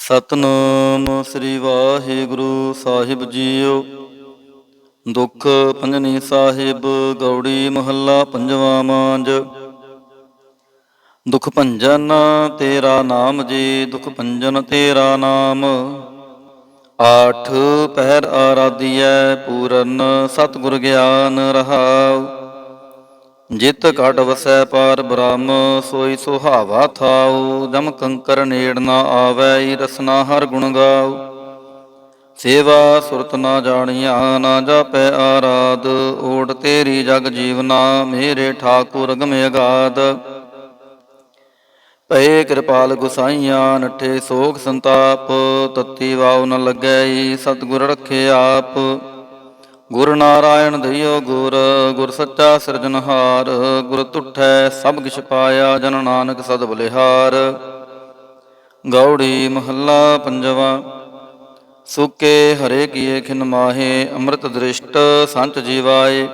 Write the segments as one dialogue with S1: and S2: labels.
S1: ਸਤਨਾਮ ਸ੍ਰੀ ਵਾਹਿਗੁਰੂ ਸਾਹਿਬ JIO. ਦੁੱਖ ਭੰਜਨੀ ਸਾਹਿਬ ਗੌੜੀ ਮਹੱਲਾ ਪੰਜਵਾ ਮਾਂਝ। ਦੁਖ ਭੰਜਨ ਤੇਰਾ ਨਾਮ ਜੀ, ਦੁਖ ਭੰਜਨ ਤੇਰਾ ਨਾਮ। ਆਠ ਪਹਿਰ ਆਰਾਧੀਐ ਪੂਰਨ, ਸਤਿਗੁਰ ਗਿਆਨ ਰਹਾਉ। ਜਿਤ ਘਟ ਵਸੈ ਪਾਰ ਬ੍ਰਹਮ, ਸੋਈ ਸੁਹਾਵਾ ਥਾਉ। ਜਮ ਕੰਕਰ ਨੇੜ ਨਾ ਆਵੈ, ਰਸਨਾ ਹਰ ਗੁਣ ਗਾਉ। ਸੇਵਾ ਸੁਰਤ ਨਾ ਜਾਣੀਆ, ਨਾ ਜਾਪੈ ਆਰਾਧ। ਓਟ ਤੇਰੀ ਜਗ ਜੀਵਨਾ, ਮੇਰੇ ਠਾਕੁਰ ਅਗਮ ਅਗਾਧ। ਭਏ ਕਿਰਪਾਲ ਗੁਸਾਈਆਂ, ਨੱਠੇ ਸੋਗ ਸੰਤਾਪ। ਤਤੀ ਵਾਉ ਨ ਲੱਗੈ, ਸਤਿਗੁਰ ਰਖੇ ਆਪ। ਗੁਰ ਨਾਰਾਇਣ ਦਇਓ ਗੁਰ, ਗੁਰ ਸੱਚਾ ਸਿਰਜਨਹਾਰ। ਗੁਰ ਤੁਠੈ ਸਭ ਕਿਛ ਪਾਇਆ, ਜਨ ਨਾਨਕ ਸਦ ਬਲਿਹਾਰ। ਗੌੜੀ ਮਹੱਲਾ ਪੰਜਵਾ। ਸੁਕੇ ਹਰੇ ਕੀਏ ਖਿਨ ਮਾਹੇ, ਅੰਮ੍ਰਿਤ ਦ੍ਰਿਸ਼ਟ ਸੰਤ ਜੀਵਾਏ।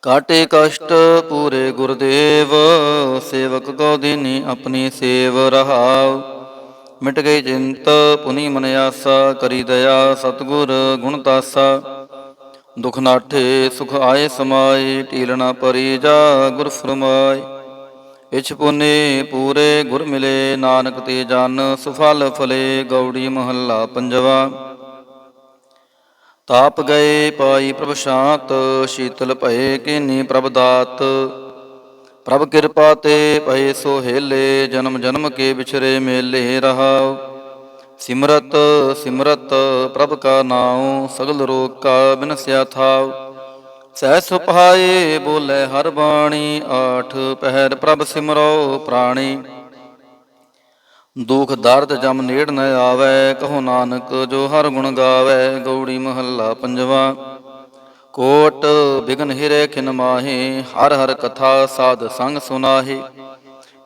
S1: ਕਾਟੇ ਕਸ਼ਟ ਪੂਰੇ ਗੁਰਦੇਵ, ਸੇਵਕ ਕੋ ਦੀਨੀ ਆਪਣੀ ਸੇਵ ਰਹਾਉ। ਮਿਟ ਗਈ ਚਿੰਤ ਪੁਨੀ ਮਨ ਆਸਾ, ਕਰੀ ਦਇਆ ਸਤਿਗੁਰ ਗੁਣ ਤਾਸਾ। ਦੁਖ ਨਾਠੇ ਸੁਖ ਆਏ ਸਮਾਏ, ਢੀਲ ਨਾ ਪਰੀ ਜਾ ਗੁਰ ਫਰਮਾਏ। ਇਛ ਪੁਨੇ ਪੂਰੇ ਗੁਰ ਮਿਲੇ, ਨਾਨਕ ਤੇ ਜਨ ਸੁਫਲ ਫਲੇ। ਗੌੜੀ ਮਹੱਲਾ ਪੰਜਵਾ। ਤਾਪ ਗਏ ਪਾਈ ਪ੍ਰਭ ਸ਼ਾਂਤ, ਸ਼ੀਤਲ ਭਏ ਕੀਨੀ ਪ੍ਰਭ ਦਾਤ। ਪ੍ਰਭ ਕਿਰਪਾ ਤੇ ਭਏ ਸੋਹੇਲੇ, ਜਨਮ ਜਨਮ ਕੇ ਵਿਛਰੇ ਮੇਲੇ ਰਹਾਉ। ਸਿਮਰਤ ਸਿਮਰਤ ਪ੍ਰਭ ਕਾ ਨਾਉ, ਸਗਲ ਰੋਗ ਕਾ ਬਿਨਸਿਆ ਥਾਉ। ਸਹਿ ਸੁਭਾਏ ਬੋਲੇ ਹਰ ਬਾਣੀ, ਆਠ ਪਹਿਰ ਪ੍ਰਭ ਸਿਮਰੋ ਪ੍ਰਾਣੀ। ਦੁਖ ਦਰਦ ਜਮ ਨੇੜ ਨ ਆਵੈ, ਕਹੋ ਨਾਨਕ ਜੋ ਹਰ ਗੁਣ ਗਾਵੈ। ਗੌੜੀ ਮਹੱਲਾ ਪੰਜਵਾ। ਕੋਟ ਬਿਗਨ ਹਿਰੇ ਖਿਨ ਮਾਹੇ, ਹਰ ਹਰ ਕਥਾ ਸਾਧ ਸੰਗ ਸੁਨਾਹੇ।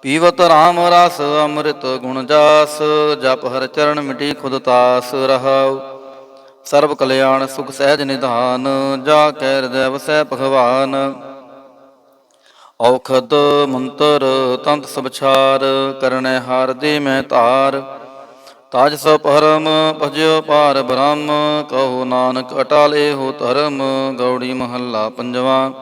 S1: ਪੀਵਤ ਰਾਮ ਰਸ ਅੰਮ੍ਰਿਤ ਗੁਣ ਜਾਸ, ਜਪ ਹਰ ਚਰਨ ਮਿਟੀ ਖੁਦ ਤਾਸ ਰਹਾਉ। ਸਰਬ ਕਲਿਆਣ ਸੁਖ ਸਹਿਜ ਨਿਧਾਨ, ਜਾ ਕੈ ਹਿਰਦੈ ਵਸੈ ਭਗਵਾਨ। ਔਖਦ ਮੰਤਰ ਤੰਤ ਸਭ ਛਾਰ, ਕਰਨੈ ਹਾਰ ਦੇ ਮੈਂ ਧਾਰ। ਤਾਜ ਸਭ ਪਰਮ ਭਜਿਓ ਪਾਰ ਬ੍ਰਹਮ, ਕਹੋ ਨਾਨਕ ਅਟਾਲੇ ਹੋ ਧਰਮ। ਗੌੜੀ ਮਹੱਲਾ ਪੰਜਵਾ।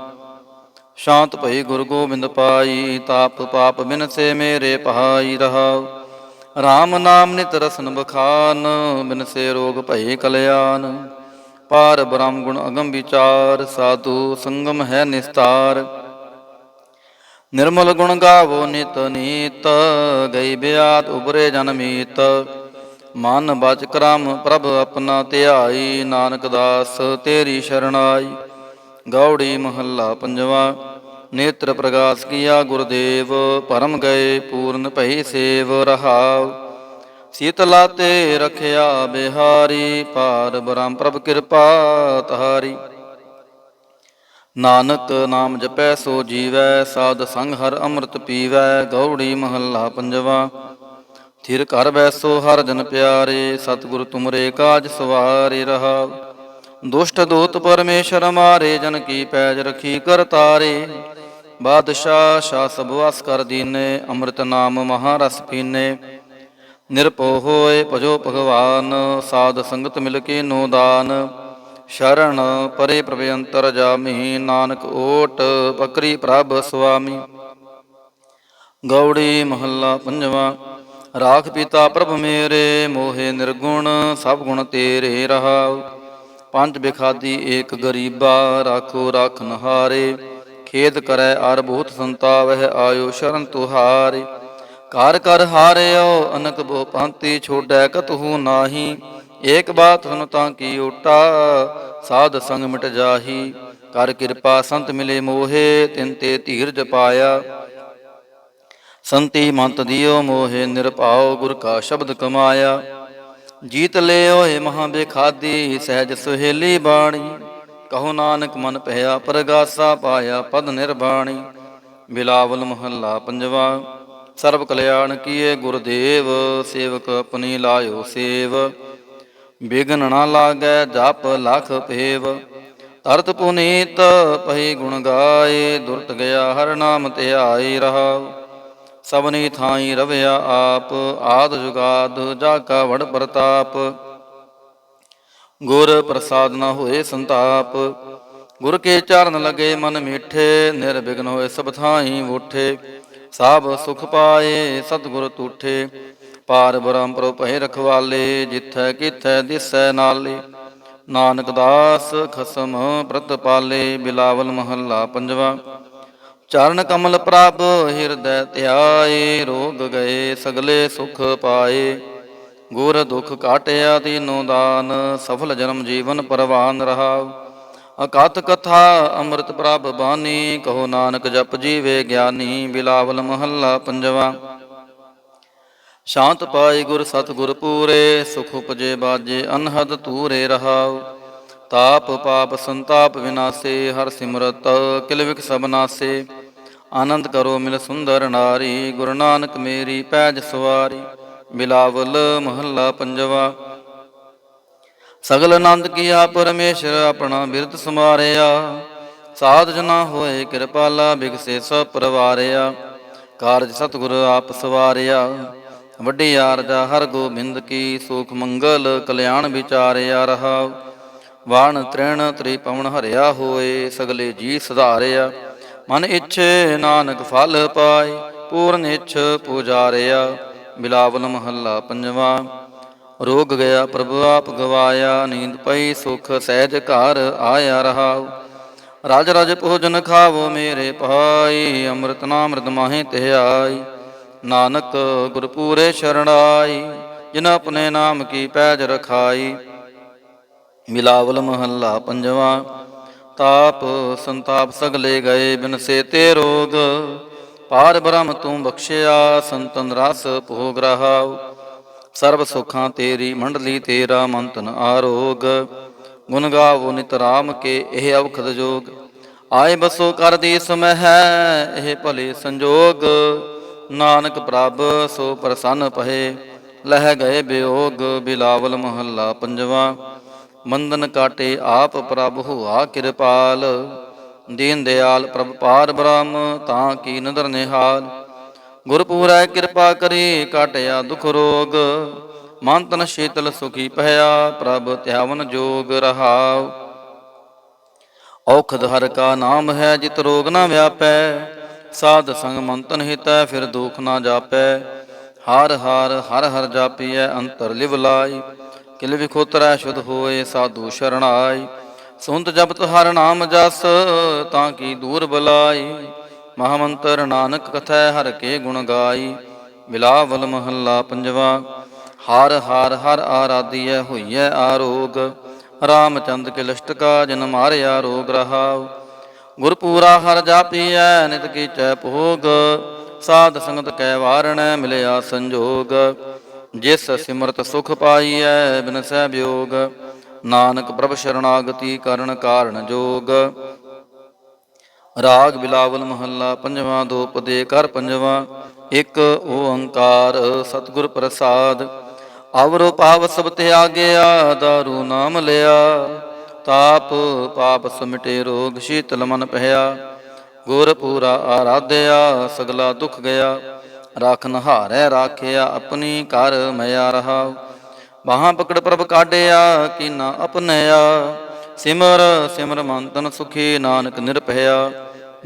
S1: ਸ਼ਾਂਤ ਭਈ ਗੁਰ ਗੋਬਿੰਦ ਪਾਈ, ਤਾਪ ਪਾਪ ਬਿਨਸੇ ਮੇਰੇ ਭਾਈ ਰਹਾਉ। ਰਾਮ ਨਾਮ ਨਿਤ ਰਸਨ ਬਖਾਨ, ਬਿਨਸੇ ਰੋਗ ਭਏ ਕਲਿਆਣ। ਪਾਰ ਬ੍ਰਹਮ ਗੁਣ ਅਗਮ ਵਿਚਾਰ, ਸਾਧੂ ਸੰਗਮ ਹੈ ਨਿਸਤਾਰ। ਨਿਰਮਲ ਗੁਣ ਗਾਵੋ ਨਿਤ ਨੀਤ, ਗਈ ਬਿਆਤ ਉਬਰੇ ਜਨ ਮੀਤ। ਮਨ ਬਚ ਕਰਮ ਪ੍ਰਭ ਆਪਣਾ ਧਿਆਈ, ਨਾਨਕ ਦਾਸ ਤੇਰੀ ਸ਼ਰਣਾਈ। ਗੌੜੀ ਮਹੱਲਾ ਪੰਜਵਾ। ਨੇਤਰ ਪ੍ਰਗਾਸ ਕੀਆ ਗੁਰਦੇਵ, ਭਰਮ ਗਏ ਪੂਰਨ ਭਈ ਸੇਵ ਰਹਾਉ। ਸੀਤਲਾ ਤੇ ਰਖਿਆ ਬਿਹਾਰੀ, ਪਾਰ ਬ੍ਰਹਮ ਪ੍ਰਭ ਕਿਰਪਾ ਤਹਾਰੀ। ਨਾਨਕ ਨਾਮ ਜਪੈ ਸੋ ਜੀਵੈ, ਸਾਧ ਸੰਗ ਹਰ ਅੰਮ੍ਰਿਤ ਪੀਵੈ। ਗੌੜੀ ਮਹੱਲਾ ਪੰਜਵਾ। ਥਿਰ ਘਰ ਬੈਸੋ ਹਰ ਜਨ ਪਿਆਰੇ, ਸਤਿਗੁਰ ਤੁਮਰੇ ਕਾਜ ਸਵਾਰੇ ਰਹਾਉ। ਦੁਸ਼ਟ ਦੂਤ ਪਰਮੇਸ਼ਰ ਮਾਰੇ, ਜਨ ਕੀ ਪੈਜ ਰਖੀ ਕਰ ਤਾਰੇ। ਬਾਦਸ਼ਾਹ ਸ਼ਾਹ ਸਭ ਵਸ ਕਰ ਦੀਨੇ, ਅੰਮ੍ਰਿਤ ਨਾਮ ਮਹਾਰਸ ਪੀਨੇ। ਨਿਰਭਉ ਹੋਏ ਭਜੋ ਭਗਵਾਨ, ਸਾਧ ਸੰਗਤ ਮਿਲ ਕੇ ਨੋ ਦਾਨ। ਸ਼ਰਨ ਪਰੇ ਪ੍ਰਭ ਅੰਤਰ ਜਾਮੀ, ਨਾਨਕ ਓਟ ਪਕਰੀ ਪ੍ਰਭ ਸੁਆਮੀ। ਗੌੜੀ ਮਹੱਲਾ ਪੰਜਵਾ। ਰਾਖ ਪਿਤਾ ਪ੍ਰਭ ਮੇਰੇ, ਮੋਹੇ ਨਿਰਗੁਣ ਸਭ ਗੁਣ ਤੇਰੇ ਰਹਾਉ। ਪੰਜ ਬਿਖਾਦੀ ਏਕ ਗਰੀਬਾ, ਰਾਖੋ ਰਾਖਨ ਹਾਰੇ। ਖੇਦ ਕਰੈ ਅਰ ਬਹੁਤ ਸੰਤਾਵਹਿ, ਆਇਓ ਸ਼ਰਨ ਤੁਹਾਰੇ। ਘਰ ਘਰ ਹਾਰਿਓ ਅਨਕ ਬਹੁ ਭਾਂਤੀ, ਛੋਡੈ ਕਤਹੂ ਨਾਹੀ। ਏਕ ਬਾਤ ਸੁਨ ਤਾਂ ਕੀ ਓਟਾ, ਸਾਧ ਸੰਗ ਮਿਟ ਜਾਹੀ। ਕਰ ਕਿਰਪਾ ਸੰਤ ਮਿਲੇ ਮੋਹੇ, ਤਿਨ ਤੇ ਧੀਰਜ ਪਾਇਆ। ਸੰਤੀ ਮੰਤ ਦਿਓ ਮੋਹੇ ਨਿਰਭਉ, ਗੁਰ ਕਾ ਸ਼ਬਦ ਕਮਾਇਆ। ਜੀਤ ਲਿਓ ਏ ਮਹਾਂ ਬੇਖਾਦੀ, ਸਹਿਜ ਸੁਹੇਲੀ ਬਾਣੀ। ਕਹੋ ਨਾਨਕ ਮਨ ਭਇਆ ਪਰਗਾਸਾ, ਪਾਇਆ ਪਦ ਨਿਰਬਾਣੀ। ਬਿਲਾਵਲ ਮਹੱਲਾ ਪੰਜਵਾ। ਸਰਬ ਕਲਿਆਣ ਕੀਏ ਗੁਰਦੇਵ, ਸੇਵਕ ਆਪਣੀ ਲਾਇਓ ਸੇਵ। ਬਿਘਨ ਨਾ ਲਾਗੈ ਜਪ ਲਖ ਭੇਵ, ਤਰਤ ਪੁਨੀਤ ਪਹੀ ਗੁਣ ਗਾਏ। ਦੁਰਤ ਗਿਆ ਹਰ ਨਾਮ ਧਿਆਈ ਰਹਾਉ। ਸਭਨੀ ਥਾਈ ਰਵਿਆ ਆਪ, ਆਦ ਜੁਗਾਦ ਜਾ ਕਾ ਵਡ ਪ੍ਰਤਾਪ। ਗੁਰ ਪ੍ਰਸਾਦ ਨ ਹੋਏ ਸੰਤਾਪ, ਗੁਰ ਕੇ ਚਰਨ ਲਗੇ ਮਨ ਮੀਠੇ। ਨਿਰਵਿਘਨ ਹੋਏ ਸਭ ਥਾਈ ਬੂਠੇ, ਸਭ ਸੁਖ ਪਾਏ ਸਤਿਗੁਰ ਤੂਠੇ। ਪਾਰ ਬ੍ਰਹਮ ਪ੍ਰਭ ਭਏ ਰਖਵਾਲੇ, ਜਿਥੈ ਕਿਥੈ ਦਿਸੈ ਨਾਲੇ। ਨਾਨਕ ਦਾਸ ਖਸਮ ਪ੍ਰਤਪਾਲੇ, ਬਿਲਾਵਲ ਮਹੱਲਾ ਪੰਜਵਾ। ਚਰਨ ਕਮਲ ਪ੍ਰਭ ਹਿਰਦੈ ਧਿਆਏ, ਰੋਗ ਗਏ ਸਗਲੇ ਸੁਖ ਪਾਏ। ਗੁਰ ਦੁਖ ਕਾਟਿਆ ਦੀਨੋ ਦਾਨ, ਸਫਲ ਜਨਮ ਜੀਵਨ ਪਰਵਾਨ ਰਹਾਉ। ਅਕਥ ਕਥਾ ਅੰਮ੍ਰਿਤ ਪ੍ਰਭ ਬਾਣੀ, ਕਹੋ ਨਾਨਕ ਜਪ ਜੀਵੇ ਗਿਆਨੀ। ਬਿਲਾਵਲ ਮਹੱਲਾ ਪੰਜਵਾ। ਸ਼ਾਂਤ ਪਾਈ ਗੁਰ ਸਤਿਗੁਰ ਪੂਰੇ, ਸੁਖ ਉਪਜੇ ਬਾਜੇ ਅਨਹਦ ਤੂਰੇ ਰਹਾਉ। ਤਾਪ ਪਾਪ ਸੰਤਾਪ ਵਿਨਾਸੇ, ਹਰ ਸਿਮਰਤ ਕਿਲ ਵਿਖ ਸਭ ਨਾਸੇ। ਆਨੰਦ ਕਰੋ ਮਿਲ ਸੁੰਦਰ ਨਾਰੀ, ਗੁਰੂ ਨਾਨਕ ਮੇਰੀ ਪੈਜ ਸਵਾਰੀ। ਬਿਲਾਵਲ ਮਹੱਲਾ ਪੰਜਵਾ। ਸਗਲ ਆਨੰਦ ਕੀਆ ਪਰਮੇਸ਼ਰ, ਆਪਣਾ ਬਿਰਦ ਸਮਾਰਿਆ। ਸਾਧ ਜਨਾ ਹੋਏ ਕਿਰਪਾਲਾ, ਬਿਗਸੇ ਸਭ ਪਰਵਾਰਿਆ। ਕਾਰਜ ਸਤਿਗੁਰ ਆਪ ਸਵਾਰਿਆ, ਵੱਡੀ ਆਰਜਾ ਹਰ ਗੋਬਿੰਦ ਕੀ। ਸੁਖ ਮੰਗਲ ਕਲਿਆਣ ਵਿਚਾਰਿਆ ਰਹਾਉ। ਵਾਣ ਤ੍ਰਿਣ ਤ੍ਰਿਪਵਨ ਹਰਿਆ ਹੋਏ, ਸਗਲੇ ਜੀ ਸੁਧਾਰਿਆ। ਮਨ ਇੱਛੇ ਨਾਨਕ ਫਲ ਪਾਏ, ਪੂਰਨ ਇੱਛ ਪੁਜਾਰਿਆ। ਬਿਲਾਵਲ ਮਹੱਲਾ ਪੰਜਵਾ। ਰੋਗ ਗਿਆ ਪ੍ਰਭੂ ਆਪ ਗਵਾਇਆ, ਨੀਂਦ ਪਈ ਸੁਖ ਸਹਿਜ ਘਰ ਆਇਆ ਰਹਾਉ। ਰਾਜ ਰਾਜ ਭੋਜਨ ਖਾਵੋ ਮੇਰੇ ਭਾਈ, ਅੰਮ੍ਰਿਤ ਨਾਮ੍ਰਿਤ ਮਾਹੇ ਧਿਆਈ। ਨਾਨਕ ਗੁਰ ਪੂਰੇ ਸ਼ਰਣਾਈ, ਜਿਨ ਆਪਣੇ ਨਾਮ ਕੀ ਪੈਜ ਰਖਾਈ। ਬਿਲਾਵਲ ਮਹੱਲਾ ਪੰਜਵਾ। ਤਾਪ ਸੰਤਾਪ ਸਗਲੇ ਗਏ, ਬਿਨਸੇ ਤੇ ਰੋਗ। ਪਾਰ ਬ੍ਰਹਮ ਤੂੰ ਬਖਸ਼ਿਆ, ਸੰਤਨ ਰਸ ਭੋਗ ਰਹਾਉ। ਸਰਬ ਸੁਖਾਂ ਤੇਰੀ ਮੰਡਲੀ, ਤੇਰਾ ਮੰਤਨ ਆਰੋਗ। ਗੁਣ ਗਾਵੋ ਨਿਤ ਰਾਮ ਕੇ, ਇਹ ਅਵਖਦ ਜੋਗ। ਆਏ ਬਸੋ ਕਰ ਦੀਸ ਮਹਿ, ਇਹ ਭਲੇ ਸੰਜੋਗ। ਨਾਨਕ ਪ੍ਰਭ ਸੋ ਪ੍ਰਸੰਨ ਪਹੇ, ਲਹਿ ਗਏ ਬਿਯੋਗ। ਬਿਲਾਵਲ ਮਹੱਲਾ ਪੰਜਵਾ। ਬੰਧਨ ਕਾਟੇ ਆਪ ਪ੍ਰਭ ਹੋਆ ਕਿਰਪਾਲ, ਦੀਨ ਦਿਆਲ ਪ੍ਰਭ ਪਾਰ ਬ੍ਰਹਮ ਤਾਂ ਕੀ ਨਦਰ ਨਿਹਾਲ। ਗੁਰ ਪੂਰੈ ਕਿਰਪਾ ਕਰੀ, ਕਾਟਿਆ ਦੁਖ ਰੋਗ। ਮਨ ਤਨ ਸ਼ੀਤਲ ਸੁਖੀ ਭਇਆ, ਪ੍ਰਭ ਧਿਆਵਨ ਜੋਗ ਰਹਾਉ। ਔਖਦ ਹਰਿ ਕਾ ਨਾਮ ਹੈ, ਜਿਤ ਰੋਗ ਨ ਵਿਆਪੈ। ਸਾਧ ਸੰਗ ਮਨ ਤਨ ਹਿਤੈ, ਫਿਰ ਦੁਖ ਨ ਜਾਪੈ। ਹਰ ਹਰ ਹਰ ਹਰ ਜਾਪੀਐ, ਅੰਤਰ ਲਿਵ ਲਾਈ। ਕਿਲ ਵਿਖੋਤਰੈ ਸ਼ੁਧ ਹੋਏ, ਸਾਧੂ ਸ਼ਰਣਾਈ। ਸੁਨਤ ਜਪਤ ਹਰ ਨਾਮ ਜਸ, ਤਾਂ ਕੀ ਦੂਰ ਬਲਾਈ। ਮਹਾਮੰਤਰ ਨਾਨਕ ਕਥੈ, ਹਰ ਕੇ ਗੁਣ ਗਾਈ। ਬਿਲਾਵਲ ਮਹੱਲਾ ਪੰਜਵਾ। ਹਰ ਹਰ ਹਰ ਆਰਾਧੀਐ, ਹੋਈਐ ਆਰੋਗ। ਰਾਮਚੰਦ ਕੇ ਲਸ਼ਟਕਾ, ਜਿਨ ਮਾਰਿਆ ਰੋਗ ਰਹਾਉ। ਗੁਰ ਪੂਰਾ ਹਰ ਜਾਪੀਐ, ਨਿਤ ਕੀਚੈ ਭੋਗ। ਸਾਧ ਸੰਗਤ ਕੈ ਵਾਰਣੈ, ਮਿਲਿਆ ਸੰਜੋਗ। ਜਿਸ ਸਿਮਰਤ ਸੁਖ ਪਾਈਐ, ਬਿਨਸੈ ਵਿਯੋਗ। ਨਾਨਕ ਪ੍ਰਭ ਸ਼ਰਣਾਗਤੀ, ਕਰਨ ਕਾਰਣ ਜੋਗ। ਰਾਗ ਬਿਲਾਵਲ ਮਹੱਲਾ ਪੰਜਵਾ। ਦੋ ਪਦੇ ਕਰ ਪੰਜਵਾ। ਇਕ ਓੰਕਾਰ ਸਤਿਗੁਰ ਪ੍ਰਸਾਦ। ਅਵਰੁ ਪਾਵ ਸਭ ਤਿਆਗਿਆ, ਦਾਰੂ ਨਾਮ ਲਿਆ। ਤਾਪ ਪਾਪ ਸਮਿਟੇ, ਰੋਗ ਸ਼ੀਤਲ ਮਨ ਭਇਆ। ਗੁਰ ਪੂਰਾ ਆਰਾਧਿਆ, ਸਗਲਾ ਦੁਖ ਗਿਆ। ਰਾਖਨ ਹਾਰੈ ਰਾਖਿਆ, ਆਪਣੀ ਕਰ ਮਿਆ ਰਹਾਉ। ਬਾਹਾਂ ਪਕੜ ਪ੍ਰਭ ਕਾਢਿਆ, ਕੀਨਾ ਅਪਨਿਆ। ਸਿਮਰ ਸਿਮਰ ਮਨ ਤਨ ਸੁਖੀ, ਨਾਨਕ ਨਿਰਭਇਆ।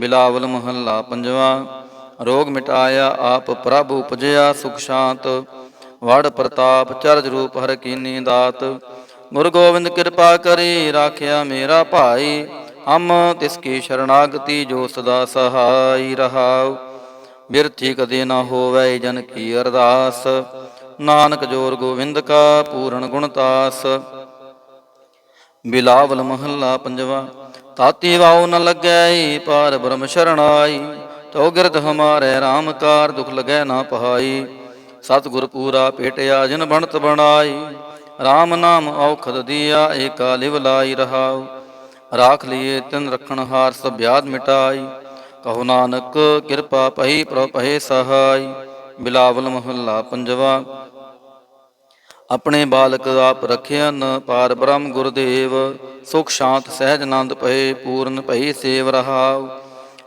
S1: ਬਿਲਾਵਲ ਮਹੱਲਾ ਪੰਜਵਾ। ਰੋਗ ਮਿਟਾਇਆ ਆਪ ਪ੍ਰਭ ਉਪਜਿਆ, ਸੁਖ ਸ਼ਾਂਤ ਵਡ ਪ੍ਰਤਾਪ। ਚਰਜ ਰੂਪ ਹਰਿ ਕੀਨੀ ਦਾਤ। ਗੁਰੂ ਗੋਬਿੰਦ ਕਿਰਪਾ ਕਰੀ, ਰਾਖਿਆ ਮੇਰਾ ਭਾਈ। ਹਮ ਤਿਸ ਕੀ ਸ਼ਰਣਾਗਤੀ, ਜੋ ਸਦਾ ਸਹਾਈ ਰਹਾਉ। ਬਿਰਥੀ ਕਦੇ ਨਾ ਹੋਵੈ, ਜਨ ਕੀ ਅਰਦਾਸ। ਨਾਨਕ ਜੋਰ ਗੋਵਿੰਦ ਕਾ, ਪੂਰਨ ਗੁਣਤਾਸ। ਬਿਲਾਵਲ ਮਹੱਲਾ ਪੰਜਵਾ। ਤਾਤੀ ਵਾਉ ਨ ਲੱਗੈ, ਪਾਰ ਬ੍ਰਹਮ ਸ਼ਰਣਾਈ। ਤਉ ਗਿਰਦ ਹਮਾਰੈ ਰਾਮ ਕਾਰ, ਦੁਖ ਲਗੈ ਨਾ ਪਹਾਈ। ਸਤਿਗੁਰ ਪੂਰਾ ਭੇਟਿਆ, ਜਿਨ ਬਣਤ ਬਣਾਈ। ਰਾਮ ਨਾਮ ਔਖਦ ਦੀਆ, ਏਕਾ ਲਿਵ ਲਾਈ ਰਹਾਉ। ਰਾਖ ਲੀਏ ਤਿਨ ਰਖਣ ਹਾਰ, ਸਭ ਵਿਆਧ ਮਿਟਾਈ। ਕਹੋ ਨਾਨਕ ਕਿਰਪਾ ਪਈ, ਪ੍ਰਭ ਪਹੇ ਸਹਾਈ। ਬਿਲਾਵਲ ਮਹੱਲਾ ਪੰਜਵਾ। ਆਪਣੇ ਬਾਲਕ ਆਪ ਰਖਿਅਨ, ਪਾਰ ਬ੍ਰਹਮ ਗੁਰਦੇਵ। ਸੁਖ ਸ਼ਾਂਤ ਸਹਿਜ ਆਨੰਦ ਪਏ, ਪੂਰਨ ਭਈ ਸੇਵ ਰਹਾਉ।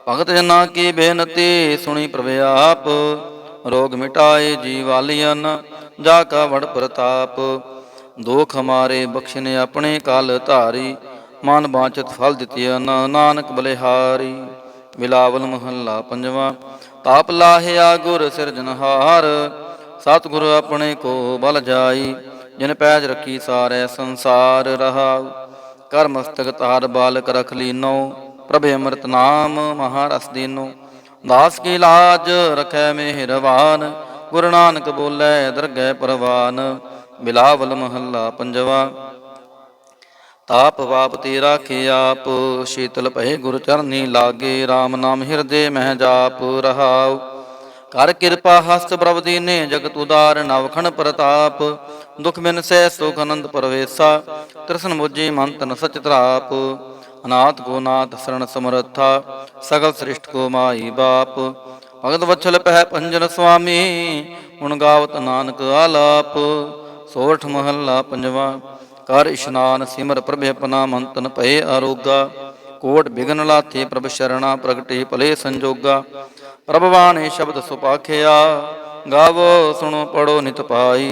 S1: ਭਗਤ ਜਨਾਂ ਕੀ ਬੇਨਤੀ, ਸੁਣੀ ਪ੍ਰਭ ਆਪ। ਰੋਗ ਮਿਟਾਏ ਜੀਵਾਲੀਅਨ, ਜਾ ਕਾ ਵਡ ਪ੍ਰਤਾਪ। ਦੋਖ ਹਮਾਰੇ ਬਖਸ਼ਨੇ ਆਪਣੇ ਕਾਲ ਧਾਰੀ, ਮਨ ਬਾਂਚਤ ਫਲ ਦਿੱਤਿਅਨ, ਨਾਨਕ ਬਲਿਹਾਰੀ। ਬਿਲਾਵਲ ਮਹੱਲਾ ਪੰਜਵਾ। ਤਾਪ ਲਾਹਿਆ ਗੁਰ ਸਿਰਜਨਹਾਰ, ਸਤਿਗੁਰ ਆਪਣੇ ਕੋ ਬਲ ਜਾਈ। ਜਿਨ ਪੈਜ ਰੱਖੀ ਸਾਰੇ ਸੰਸਾਰ ਰਹਾਉ, ਕਰ ਮਸਤਕ ਤਾਰ ਬਾਲਕ ਰਖ ਲੀਨੋ। ਪ੍ਰਭ ਅੰਮ੍ਰਿਤ ਨਾਮ ਮਹਾਰਸ ਦੀਨੋ, ਦਾਸ ਕੀ ਲਾਜ ਰਖੈ ਮਿਹਰਬਾਨ। ਗੁਰੂ ਨਾਨਕ ਬੋਲੇ ਦਰਗਹਿ ਪ੍ਰਵਾਨ। ਬਿਲਾਵਲ ਮਹੱਲਾ ਪੰਜਵਾ। ਤਾਪ ਵਾਪ ਤੇ ਰਾਖੇ ਆਪ, ਸ਼ੀਤਲ ਭਏ ਗੁਰ ਚਰਨੀ ਲਾਗੇ। RAM ਨਾਮ ਹਿਰਦੇ ਮਹਿ ਜਾਪ ਰਹਾਉ, ਕਰ ਕਿਰਪਾ ਹਸਤ ਪ੍ਰਭ ਦੀਨੇ। ਜਗਤ ਉਦਾਰ ਨਵਖਣ ਪ੍ਰਤਾਪ, ਦੁਖ ਬਿਨ ਸਹਿ ਸੁਖ ਅਨੰਦ ਪਰਵੇਸਾ। ਤ੍ਰਿਸ਼ਨ ਮੁਝੇ ਮਨ ਤਨ ਸਚ ਤਰਾਪ, ਅਨਾਥ ਕੋ ਨਾਥ ਸਰਣ ਸਮਰੱਥਾ। ਸਗਲ ਸ੍ਰਿਸ਼ਟ ਕੋ ਮਾਈ ਬਾਪ, ਭਗਤ ਵਛਲ ਪਹਿ ਪੰਜਨ ਸੁਆਮੀ। ਗੁਣ ਗਾਵਤ ਨਾਨਕ ਆਲਾਪ। ਸੋਰਠ ਮਹੱਲਾ ਪੰਜਵਾ। ਕਰ ਇਸ਼ਨਾਨ ਸਿਮਰ ਪ੍ਰਭ ਆਪਣਾ, ਮਨ ਤਨ ਭਏ ਅਰੋਗਾ। ਕੋਟ ਬਿਗਨ ਲਾਥੇ ਪ੍ਰਭ ਸ਼ਰਣਾ, ਪ੍ਰਗਟੇ ਭਲੇ ਸੰਜੋਗਾ। ਪ੍ਰਭ ਬਾਣੀ ਸ਼ਬਦ ਸੁਪਾਖਿਆ, ਗਾਵੋ ਸੁਣੋ ਪੜੋ ਨਿਤ ਪਾਈ।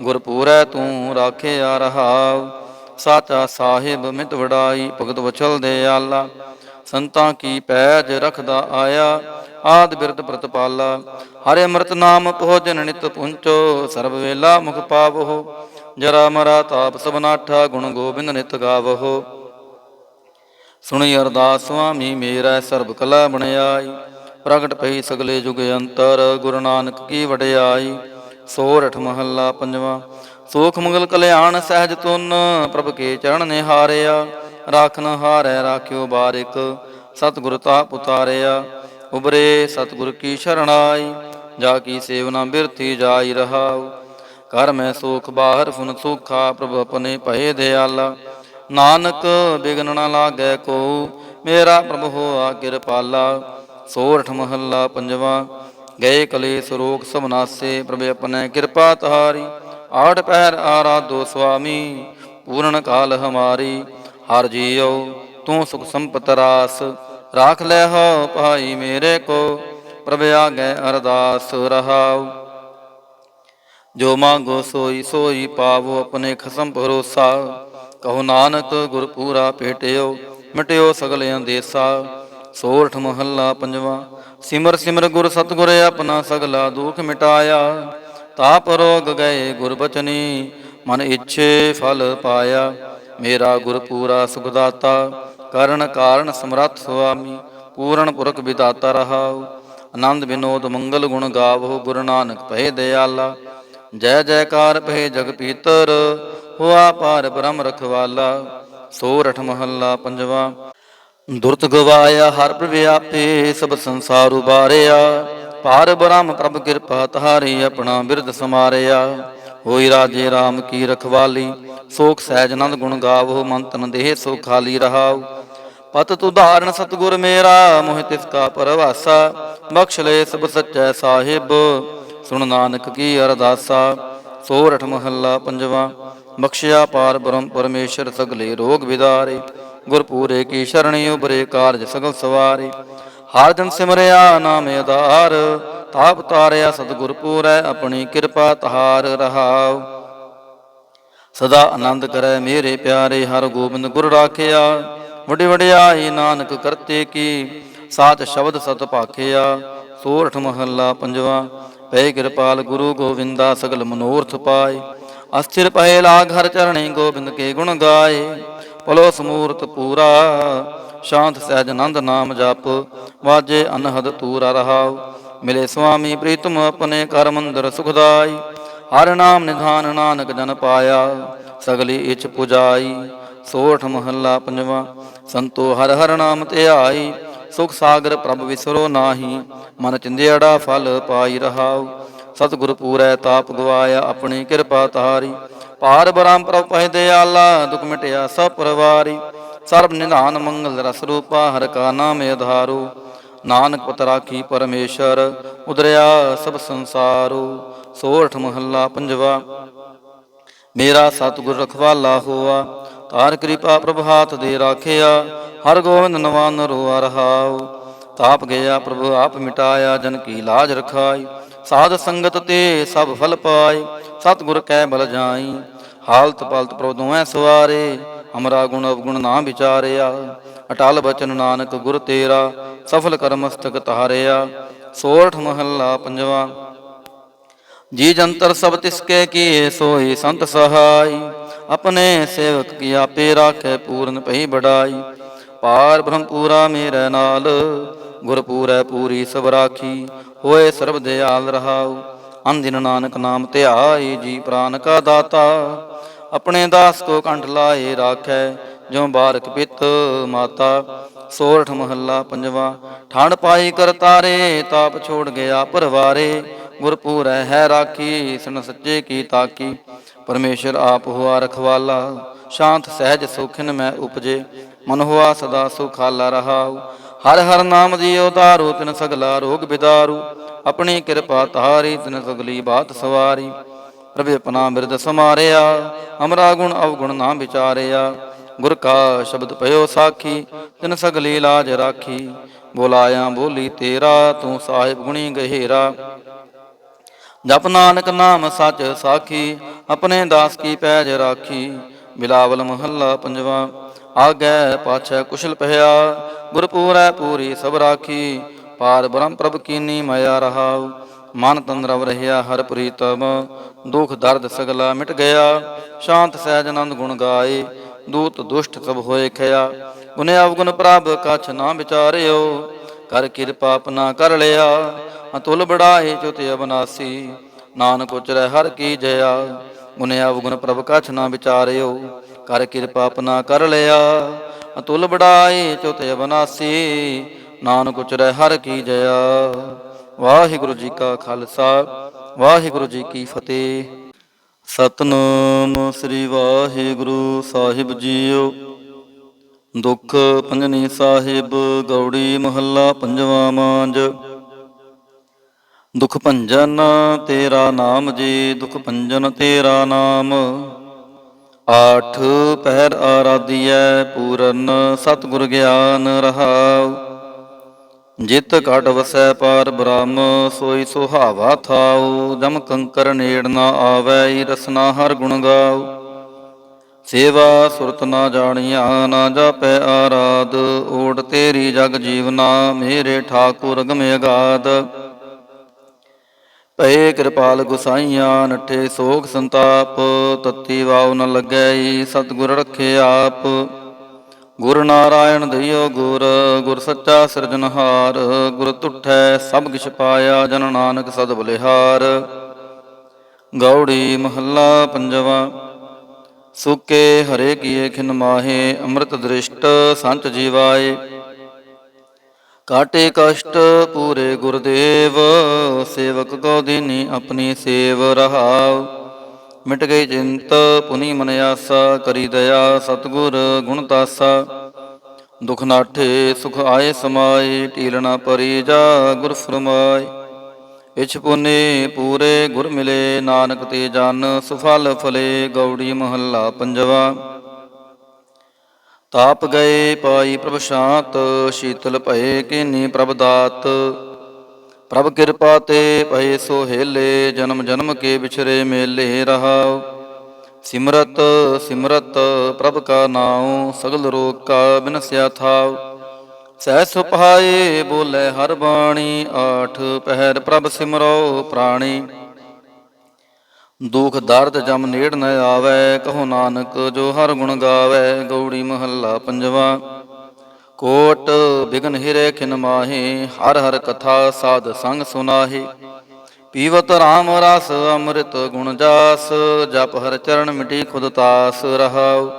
S1: ਗੁਰ ਪੂਰੈ ਤੂੰ ਰਾਖਿਆ ਰਹਾਉ, ਸਾਚਾ ਸਾਹਿਬ ਮਿਤ ਵਡਾਈ। ਭਗਤ ਵਛਲ ਦੇ ਆਲਾ, ਸੰਤਾਂ ਕੀ ਪੈਜ ਰਖਦਾ ਆਇਆ। ਆਦ ਬਿਰਦ ਪ੍ਰਤਪਾਲਾ, ਹਰਿ ਅੰਮ੍ਰਿਤ ਨਾਮ ਭੋਜਨ ਨਿਤ ਪੁੰਚੋ। ਸਰਬ ਵੇਲਾ ਮੁਖ ਪਾਵੋ, ਜਰਾ ਮਰਾ ਤਾਪ ਸਭ ਨਾਠਾ। ਗੁਣ ਗੋਬਿੰਦ ਨਿਤ ਗਾਵੋ, ਸੁਣੀ ਅਰਦਾਸ ਸੁਆਮੀ ਮੇਰਾ। ਸਰਬ ਕਲਾ ਬਣਾਈ, ਪ੍ਰਗਟ ਪਈ ਸਗਲੇ ਜੁਗ ਅੰਤਰ। ਗੁਰੂ ਨਾਨਕ ਕੀ ਵਡਿਆਈ। ਸੋਰਠ ਮਹੱਲਾ ਪੰਜਵਾ। ਸੋਖ ਮੰਗਲ ਕਲਿਆਣ ਸਹਿਜ ਤੁਨ, ਪ੍ਰਭ ਕੇ ਚਰਨ ਨਿਹਾਰਿਆ। ਰਾਖਨ ਹਾਰੈ ਰਾਖਿਓ ਬਾਰਿਕ, ਸਤਿਗੁਰ ਤਾਪ ਉਤਾਰਿਆ। ਉਬਰੇ ਸਤਿਗੁਰ ਕੀ ਸ਼ਰਣਾਈ, ਜਾ ਕੀ ਸੇਵਨਾ ਬਿਰਥੀ ਜਾਈ ਰਹਾਉ। ਕਰ ਮੈਂ ਸੋਖ ਬਾਹਰ ਫੁਨ ਸੋਖਾ, ਪ੍ਰਭ ਆਪਣੇ ਭਏ ਦਿਆਲਾ। ਨਾਨਕ ਬਿਗਨ ਨ ਲਾਗੈ ਕੋ, ਮੇਰਾ ਪ੍ਰਭ ਹੋਆ ਕਿਰਪਾਲਾ। ਸੋਰਠ ਮਹੱਲਾ ਪੰਜਵਾ। ਗਏ ਕਲੇਸ਼ ਰੋਗ ਸਭ ਨਾਸੇ, ਪ੍ਰਭ ਆਪਣੇ ਕਿਰਪਾ ਤਹਾਰੀ। ਆਠ ਪਹਿਰ ਆਰਾਧੋ ਸੁਆਮੀ, ਪੂਰਨ ਕਾਲ ਹਮਾਰੀ। ਹਰ ਜੀਉ ਤੂੰ ਸੁਖ ਸੰਪਤ ਰਾਸ, ਰਾਖ ਲੈ ਹੋ ਭਾਈ ਮੇਰੇ ਕੋ। ਪ੍ਰਭ ਆਗੇ ਅਰਦਾਸ ਰਹਾਉ, ਜੋ ਮੰਗੋ ਸੋਈ ਸੋਈ ਪਾਵੋ। ਆਪਣੇ ਖਸਮ ਭਰੋਸਾ, ਕਹੋ ਨਾਨਕ ਗੁਰ ਪੂਰਾ ਭੇਟਿਓ। ਮਿਟਿਓ ਸਗਲ ਅੰਦੇਸਾ। ਸੋਰਠ ਮਹੱਲਾ ਪੰਜਵਾ। ਸਿਮਰ ਸਿਮਰ ਗੁਰ ਸਤਿਗੁਰ ਆਪਣਾ, ਸਗਲਾ ਦੁਖ ਮਿਟਾਇਆ। ਤਾਪ ਰੋਗ ਗਏ ਗੁਰ ਬਚਨੀ, ਮਨ ਇੱਛੇ ਫਲ ਪਾਇਆ। ਮੇਰਾ ਗੁਰ ਪੂਰਾ ਸੁਖ ਦਾਤਾ, ਕਰਨ ਕਾਰਨ ਸਮਰੱਥ ਸੁਆਮੀ। ਪੂਰਨ ਪੁਰਖ ਵਿਦਾਤਾ ਰਹਾਉ, ਆਨੰਦ ਵਿਨੋਦ ਮੰਗਲ ਗੁਣ ਗਾਵੋ। ਗੁਰੂ ਨਾਨਕ ਭਏ ਦਿਆਲਾ, ਜੈ ਜੈਕਾਰ ਭਏ ਜਗ ਪੀਤਰ। ਹੋਆ ਪਾਰ ਬ੍ਰਹਮ ਰਖਵਾਲਾ। ਸੋਰਠ ਮਹੱਲਾ ਪੰਜਵਾ। ਦੁਰਤ ਗਵਾਇਆ ਹਰ ਪ੍ਰਭ ਆਪੇ, ਸਭ ਸੰਸਾਰ ਉਬਾਰਿਆ। ਪਾਰ ਬ੍ਰਹਮ ਪ੍ਰਭ ਕਿਰਪਾ ਤਹਾਰੀ, ਆਪਣਾ ਬਿਰਦ ਸਮਾਰਿਆ। ਹੋਈ ਰਾਜੇ RAM ਕੀ ਰਖਵਾਲੀ, ਸੋਖ ਸਹਿਜ ਆਨੰਦ ਗੁਣ ਗਾਵੋ। ਮਨ ਤਨ ਦੇਹ ਸੋ ਖਾਲੀ ਰਹਾਉ, ਪਤ ਉਦਾਹਰਨ ਸਤਿਗੁਰ ਮੇਰਾ। ਮੋਹਿ ਤਿਸ ਕਾ ਪਰਵਾਸਾ, ਬਖਸ਼ ਲੈ ਸਭ ਸੱਚੈ ਸਾਹਿਬ। ਸੁਣ ਨਾਨਕ ਕੀ ਅਰਦਾਸਾ। ਸੋਰਠ ਮਹੱਲਾ ਪੰਜਵਾ। ਬਖਸ਼ਿਆ ਪਾਰ ਬ੍ਰਹਮ ਪਰਮੇਸ਼ਰ, ਸਗਲੇ ਰੋਗ ਵਿਦਾਰੇ। ਗੁਰ ਪੂਰੇ ਕੀ ਸ਼ਰਣੀ, ਉਬਰੇ ਕਾਰਜ ਸਗਲ ਸਵਾਰੇ। ਹਰ ਜਨ ਸਿਮਰਿਆ ਨਾਮ ਆਧਾਰ, ਤਾਪ ਤਾਰਿਆ ਸਤਿਗੁਰ ਪੂਰੈ। ਆਪਣੀ ਕਿਰਪਾ ਤਹਾਰ ਰਹਾਉ, ਸਦਾ ਆਨੰਦ ਕਰੈ ਮੇਰੇ ਪਿਆਰੇ। ਹਰ ਗੋਬਿੰਦ ਗੁਰ ਰਾਖਿਆ, ਵੱਡੀ ਵਡਿਆਈ ਨਾਨਕ ਕਰਤੇ ਕੀ। ਸਾਚ ਸ਼ਬਦ ਸਤ ਭਾਖਿਆ। ਸੋਰਠ ਮਹੱਲਾ ਪੰਜਵਾ। ਪਏ ਕਿਰਪਾਲ ਗੁਰੂ ਗੋਬਿੰਦਾ, ਸਗਲ ਮਨੋਰਥ ਪਾਏ। ਅਸਥਿਰ ਪਏ ਲਾਗ ਹਰ ਚਰਣੀ, ਗੋਬਿੰਦ ਕੇ ਗੁਣ ਗਾਏ। ਪਲੋ ਸਮੂਰਤ ਪੂਰਾ, ਸ਼ਾਂਤ ਸਹਿਜ ਆਨੰਦ ਨਾਮ ਜਪ। ਵਾਜੇ ਅਨਹਦ ਤੂਰਾ ਰਹਾਉ, ਮਿਲੇ ਸੁਆਮੀ ਪ੍ਰੀਤਮ ਆਪਣੇ। ਕਰ ਮੰਦਰ ਸੁਖਦਾਈ, ਹਰ ਨਾਮ ਨਿਧਾਨ ਨਾਨਕ ਜਨ ਪਾਇਆ। ਸਗਲੀ ਇੱਛ ਪੁਜਾਈ। ਸੋਰਠ ਮਹੱਲਾ ਪੰਜਵਾ। ਸੰਤੋ ਹਰ ਹਰ ਨਾਮ ਧਿਆਈ, ਸੁਖ ਸਾਗਰ ਪ੍ਰਭ ਵਿਸਰੋ ਨਾਹੀ। ਮਨ ਚਿੰਦਿਆੜਾ ਫਲ ਪਾਈ ਰਹਾਉ, ਸਤਿਗੁਰ ਪੂਰੈ ਤਾਪ ਗਵਾਇਆ। ਆਪਣੀ ਕਿਰਪਾ ਤਾਰੀ, ਪਾਰ ਬ੍ਰਹਮ ਪ੍ਰਭ ਪਹਿ ਦਿਆਲਾ। ਦੁਖ ਮਿਟਿਆ ਸਭ ਪਰਵਾਰੀ, ਸਰਬ ਨਿਧਾਨ ਮੰਗਲ ਰਸ ਰੂਪਾ। ਹਰ ਕਾ ਨਾਮ ਆਧਾਰੂ, ਨਾਨਕ ਪਤ ਰਾਖੀ ਪਰਮੇਸ਼ਰ। ਉਦਰਿਆ ਸਭ ਸੰਸਾਰੋ। ਸੋਰਠ ਮਹੱਲਾ ਪੰਜਵਾ। ਮੇਰਾ ਸਤਿਗੁਰ ਰਖਵਾਲਾ ਹੋਆ, ਤਾਰ ਕਿਰਪਾ ਪ੍ਰਭ ਹਾਥ ਦੇ ਰਾਖਿਆ। ਹਰ ਗੋਬਿੰਦ ਨਵਾਨ ਰੋਆ ਰਹਾਉ, ਤਾਪ ਗਿਆ ਪ੍ਰਭ ਆਪ ਮਿਟਾਇਆ। ਜਨ ਕੀ ਲਾਜ ਰਖਾਈ, ਸਾਧ ਸੰਗਤ ਤੇ ਸਭ ਫਲ ਪਾਏ, ਸਤਿਗੁਰ ਕੈ ਬਲ ਜਾਈ। ਹਾਲਤ ਪਲਤ ਪ੍ਰਭ ਦੋਵੇਂ ਸਵਾਰੇ, ਹਮਰਾ ਗੁਣ ਅਵਗੁਣ ਨਾ ਵਿਚਾਰਿਆ। ਅਟਲ ਬਚਨ ਨਾਨਕ ਗੁਰ ਤੇਰਾ, ਸਫਲ ਕਰ ਮਸਤਕ ਤਾਰਿਆ। ਸੋਰਠ ਮਹੱਲਾ ਪੰਜਵਾ। ਜੀ ਜੰਤਰ ਸਭ ਤਿਸਕੇ ਕੀਏ, ਸੋਈ ਸੰਤ ਸਹਾਈ। ਆਪਣੇ ਸੇਵਕ ਕੀ ਆਪੇ ਰਾਖੈ, ਪੂਰਨ ਭਈ ਬੜਾਈ। ਪਾਰ ਬ੍ਰਹਮ ਪੂਰਾ ਮੇਰੇ ਨਾਲ, ਗੁਰ ਪੂਰੈ ਪੂਰੀ ਸਭ ਰਾਖੀ। ਹੋਏ ਸਰਬ ਦਿਆਲ ਰਹਾਉ, ਅਨਦਿਨ ਨਾਨਕ ਨਾਮ ਧਿਆਈ। ਜੀ ਪ੍ਰਾਨ ਕਾ ਦਾਤਾ, ਆਪਣੇ ਦਾਸ ਕੋ ਕੰਠ ਲਾਏ ਰਾਖੈ। ਜਿਉ ਬਾਰਕ ਪਿਤ ਮਾਤਾ। ਸੋਰਠ ਮਹੱਲਾ ਪੰਜਵਾ। ਠੰਡ ਪਾਈ ਕਰ ਤਾਰੇ, ਤਾਪ ਛੋੜ ਗਿਆ ਪਰਵਾਰੇ। ਗੁਰ ਪੂਰੈ ਹੈ ਰਾਖੀ, ਸੁਨ ਸੱਚੇ ਕੀ ਤਾਕੀ। ਪਰਮੇਸ਼ਰ ਆਪ ਹੁਆ ਰਖਵਾਲਾ, ਸ਼ਾਂਤ ਸਹਿਜ ਸੋਖਿਨ ਮੈਂ ਉਪਜੇ। ਮਨ ਹੁਆ ਸਦਾ ਸੁਖਾਲਾ ਰਹਾਉ। ਹਰ ਹਰ ਨਾਮ ਜੀਉ ਧਾਰੂ, ਤਿਨ ਸਗਲਾ ਰੋਗ ਬਿਦਾਰੂ। ਆਪਣੀ ਕਿਰਪਾ ਤਾਰੀ, ਤਿਨ ਸਗਲੀ ਬਾਤ ਸਵਾਰੀ। ਪ੍ਰਭ ਆਪਣਾ ਬਿਰਦ ਸਮਾਰਿਆ, ਹਮਰਾ ਗੁਣ ਅਵਗੁਣ ਨਾ ਵਿਚਾਰਿਆ। ਗੁਰ ਕਾ ਸ਼ਬਦ ਪਇਓ ਸਾਖੀ, ਤਿਨ ਸਗਲੀ ਲਾਜ ਰਾਖੀ। ਬੋਲਾਇਆ ਬੋਲੀ ਤੇਰਾ, ਤੂੰ ਸਾਹਿਬ ਗੁਣੀ ਗਹਿਰਾ। ਜਪ ਨਾਨਕ ਨਾਮ ਸੱਚ ਸਾਖੀ, ਆਪਣੇ ਦਾਸ ਕੀ ਪੈਜ ਰਾਖੀ। ਬਿਲਾਵਲ ਮਹੱਲਾ ਪੰਜਵਾ। ਆਗੈ ਪਾਛੈ ਕੁਸ਼ਲ ਪਹਿਆ, ਗੁਰ ਪੂਰੈ ਪੂਰੀ ਸਭ ਰਾਖੀ। ਪਾਰ ਬ੍ਰਹਮ ਪ੍ਰਭ ਕੀਨੀ ਮਾਇਆ ਰਹਾਉ, ਮਨ ਤਨ ਰਵ ਰਹਿਆ ਹਰ ਪ੍ਰੀਤਮ। ਦੁਖ ਦਰਦ ਸਗਲਾ ਮਿਟ ਗਿਆ, ਸ਼ਾਂਤ ਸਹਿਜ ਆਨੰਦ ਗੁਣ ਗਾਏ। ਦੂਤ ਦੁਸ਼ਟ ਸਭ ਹੋਏ ਖਿਆ, ਗੁਣ ਅਵਗੁਣ ਪ੍ਰਭ ਕਛ ਨਾ ਵਿਚਾਰਿਓ। ਕਰ ਕਿਰਪਾ ਆਪਣਾ ਕਰ ਲਿਆ, ਅਤੁਲ ਬੜਾਏ ਚੁਤ ਅਬਨਾਸੀ। ਨਾਨਕ ਉਚਰੈ ਹਰ ਕੀ ਜਇਆ, ਗੁਣ ਅਵਗੁਣ ਪ੍ਰਭ ਕਛ ਨਾ ਵਿਚਾਰਿਓ। ਕਰ ਕਿਰਪਾ ਆਪਣਾ ਕਰ ਲਿਆ, ਅਤੁਲ ਬੜਾਏ ਚੁਤ ਅਬਨਾਸੀ। ਨਾਨਕ ਉਚਰੈ ਹਰ ਕੀ ਜਇਆ। ਵਾਹਿਗੁਰੂ ਜੀ ਕਾ ਖਾਲਸਾ, ਵਾਹਿਗੁਰੂ ਜੀ ਕੀ ਫਤਿਹ। ਸਤਿਨਾਮ ਸ੍ਰੀ ਵਾਹਿਗੁਰੂ ਸਾਹਿਬ ਜੀਓ। ਦੁਖ ਭੰਜਨੀ ਸਾਹਿਬ ਗੌੜੀ ਮਹੱਲਾ ਪੰਜਵਾ ਮਾਂਝ। ਦੁਖ ਭੰਜਨ ਤੇਰਾ ਨਾਮ ਜੀ, ਦੁਖ ਭੰਜਨ ਤੇਰਾ ਨਾਮ। ਆਠ ਪਹਿਰ ਆਰਾਧੀਐ, ਪੂਰਨ ਸਤਿਗੁਰ ਗਿਆਨ ਰਹਾਉ। ਜਿਤ ਘਟ ਵਸੈ ਪਾਰ ਬ੍ਰਹਮ, ਸੋਈ ਸੁਹਾਵਾ ਥਾਉ। ਜਮ ਕੰਕਰ ਨੇੜ ਨਾ ਆਵੈ, ਰਸਨਾ ਹਰ ਗੁਣ ਗਾਉ। ਸੇਵਾ ਸੁਰਤ ਨਾ ਜਾਣੀਆ, ਨਾ ਜਾਪੈ ਆਰਾਧ। ਓਟ ਤੇਰੀ ਜਗ ਜੀਵਨਾ, ਮੇਰੇ ਠਾਕੁਰ ਅਗਮ ਅਗਾਧ। ਭਏ ਕਿਰਪਾਲ ਗੁਸਾਈਆਂ, ਨਠੇ ਸੋਖ ਸੰਤਾਪ। ਤਤੀ ਵਾਉ ਨ ਲੱਗੈ, ਸਤਿਗੁਰ ਰਖੇ ਆਪ। ਗੁਰ ਨਾਰਾਇਣ ਦਈਓ ਗੁਰ, ਗੁਰ ਸੱਚਾ ਸਿਰਜਨਹਾਰ। ਗੁਰ ਤੁਠੈ ਸਭ ਕਿਛ ਪਾਇਆ, ਜਨ ਨਾਨਕ ਸਦ ਬਲਿਹਾਰ। ਗੌੜੀ ਮਹੱਲਾ ਪੰਜਵਾ। ਸੁਕੇ ਹਰੇ ਕੀਏ ਖਿਨ ਮਾਹੇ, ਅੰਮ੍ਰਿਤ ਦ੍ਰਿਸ਼ਟ ਸੰਤ ਜੀਵਾਏ। ਕਾਟੇ ਕਸ਼ਟ ਪੂਰੇ ਗੁਰਦੇਵ, ਸੇਵਕ ਕੋ ਦੀਨੀ ਆਪਣੀ ਸੇਵ ਰਹਾਉ। ਮਿਟ ਗਈ ਚਿੰਤ ਪੁਨੀ ਮਨ ਆਸਾ, ਕਰੀ ਦਇਆ ਸਤਿਗੁਰ ਗੁਣ ਤਾਸਾ। ਦੁਖ ਨਾਠੇ ਸੁਖ ਆਏ ਸਮਾਏ, ਢੀਲ ਨਾ ਪਰੀ ਜਾ ਗੁਰ ਫਰਮਾਏ। ਇਛ ਪੁਨੇ ਪੂਰੇ ਗੁਰ ਮਿਲੇ, ਨਾਨਕ ਤੇ ਜਨ ਸੁਫਲ ਫਲੇ। ਗੌੜੀ ਮਹੱਲਾ ਪੰਜਵਾ। ਤਾਪ ਗਏ ਪਾਈ ਪ੍ਰਭ ਸ਼ਾਂਤ, ਸ਼ੀਤਲ ਭਏ ਕੀਨੀ ਪ੍ਰਭ ਦਾਤ। ਪ੍ਰਭ ਕਿਰਪਾ ਤੇ ਭਏ ਸੋਹੇਲੇ, ਜਨਮ ਜਨਮ ਕੇ ਵਿਛਰੇ ਮੇਲੇ ਰਹਾਉ। ਸਿਮਰਤ ਸਿਮਰਤ ਪ੍ਰਭ ਕਾ ਨਾਉ, ਸਗਲ ਰੋਗ ਕਾ ਬਿਨਸਿਆ ਥਾਉ। ਸਹਿ ਸੁਭਾਏ ਬੋਲੇ ਹਰ ਬਾਣੀ, ਆਠ ਪਹਿਰ ਪ੍ਰਭ ਸਿਮਰੋ ਪ੍ਰਾਣੀ। ਦੁਖ ਦਰਦ ਜਮ ਨੇੜ ਨ ਆਵੈ, ਕਹੋ ਨਾਨਕ ਜੋ ਹਰ ਗੁਣ ਗਾਵੈ। ਗੌੜੀ ਮਹੱਲਾ ਪੰਜਵਾ। ਕੋਟ ਬਿਗਨ ਹਿਰੇ ਖਿਨ ਮਾਹੇ, ਹਰ ਹਰ ਕਥਾ ਸਾਧ ਸੰਗ ਸੁਨਾਹੇ। ਪੀਵਤ ਰਾਮ ਰਸ ਅੰਮ੍ਰਿਤ ਗੁਣ ਜਾਸ, ਜਪ ਹਰ ਚਰਨ ਮਿਟੀ ਖੁਦ ਤਾਸ ਰਹਾਉ।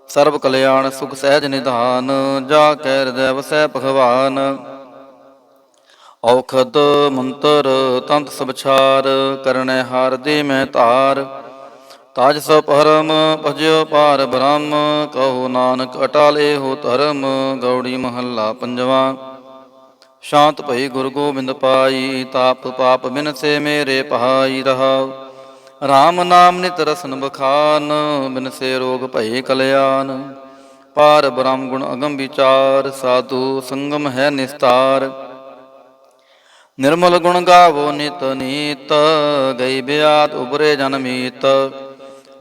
S1: ਸਰਬ ਕਲਿਆਣ ਸੁਖ ਸਹਿਜ ਨਿਧਾਨ, ਜਾ ਕੈ ਹਿਰਦੈ ਵਸੈ ਭਗਵਾਨ। ਔਖਦ ਮੰਤਰ ਤੰਤ ਸਭ ਛਾਰ, ਕਰਨੈ ਹਾਰ ਦੇ ਮੈਂ ਧਾਰ। ਤਾਜ ਸਭ ਪਰਮ ਭਜਿਓ ਪਾਰ ਬ੍ਰਹਮ, ਕਹੋ ਨਾਨਕ ਅਟਲ ਏਹੋ ਧਰਮ। ਗੌੜੀ ਮਹੱਲਾ ਪੰਜਵਾ। ਸ਼ਾਂਤ ਭਈ ਗੁਰ ਗੋਬਿੰਦ ਪਾਈ, ਤਾਪ ਪਾਪ ਬਿਨਸੇ ਮੇਰੇ ਪਹਾਈ ਰਹਾਉ। ਰਾਮ ਨਾਮ ਨਿਤ ਰਸਨ ਬਖਾਨ, ਬਿਨਸੇ ਰੋਗ ਭਏ ਕਲਿਆਣ। ਪਾਰ ਬ੍ਰਹਮ ਗੁਣ ਅਗਮ ਵਿਚਾਰ, ਸਾਧੂ ਸੰਗਮ ਹੈ ਨਿਸਤਾਰ। ਨਿਰਮਲ ਗੁਣ ਗਾਵੋ ਨਿਤ ਨੀਤ, ਗਈ ਬਿਆਤ ਉਬਰੇ ਜਨ ਮੀਤ।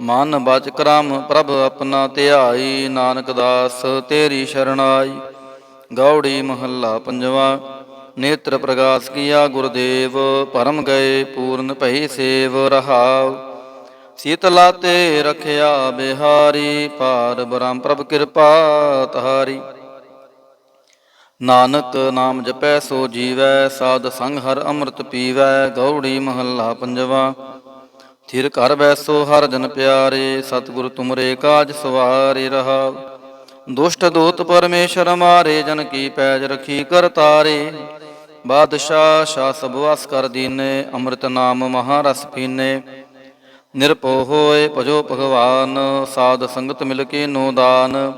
S1: ਮਨ ਬਚ ਕਰਮ ਪ੍ਰਭ ਆਪਣਾ ਧਿਆਈ, ਨਾਨਕ ਦਾਸ ਤੇਰੀ ਸ਼ਰਣਾਈ। ਗੌੜੀ ਮਹੱਲਾ ਪੰਜਵਾ। ਨੇਤਰ ਪ੍ਰਗਾਸ ਕੀਆ ਗੁਰਦੇਵ, ਭਰਮ ਗਏ ਪੂਰਨ ਭਈ ਸੇਵ ਰਹਾਉ। ਸੀਤਲਾ ਤੇ ਰਖਿਆ ਬਿਹਾਰੀ, ਪਾਰ ਬ੍ਰਹਮ ਪ੍ਰਭ ਕਿਰਪਾ ਤਹਾਰੀ। ਨਾਨਕ ਨਾਮ ਜਪੈ ਸੋ ਜੀਵੈ, ਸਾਧ ਸੰਗ ਹਰ ਅੰਮ੍ਰਿਤ ਪੀਵੈ। ਗੌੜੀ ਮਹੱਲਾ ਪੰਜਵਾ। ਥਿਰ ਘਰ ਬੈਸੋ ਹਰ ਜਨ ਪਿਆਰੇ, ਸਤਿਗੁਰ ਤੁਮਰੇ ਕਾਜ ਸਵਾਰੇ ਰਹਾਉ। ਦੁਸ਼ਟ ਦੂਤ ਪਰਮੇਸ਼ਰ ਮਾਰੇ, ਜਨ ਕੀ ਪੈਜ ਰਖੀ ਕਰਤਾਰੇ। ਬਾਦਸ਼ਾਹ ਸ਼ਾਹ ਸਭ ਵਸ ਕਰ ਦੀਨੇ, ਅੰਮ੍ਰਿਤ ਨਾਮ ਮਹਾਰਸ ਪੀਨੇ। ਨਿਰਭਉ ਹੋਏ ਭਜੋ ਭਗਵਾਨ, ਸਾਧ ਸੰਗਤ ਮਿਲ ਕੇ ਨੋ ਦਾਨ।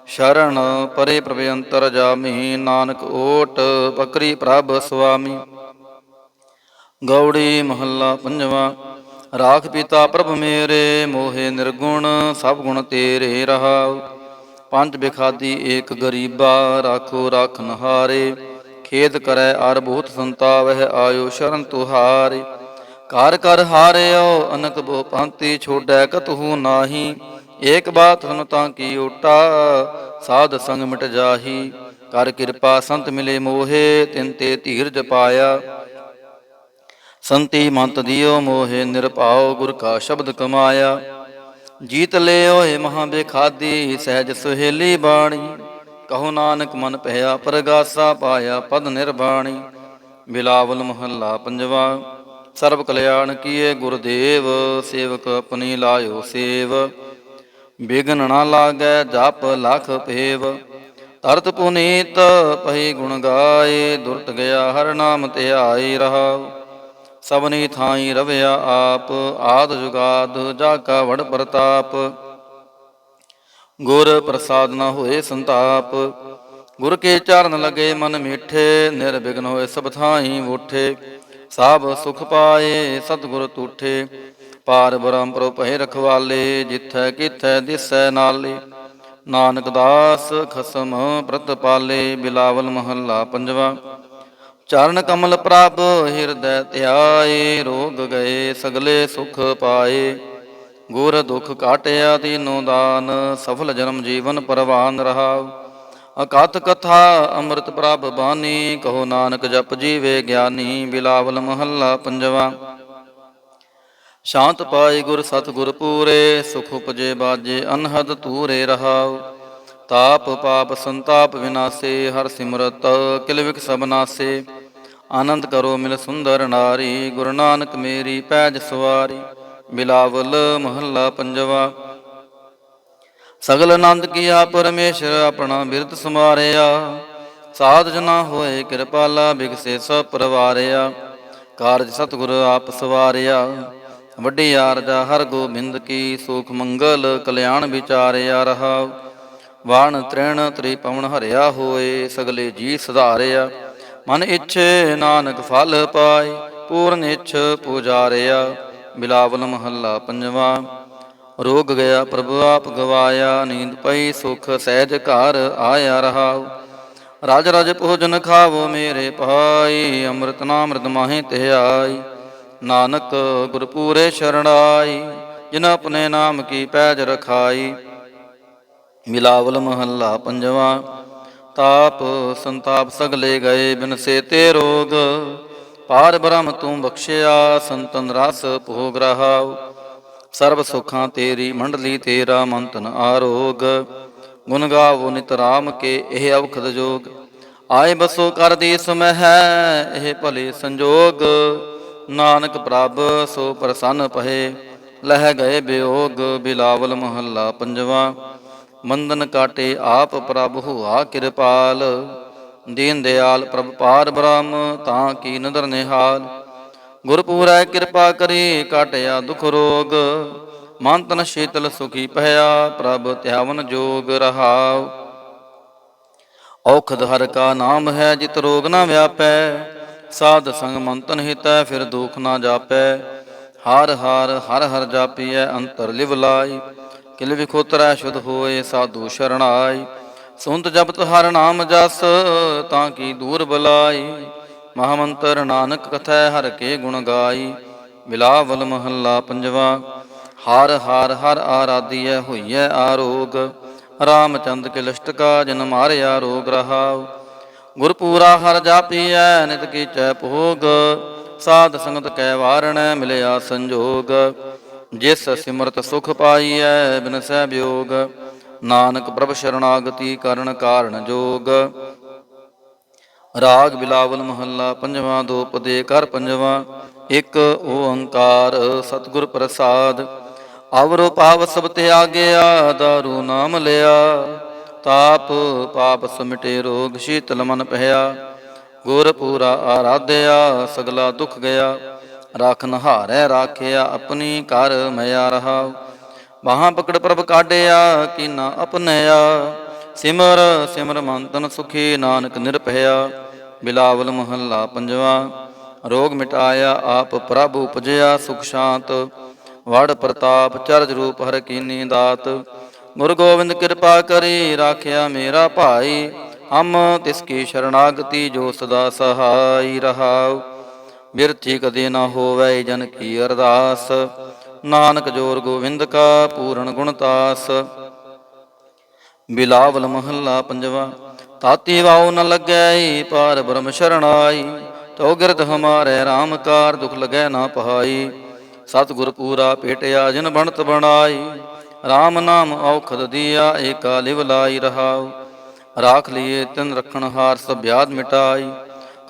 S1: ਸ਼ਰਨ ਪਰੇ ਪ੍ਰਭ ਅੰਤਰ ਜਾਮੀ, ਨਾਨਕ ਓਟ ਪਕਰੀ ਪ੍ਰਭ ਸੁਆਮੀ। ਗੌੜੀ ਮਹੱਲਾ ਪੰਜਵਾ। ਰਾਖ ਪਿਤਾ ਪ੍ਰਭ ਮੇਰੇ, ਮੋਹਿ ਨਿਰਗੁਣ ਸਭ ਗੁਣ ਤੇਰੇ ਰਹਾਉ। ਪੰਜ ਬਿਖਾਦੀ ਏਕ ਗਰੀਬਾ, ਰਾਖੋ ਰਾਖਨ ਹਾਰੇ। ਖੇਦ ਕਰੈ ਅਰ ਬਹੁਤ ਸੰਤਾਵਹਿ, ਆਇਓ ਸ਼ਰਨ ਤੁਹਾਰੇ। ਘਰ ਘਰ ਹਾਰਿਓ ਅਨਕ ਬੋ ਭਾਂਤੀ, ਛੋੜੈ ਕਤਹੂ ਨਾਹੀ। ਏਕ ਬਾਤ ਸੁਨ ਤਾਂ ਕੀ ਓਟਾ, ਸਾਧ ਸੰਗ ਮਿਟ ਜਾਹੀ। ਕਰ ਕਿਰਪਾ ਸੰਤ ਮਿਲੇ ਮੋਹੇ, ਤਿਨ ਤੇ ਧੀਰਜ ਪਾਇਆ। ਸੰਤੀ ਮੰਤ ਦਿਓ ਮੋਹੇ ਨਿਰਭਾਉ, ਗੁਰ ਕਾ ਸ਼ਬਦ ਕਮਾਇਆ। ਜੀਤ ਲਿਓਏ ਮਹਾਂ ਬੇਖਾਦੀ, ਸਹਿਜ ਸੁਹੇਲੀ ਬਾਣੀ। ਕਹੋ ਨਾਨਕ ਮਨ ਭਇਆ ਪਰਗਾਸਾ, ਪਾਇਆ ਪਦ ਨਿਰਬਾਣੀ। ਬਿਲਾਵਲ ਮਹੱਲਾ ਪੰਜਵਾ। ਸਰਬ ਕਲਿਆਣ ਕੀਏ ਗੁਰਦੇਵ, ਸੇਵਕ ਆਪਣੀ ਲਾਇਓ ਸੇਵ। ਬਿਘਨ ਨਾ ਲਾਗੈ ਜਪ ਲਖ ਭੇਵ, ਤਰਤ ਪੁਨੀਤ ਪਹੀ ਗੁਣ ਗਾਏ। ਦੁਰਤ ਗਿਆ ਹਰ ਨਾਮ ਧਿਆਈ ਰਹਾਉ। ਸਭਨੀ ਥਾਈ ਰਵਿਆ ਆਪ, ਆਦ ਜੁਗਾਦ ਜਾ ਕਾ ਵਡ ਪ੍ਰਤਾਪ। ਗੁਰ ਪ੍ਰਸਾਦ ਨ ਹੋਏ ਸੰਤਾਪ, ਗੁਰ ਕੇ ਚਰਨ ਲਗੇ ਮਨ ਮੀਠੇ। ਨਿਰਵਿਘਨ ਹੋਏ ਸਭ ਥਾਈ ਵੂਠੇ, ਸਭ ਸੁਖ ਪਾਏ ਸਤਿਗੁਰ ਤੂਠੇ। ਪਾਰ ਬ੍ਰਹਮ ਪ੍ਰਭ ਭਏ ਰਖਵਾਲੇ, ਜਿਥੈ ਕਿਥੈ ਦਿਸੈ ਨਾਲੇ। ਨਾਨਕ ਦਾਸ ਖਸਮ ਪ੍ਰਤਪਾਲੇ। ਬਿਲਾਵਲ ਮਹੱਲਾ ਪੰਜਵਾ। ਚਰਨ ਕਮਲ ਪ੍ਰਭ ਹਿਰਦੈ ਧਿਆਏ, ਰੋਗ ਗਏ ਸਗਲੇ ਸੁਖ ਪਾਏ। ਗੁਰ ਦੁਖ ਕਾਟਿਆ ਦੀਨੋ ਦਾਨ, ਸਫਲ ਜਨਮ ਜੀਵਨ ਪਰਵਾਨ ਰਹਾਉ। ਅਕਥ ਕਥਾ ਅੰਮ੍ਰਿਤ ਪ੍ਰਭ ਬਾਣੀ, ਕਹੋ ਨਾਨਕ ਜਪ ਜੀਵੇ ਗਿਆਨੀ। ਬਿਲਾਵਲ ਮਹੱਲਾ ਪੰਜਵਾ। ਸ਼ਾਂਤ ਪਾਈ ਗੁਰ ਸਤਿਗੁਰ ਪੂਰੇ, ਸੁਖ ਉਪਜੇ ਬਾਜੇ ਅਨਹਦ ਤੂਰੇ ਰਹਾਉ। ਤਾਪ ਪਾਪ ਸੰਤਾਪ ਵਿਨਾਸੇ, ਹਰ ਸਿਮਰਤ ਕਿਲ ਵਿਖ ਸਭ ਨਾਸੇ। ਆਨੰਦ ਕਰੋ ਮਿਲ ਸੁੰਦਰ ਨਾਰੀ, ਗੁਰੂ ਨਾਨਕ ਮੇਰੀ ਪੈਜ ਸਵਾਰੀ। ਬਿਲਾਵਲ ਮਹੱਲਾ ਪੰਜਵਾ। ਸਗਲ ਆਨੰਦ ਕੀਆ ਪਰਮੇਸ਼ਰ, ਆਪਣਾ ਬਿਰਦ ਸਮਾਰਿਆ। ਸਾਧ ਜਨਾ ਹੋਏ ਕਿਰਪਾਲਾ, ਬਿਗਸੇ ਸਭ ਪਰਵਾਰਿਆ। ਕਾਰਜ ਸਤਿਗੁਰ ਆਪ ਸਵਾਰਿਆ, ਵੱਡੀ ਆਰਜਾ ਹਰ ਗੋਬਿੰਦ ਕੀ। ਸੁਖ ਮੰਗਲ ਕਲਿਆਣ ਵਿਚਾਰਿਆ ਰਹਾਉ। ਵਾਣ ਤ੍ਰਿਣ ਤ੍ਰਿ ਪਵਨ ਹਰਿਆ ਹੋਏ, ਸਗਲੇ ਜੀ ਸੁਧਾਰਿਆ। ਮਨ ਇੱਛੇ ਨਾਨਕ ਫਲ ਪਾਏ, ਪੂਰਨ ਇੱਛ ਪੁਜਾਰਿਆ। ਬਿਲਾਵਲ ਮਹੱਲਾ ਪੰਜਵਾ। ਰੋਗ ਗਿਆ ਪ੍ਰਭ ਆਪ ਗਵਾਇਆ, ਨੀਂਦ ਪਈ ਸੁਖ ਸਹਿਜ ਘਰ ਆਇਆ ਰਹਾਉ। ਰਾਜ ਰਾਜ ਭੋਜਨ ਖਾਵੋ ਮੇਰੇ ਭਾਈ, ਅੰਮ੍ਰਿਤ ਨਾਮ੍ਰਿਤ ਮਾਹੀ ਧਿਆਈ। ਨਾਨਕ ਗੁਰ ਪੂਰੇ ਸ਼ਰਣਾਈ, ਜਿਨ ਆਪਣੇ ਨਾਮ ਕੀ ਪੈਜ ਰਖਾਈ। ਬਿਲਾਵਲ ਮਹੱਲਾ ਪੰਜਵਾ। ਤਾਪ ਸੰਤਾਪ ਸਗਲੇ ਗਏ, ਬਿਨਸੇ ਤੇ ਰੋਗ। ਪਾਰ ਬ੍ਰਹਮ ਤੂੰ ਬਖਸ਼ਿਆ, ਸੰਤਨ ਰਸ ਭੋਗ ਰਹਾਉ। ਸਰਬ ਸੁਖਾਂ ਤੇਰੀ ਮੰਡਲੀ, ਤੇਰਾ ਮੰਤਨ ਆਰੋਗ। ਗੁਣ ਗਾਵੋ ਨਿਤ ਰਾਮ ਕੇ, ਇਹ ਅਵਖਦ ਜੋਗ। ਆਏ ਬਸੋ ਕਰ ਦੀਸ ਮਹਿ, ਇਹ ਭਲੇ ਸੰਜੋਗ। ਨਾਨਕ ਪ੍ਰਭ ਸੋ ਪ੍ਰਸੰਨ ਪਹੇ, ਲਹਿ ਗਏ ਬਿਯੋਗ। ਬਿਲਾਵਲ ਮਹੱਲਾ ਪੰਜਵਾ। ਬੰਧਨ ਕਾਟੇ ਆਪ ਪ੍ਰਭ ਹੁਆ ਕਿਰਪਾਲ, ਦੀਨ ਦਿਆਲ ਪ੍ਰਭ ਪਾਰ ਬ੍ਰਹਮ ਤਾਂ ਕੀ ਨਦਰ ਨਿਹਾਲ। ਗੁਰ ਪੂਰੈ ਕਿਰਪਾ ਕਰੀ, ਕਾਟਿਆ ਦੁਖ ਰੋਗ। ਮਨ ਤਨ ਸ਼ੀਤਲ ਸੁਖੀ ਭਇਆ, ਪ੍ਰਭ ਧਿਆਵਨ ਜੋਗ ਰਹਾਉ। ਔਖਦ ਹਰ ਕਾ ਨਾਮ ਹੈ, ਜਿਤ ਰੋਗ ਨਾ ਵਿਆਪੈ। ਸਾਧ ਸੰਗ ਮਨ ਤਨ ਹਿਤੈ, ਫਿਰ ਦੁਖ ਨਾ ਜਾਪੈ। ਹਰ ਹਰ ਹਰ ਹਰ ਜਾਪੀਐ, ਅੰਤਰ ਲਿਵ ਲਾਈ। ਕਿਲ ਵਿਖੋਤਰੈ ਸ਼ੁਧ ਹੋਏ, ਸਾਧੂ ਸ਼ਰਣਾਈ। ਸੁਨਤ ਜਪਤ ਹਰ ਨਾਮ ਜਸ, ਤਾਂ ਕੀ ਦੂਰ ਬਲਾਈ। ਮਹਾਮੰਤਰ ਨਾਨਕ ਕਥੈ ਹਰਿ ਕੇ ਗੁਣ ਗਾਈ। ਬਿਲਾਵਲ ਮਹੱਲਾ ਪੰਜਵਾ। ਹਰ ਹਰ ਹਰ ਆਰਾਧੀਐ ਹੋਈਐ ਆਰੋਗ। ਰਾਮਚੰਦ ਕੇ ਲਿਸ਼ਟਕਾ ਜਿਨ ਮਾਰਿਆ ਰੋਗ ਰਹਾਉ। ਗੁਰਪੂਰਾ ਹਰ ਜਾਪੀਐ ਨਿਤ ਕੀਚੈ ਭੋਗ। ਸਾਧ ਸੰਗਤ ਕੈ ਵਾਰਣੈ ਮਿਲਿਆ ਸੰਜੋਗ। ਜਿਸ ਸਿਮਰਤ ਸੁਖ ਪਾਈਐ ਬਿਨਸੈ ਵਿਯੋਗ। ਨਾਨਕ ਪ੍ਰਭ ਸ਼ਰਨਾਗਤੀ ਕਰਨ ਕਾਰਨ ਜੋਗ। ਰਾਗ ਬਿਲਾਵਲ ਮਹੱਲਾ ਪੰਜਵਾਂ। ਦੋਪਦੇ ਕਰ ਪੰਜਵਾਂ। ਇੱਕ ਓੰਕਾਰ ਸਤਿਗੁਰ ਪ੍ਰਸਾਦ। ਅਵਰੋ ਪਾਵ ਸਭ ਤਿਆਗਿਆ ਦਾਰੂ ਨਾਮ ਲਿਆ। ਤਾਪ ਪਾਪ ਸਮਿਟੇ ਰੋਗ ਸ਼ੀਤਲ ਮਨ ਪਹਿਆ। ਗੁਰ ਪੂਰਾ ਆਰਾਧਿਆ ਸਗਲਾ ਦੁਖ ਗਿਆ। ਰਾਖਨ ਹਾਰੈ ਰਾਖਿਆ ਆਪਣੀ ਕਰ ਮਿਆ ਰਹਾ। ਬਾਹਾਂ ਪਕੜ ਪ੍ਰਭ ਕਾਢਿਆ ਕੀਨਾ ਅਪਨਿਆ। ਸਿਮਰ ਸਿਮਰ ਮਨ ਤਨ ਸੁਖੀ ਨਾਨਕ ਨਿਰਭਇਆ। ਬਿਲਾਵਲ ਮਹੱਲਾ ਪੰਜਵਾਂ। ਰੋਗ ਮਿਟਾਇਆ ਆਪ ਪ੍ਰਭ ਉਪਜਿਆ ਸੁਖ ਸ਼ਾਂਤ। ਵੜ ਪ੍ਰਤਾਪ ਚਰਜ ਰੂਪ ਹਰਿ ਕੀਨੀ ਦਾਤ। ਗੁਰੂ ਗੋਬਿੰਦ ਕਿਰਪਾ ਕਰੀ ਰਾਖਿਆ ਮੇਰਾ ਭਾਈ। ਹਮ ਤਿਸ ਕੀ ਸ਼ਰਨਾਗਤੀ ਜੋ ਸਦਾ ਸਹਾਈ ਰਹਾਉ। ਬਿਰਥੀ ਕਦੇ ਨਾ ਹੋਵੈ ਜਨ ਕੀ ਅਰਦਾਸ। ਨਾਨਕ ਜੋਰ ਗੋਬਿੰਦ ਕਾ ਪੂਰਨ ਗੁਣਤਾਸ। ਬਿਲਾਵਲ ਮਹੱਲਾ ਪੰਜਵਾ। ਤਾਤੀ ਵਾਉ ਨ ਲੱਗੈ ਪਾਰ ਬ੍ਰਹਮ ਸ਼ਰਣਾਈ। ਤਉ ਗਿਰਦ ਹਮਾਰੇ ਰਾਮ ਕਾਰ ਦੁਖ ਲਗੈ ਨਾ ਪਹਾਈ। ਸਤਿਗੁਰ ਪੂਰਾ ਭੇਟਿਆ ਜਿਨ ਬਣਤ ਬਣਾਈ। ਰਾਮ ਨਾਮ ਔਖਦ ਦੀਆ ਏਕਾ ਲਿਵ ਲਾਈ ਰਹਾਉ। ਰਾਖ ਲੀਏ ਤਿਨ ਰਖਣ ਹਾਰ ਸਭ ਬਿਆਦ ਮਿਟਾਈ।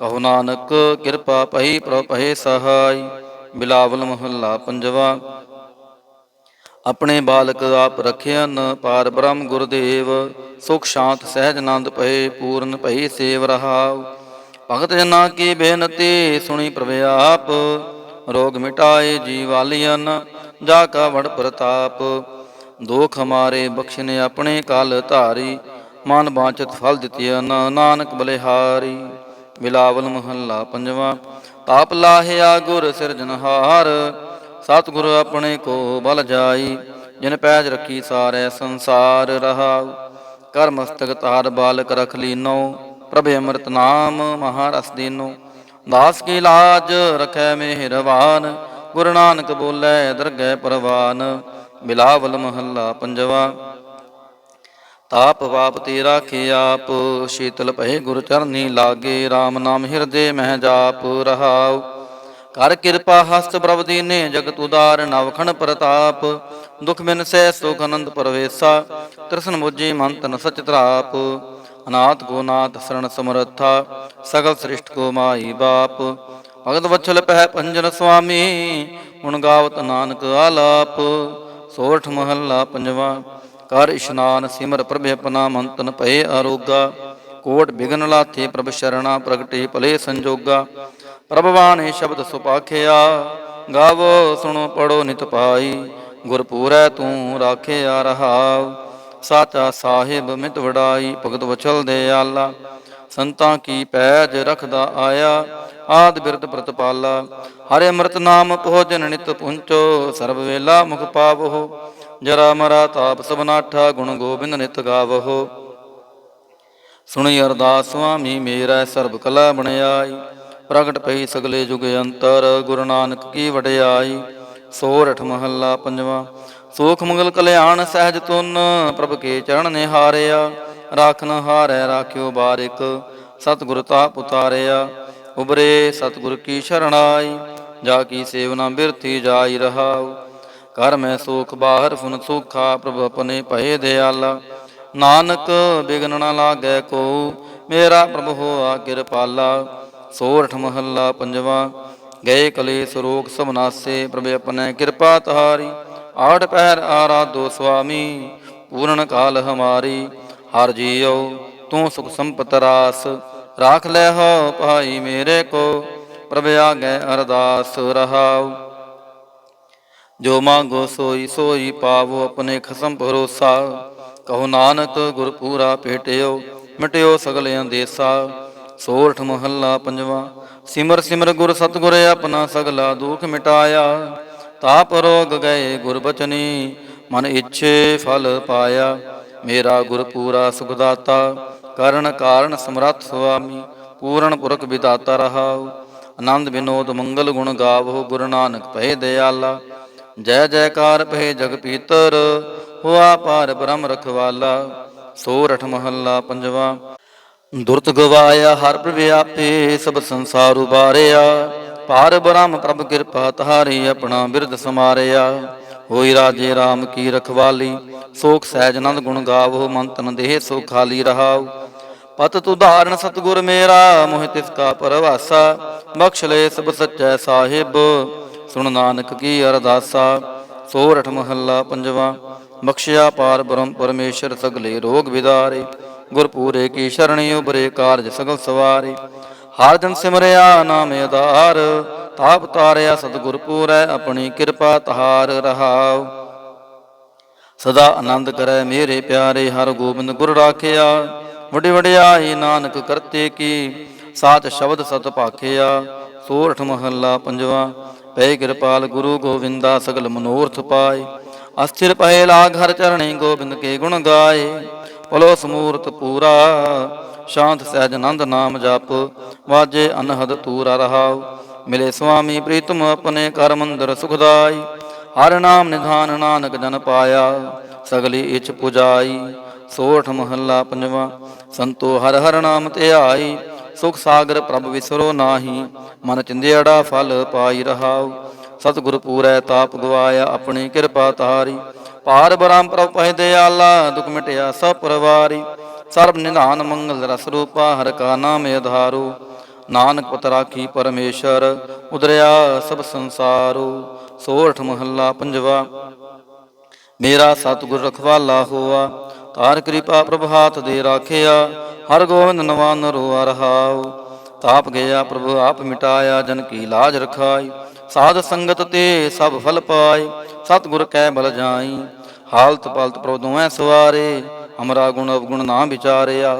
S1: ਕਹੋ ਨਾਨਕ ਕਿਰਪਾ ਪਈ ਪ੍ਰਭ ਪਹੇ ਸਹਾਈ। ਬਿਲਾਵਲ ਮਹੱਲਾ ਪੰਜਵਾ। ਆਪਣੇ ਬਾਲਕ ਆਪ ਰਖਿਆਨ ਪਾਰ ਬ੍ਰਹਮ ਗੁਰਦੇਵ। ਸੁਖ ਸ਼ਾਂਤ ਸਹਿਜ ਆਨੰਦ ਪਏ ਪੂਰਨ ਭਈ ਸੇਵ ਰਹਾਉ। ਭਗਤ ਜਨਾਂ ਕੀ ਬੇਨਤੀ ਸੁਣੀ ਪ੍ਰਭ ਆਪ। ਰੋਗ ਮਿਟਾਏ ਜੀਵਾਲੀਅਨ ਜਾ ਕਾ ਵਡ ਪ੍ਰਤਾਪ। ਦੋਖ ਹਮਾਰੇ ਬਖਸ਼ਨੇ ਆਪਣੇ ਕਲ ਧਾਰੀ। ਮਨ ਬਾਂਚਤ ਫਲ ਦਿੱਤਿਅਨ ਨਾਨਕ ਬਲਿਹਾਰੀ। ਬਿਲਾਵਲ ਮਹੱਲਾ ਪੰਜਵਾਂ। ਤਾਪ ਲਾਹਿਆ ਗੁਰ ਸਿਰਜਨਹਾਰ। ਸਤਿਗੁਰ ਆਪਣੇ ਕੋ ਬਲ ਜਾਈ। ਜਿਨ ਪੈਜ ਰੱਖੀ ਸਾਰੇ ਸੰਸਾਰ ਰਹਾਉ। ਕਰ ਮਸਤਕ ਤਾਰ ਬਾਲਕ ਰਖ ਲੀਨੋ। ਪ੍ਰਭ ਅੰਮ੍ਰਿਤ ਨਾਮ ਮਹਾਰਸ ਦੀਨੋ। ਦਾਸ ਕੀ ਲਾਜ ਰਖੈ ਮਿਹਰਬਾਨ। ਗੁਰੂ ਨਾਨਕ ਬੋਲੇ ਦਰਗਹਿ ਪ੍ਰਵਾਨ। ਬਿਲਾਵਲ ਮਹੱਲਾ ਪੰਜਵਾਂ। ਤਾਪ ਵਾਪ ਤੇ ਰਾਖੇ ਆਪ। ਸ਼ੀਤਲ ਭਏ ਗੁਰ ਚਰਨੀ ਲਾਗੇ। ਰਾਮ ਨਾਮ ਹਿਰਦੇ ਮਹਿ ਜਾਪ ਰਹਾਉ। ਕਰ ਕਿਰਪਾ ਹਸਤ ਪ੍ਰਭ ਦੀਨੇ ਜਗਤ ਉਦਾਰ। ਨਵਖਣ ਪ੍ਰਤਾਪ ਦੁਖ ਬਿਨਸੈ ਸੁਖ ਅਨੰਦ ਪਰਵੇਸਾ। ਤ੍ਰਿਸ਼ਨ ਮੁਝੀ ਮਨ ਤਨ ਸਚ ਤਰਾਪ। ਅਨਾਥ ਕੋ ਨਾਥ ਸਰਣ ਸਮਰੱਥਾ। ਸਗਲ ਸ੍ਰਿਸ਼ਟ ਕੋ ਮਾਈ ਬਾਪ। ਭਗਤ ਵਛਲ ਪਹਿ ਪੰਜਨ ਸੁਆਮੀ। ਗੁਣ ਗਾਵਤ ਨਾਨਕ ਆਲਾਪ। ਸੋਰਠ ਮਹੱਲਾ ਪੰਜਵਾਂ। ਕਰ ਇਸ਼ਨਾਨ ਸਿਮਰ ਪ੍ਰਭ ਆਪਣਾ ਮਨ ਤਨ ਭਏ ਆਰੋਗਾ। ਕੋਟ ਬਿਗਨ ਲਾਥੇ ਪ੍ਰਭ ਸ਼ਰਣਾ ਪ੍ਰਗਟੇ ਭਲੇ ਸੰਜੋਗਾ। ਪ੍ਰਭ ਬਾਣੀ ਸ਼ਬਦ ਸੁਪਾਖਿਆ। ਗਾਵੋ ਸੁਣੋ ਪੜੋ ਨਿਤ ਪਾਈ। ਗੁਰ ਪੂਰੈ ਤੂੰ ਰਾਖਿਆ ਰਹਾਉ। ਸਾਚਾ ਸਾਹਿਬ ਮਿਤ ਵਡਾਈ। ਭਗਤ ਵਛਲ ਦਿਆਲਾ ਸੰਤਾਂ ਕੀ ਪੈਜ ਰਖਦਾ ਆਇਆ। ਆਦ ਬਿਰਦ ਪ੍ਰਤਪਾਲਾ ਹਰਿ ਅੰਮ੍ਰਿਤ ਨਾਮ ਭੋਜਨ ਨਿਤ ਪੁੰਚੋ। ਸਰਬ ਵੇਲਾ ਮੁਖ ਪਾਵਹੁ ਜਰਾ ਮਰਾ ਤਾਪ ਸਭ ਨਾਠਾ। ਗੁਣ ਗੋਬਿੰਦ ਨਿਤ ਗਾਵਹੁ। ਸੁਣੀ ਅਰਦਾਸ ਸੁਆਮੀ ਮੇਰਾ ਸਰਬ ਕਲਾ ਬਣਾਈ। ਪ੍ਰਗਟ ਪਈ ਸਗਲੇ ਜੁਗ ਅੰਤਰ। ਗੁਰੂ ਨਾਨਕ ਕੀ ਵਡਿਆਈ। ਸੋਰਠ ਮਹੱਲਾ ਪੰਜਵਾਂ। ਸੋਖ ਮੰਗਲ ਕਲਿਆਣ ਸਹਿਜ ਤੁਨ। ਪ੍ਰਭ ਕੇ ਚਰਨ ਨਿਹਾਰਿਆ। ਰਾਖਨ ਹਾਰੈ ਰਾਖਿਓ ਬਾਰਿਕ। ਸਤਿਗੁਰ ਤਾਪ ਉਤਾਰਿਆ। ਉਬਰੇ ਸਤਿਗੁਰ ਕੀ ਸ਼ਰਣਾਈ। ਜਾ ਕੀ ਸੇਵਨਾ ਬਿਰਥੀ ਜਾਈ ਰਹਾਉ। ਕਰ ਮੈਂ ਸੋਖ ਬਾਹਰ ਫੁਨ ਸੋਖਾ। ਪ੍ਰਭ ਆਪਣੇ ਭਏ ਦਿਆਲਾ। ਨਾਨਕ ਬਿਗਨ ਨ ਲਾਗੈ ਕੋ। ਮੇਰਾ ਪ੍ਰਭ ਹੋਆ ਕਿਰਪਾਲਾ। ਸੋਰਠ ਮਹੱਲਾ ਪੰਜਵਾਂ। ਗਏ ਕਲੇਸ਼ ਰੋਗ ਸਭ ਨਾਸੇ। ਪ੍ਰਭ ਆਪਣੇ ਕਿਰਪਾ ਤਹਾਰੀ। ਆਠ ਪਹਿਰ ਆਰਾਧੋ ਸੁਆਮੀ। ਪੂਰਨ ਕਾਲ ਹਮਾਰੀ। ਹਰ ਜੀਉ ਤੂੰ ਸੁਖ ਸੰਪਤ ਰਾਸ। ਰਾਖ ਲੈ ਹੋ ਭਾਈ ਮੇਰੇ ਕੋ। ਪ੍ਰਭ ਆਗੈ ਅਰਦਾਸ ਰਹਾਉ। ਜੋ ਮਾਂਗੋ ਸੋਈ ਸੋਈ ਪਾਵੋ ਆਪਣੇ ਖਸਮ ਭਰੋਸਾ। ਕਹੋ ਨਾਨਕ ਗੁਰ ਪੂਰਾ ਭੇਟਿਓ ਮਿਟਿਓ ਸਗਲ ਅੰਦੇਸਾ। ਸੋਰਠ ਮਹੱਲਾ ਪੰਜਵਾਂ। ਸਿਮਰ ਸਿਮਰ ਗੁਰ ਸਤਿਗੁਰ ਆਪਣਾ ਸਗਲਾ ਦੁਖ ਮਿਟਾਇਆ। ਤਾਪ ਰੋਗ ਗਏ ਗੁਰ ਬਚਨੀ ਮਨ ਇੱਛੇ ਫਲ ਪਾਇਆ। ਮੇਰਾ ਗੁਰ ਪੂਰਾ ਸੁਖ ਦਾਤਾ ਕਰਨ ਕਾਰਨ ਸਮਰੱਥ ਸੁਆਮੀ। ਪੂਰਨ ਪੁਰਖ ਵਿਦਾਤਾ ਰਹਾਉ। ਆਨੰਦ ਵਿਨੋਦ ਮੰਗਲ ਗੁਣ ਗਾਵੋ, ਗੁਰੂ ਨਾਨਕ ਭਏ ਦਿਆਲਾ। ਜੈ ਜੈਕਾਰ ਭਏ ਜਗ ਪੀਤਰ, ਹੋਆ ਪਾਰ ਬ੍ਰਹਮ ਰਖਵਾਲਾ। ਸੋਰਠ ਮਹੱਲਾ ਪੰਜਵਾ। ਦੁਰਤ ਗਵਾਇਆ ਹਰ ਪ੍ਰਵਿਆਪੇ, ਸਭ ਸੰਸਾਰ ਉਬਾਰਿਆ। ਪਾਰ ਬ੍ਰਹਮ ਪ੍ਰਭ ਕਿਰਪਾ ਤਾਰੀ, ਆਪਣਾ ਬਿਰਦ ਸਮਾਰਿਆ। ਹੋਈ ਰਾਜੇ ਰਾਮ ਕੀ ਰਖਵਾਲੀ, ਸੋਖ ਸਹਿਜ ਆਨੰਦ ਗੁਣ ਗਾਵੋ। ਮਨ ਤਨ ਦੇਹ ਸੋ ਖਾਲੀ ਰਹਾਉ। ਪਤ ਤੁਧਾਰਨ ਸਤਿਗੁਰ ਮੇਰਾ, ਮੋਹਿ ਤਿਸ ਕਾ ਪਰਵਾਸਾ। ਬਖਸ਼ ਲੈ ਸਭ ਸੱਚੈ ਸਾਹਿਬ, ਸੁਣ ਨਾਨਕ ਕੀ ਅਰਦਾਸਾ। ਸੋਰਠ ਮਹੱਲਾ ਪੰਜਵਾ। ਬਖਸ਼ਿਆ ਪਾਰ ਬ੍ਰਹਮ ਪਰਮੇਸ਼ਰ, ਸਗਲੇ ਰੋਗ ਵਿਦਾਰੇ। ਗੁਰਪੂਰੇ ਕੀ ਸ਼ਰਣੀ ਉਬਰੇ, ਕਾਰਜ ਸਗਲ ਸਵਾਰੇ। ਹਰ ਜਨ ਸਿਮਰਿਆ ਨਾਮ ਆਧਾਰ, ਤਾਪ ਤਾਰਿਆ ਸਤਿਗੁਰ ਪੂਰੈ। ਆਪਣੀ ਕਿਰਪਾ ਤਹਾਰ ਰਹਾਉ। ਸਦਾ ਆਨੰਦ ਕਰੈ ਮੇਰੇ ਪਿਆਰੇ, ਹਰ ਗੋਬਿੰਦ ਗੁਰ ਰਾਖਿਆ। ਵੱਡੀ ਵਡਿਆਈ ਨਾਨਕ ਕਰਤੇ ਕੀ, ਸਾਚ ਸ਼ਬਦ ਸਤ ਭਾਖਿਆ। ਸੋਰਠ ਮਹੱਲਾ ਪੰਜਵਾ। ਪਏ ਕਿਰਪਾਲ ਗੁਰੂ ਗੋਬਿੰਦਾ, ਸਗਲ ਮਨੋਰਥ ਪਾਏ। ਅਸਥਿਰ ਪਏ ਲਾਗ ਹਰ ਚਰਣੀ, ਗੋਬਿੰਦ ਕੇ ਗੁਣ ਗਾਏ। ਪਲੋ ਸਮੂਰਤ ਪੂਰਾ, ਸ਼ਾਂਤ ਸਹਿਜ ਆਨੰਦ ਨਾਮ ਜਪ। ਵਾਜੇ ਅਨਹਦ ਤੂਰਾ ਰਹਾਉ। ਮਿਲੇ ਸੁਆਮੀ ਪ੍ਰੀਤਮ, ਆਪਣੇ ਕਰ ਮੰਦਰ ਸੁਖਦਾਈ। ਹਰ ਨਾਮ ਨਿਧਾਨ ਨਾਨਕ ਜਨ ਪਾਇਆ, ਸਗਲੀ ਇਛ ਪੁਜਾਈ। ਸੋਰਠ ਮਹੱਲਾ ਪੰਜਵਾ। ਸੰਤੋ ਹਰ ਹਰ ਨਾਮ ਧਿਆਈ, ਸੁਖ ਸਾਗਰ ਪ੍ਰਭ ਵਿਸਰੋ ਨਾਹੀ। ਮਨ ਚਿੰਦਿਆੜਾ ਫਲ ਪਾਈ ਰਹਾਉ। ਸਤਿਗੁਰ ਪੂਰੈ ਤਾਪ ਗਵਾਇਆ, ਆਪਣੀ ਕਿਰਪਾ ਤਾਰੀ। ਪਾਰ ਬ੍ਰਹਮ ਪ੍ਰਭ ਪਹਿ ਦਿਆਲਾ, ਦੁਖ ਮਿਟਿਆ ਸਭ ਪਰਵਾਰੀ। ਸਰਬ ਨਿਧਾਨ ਮੰਗਲ ਰਸ ਰੂਪਾ, ਹਰ ਕਾ ਨਾਮ ਆਧਾਰੋ। ਨਾਨਕ ਪਤ ਰਾਖੀ ਪਰਮੇਸ਼ਰ, ਉਦਰਿਆ ਸਭ ਸੰਸਾਰੋ। ਸੋਰਠ ਮਹੱਲਾ ਪੰਜਵਾ। ਮੇਰਾ ਸਤਿਗੁਰ ਰਖਵਾਲਾ ਹੋਆ, ਤਾਰ ਕਿਰਪਾ ਪ੍ਰਭ ਹਾਥ ਦੇ ਰਾਖਿਆ। ਹਰ ਗੋਬਿੰਦ ਨਵਾਨ ਰੋਆ ਰਹਾਉ। ਤਾਪ ਗਿਆ ਪ੍ਰਭੂ ਆਪ ਮਿਟਾਇਆ, ਜਨ ਕੀ ਲਾਜ ਰਖਾਈ। ਸਾਧ ਸੰਗਤ ਤੇ ਸਭ ਫਲ ਪਾਏ, ਸਤਿਗੁਰ ਕੈ ਬਲ ਜਾਈ। ਹਾਲਤ ਪਲਤ ਪ੍ਰਭ ਦੋਵੇਂ ਸਵਾਰੇ, ਅਮਰਾ ਗੁਣ ਅਵਗੁਣ ਨਾ ਵਿਚਾਰਿਆ।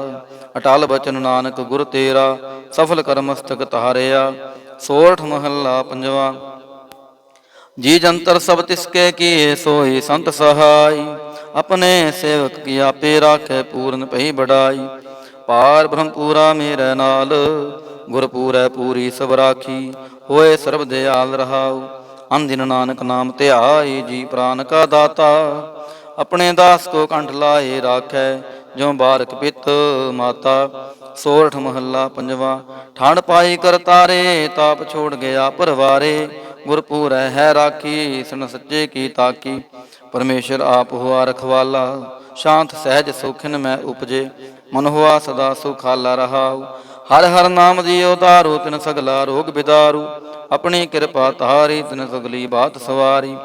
S1: ਅਟਲ ਬਚਨ ਨਾਨਕ ਗੁਰ ਤੇਰਾ, ਸਫਲ ਕਰ ਮਸਤਕ ਤਾਰਿਆ। ਸੋਰਠ ਮਹੱਲਾ ਪੰਜਵਾ। ਜੀ ਜੰਤਰ ਸਭ ਤਿਸਕੇ ਕੀਏ, ਸੋਈ ਸੰਤ ਸਹਾਈ। ਆਪਣੇ ਸੇਵਕ ਕੀ ਆਪੇ ਰਾਖੈ, ਪੂਰਨ ਪਈ ਬੜਾਈ। ਪਾਰ ਬ੍ਰਹਮ ਪੂਰਾ ਮੇਰੇ ਨਾਲ, ਗੁਰ ਪੂਰੈ ਪੂਰੀ ਸਭ ਰਾਖੀ। ਹੋਏ ਸਰਬ ਦਿਆਲ ਰਹਾਉ। ਅਨਦਿਨ ਨਾਨਕ ਨਾਮ ਧਿਆਈ, ਜੀ ਪ੍ਰਾਨ ਕਾ ਦਾਤਾ। ਆਪਣੇ ਦਾਸ ਕੋ ਕੰਠ ਲਾਏ ਰਾਖੈ, ਜਿਉ ਬਾਰਕ ਪਿਤ ਮਾਤਾ। ਸੋਰਠ ਮਹੱਲਾ ਪੰਜਵਾ। ਠੰਡ ਪਾਈ ਕਰ ਤਾਰੇ, ਤਾਪ ਛੋੜ ਗਿਆ ਪਰਵਾਰੇ। ਗੁਰ ਪੂਰੈ ਹੈ ਰਾਖੀ, ਸੁਣ ਸੱਚੇ ਕੀ ਤਾਕੀ। ਪਰਮੇਸ਼ਰ ਆਪ ਹੋਆ ਰਖਵਾਲਾ, ਸ਼ਾਂਤ ਸਹਿਜ ਸੌਖਿਨ ਮੈਂ ਉਪਜੇ। ਮਨ ਹੋਆ ਸਦਾ ਸੁਖਾਲਾ ਰਹਾਉ। ਹਰ ਹਰ ਨਾਮ ਜੀਉ ਧਾਰੋ, ਤਿਨ ਸਗਲਾ ਰੋਗ ਬਿਦਾਰੂ। ਆਪਣੀ ਕਿਰਪਾ ਤਾਰੀ, ਤਿਨ ਸਗਲੀ ਬਾਤ ਸਵਾਰੀ।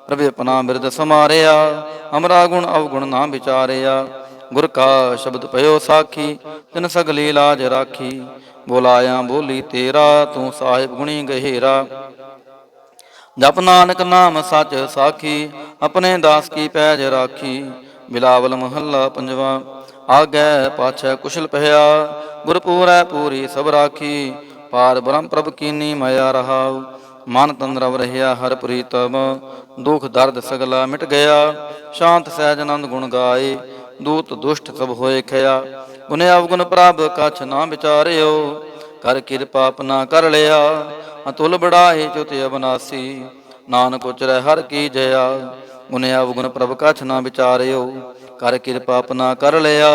S1: ਪ੍ਰਭ ਆਪਣਾ ਬਿਰਦ ਸਮਾਰਿਆ, ਅਮਰਾ ਗੁਣ ਅਵਗੁਣ ਨਾ ਵਿਚਾਰਿਆ। ਗੁਰ ਕਾ ਸ਼ਬਦ ਪਇਓ ਸਾਖੀ, ਤਿਨ ਸਗਲੀ ਲਾਜ ਰਾਖੀ। ਬੋਲਾਇਆ ਬੋਲੀ ਤੇਰਾ, ਤੂੰ ਸਾਹਿਬ ਗੁਣੀ ਗਹਿਰਾ। ਜਪ ਨਾਨਕ ਨਾਮ ਸੱਚ ਸਾਖੀ, ਆਪਣੇ ਦਾਸ ਕੀ ਪੈਜ ਰਾਖੀ। ਬਿਲਾਵਲ ਮਹੱਲਾ ਪੰਜਵਾ। ਆਗੈ ਪਾਛੈ ਕੁਸ਼ਲ ਪਹਿਆ, ਗੁਰ ਪੂਰੈ ਪੂਰੀ ਸਭ ਰਾਖੀ। ਪਾਰ ਬ੍ਰਹਮ ਪ੍ਰਭ ਕੀਨੀ ਮਾਇਆ ਰਹਾਉ। ਮਨ ਤਨ ਰਵ ਰਹਿਆ ਹਰ ਪ੍ਰੀਤਮ, ਦੁਖ ਦਰਦ ਸਗਲਾ ਮਿਟ ਗਿਆ। ਸ਼ਾਂਤ ਸਹਿਜ ਆਨੰਦ ਗੁਣ ਗਾਏ, ਦੂਤ ਦੁਸ਼ਟ ਸਭ ਹੋਏ ਖਿਆ। ਗੁਣ ਅਵਗੁਣ ਪ੍ਰਭ ਕਛ ਨਾ ਵਿਚਾਰਿਓ, ਕਰ ਕਿਰਪਾ ਆਪਣਾ ਕਰ ਲਿਆ। ਅਤੁਲ ਬੜਾਏ ਚੁਤ ਅਬਨਾਸੀ, ਨਾਨਕ ਉਚਰੈ ਹਰ ਕੀ ਜਇਆ। ਗੁਣ ਅਵਗੁਣ ਪ੍ਰਭ ਕਛ ਨਾ ਵਿਚਾਰਿਓ, ਕਰ ਕਿਰਪਾ ਆਪਣਾ ਕਰ ਲਿਆ।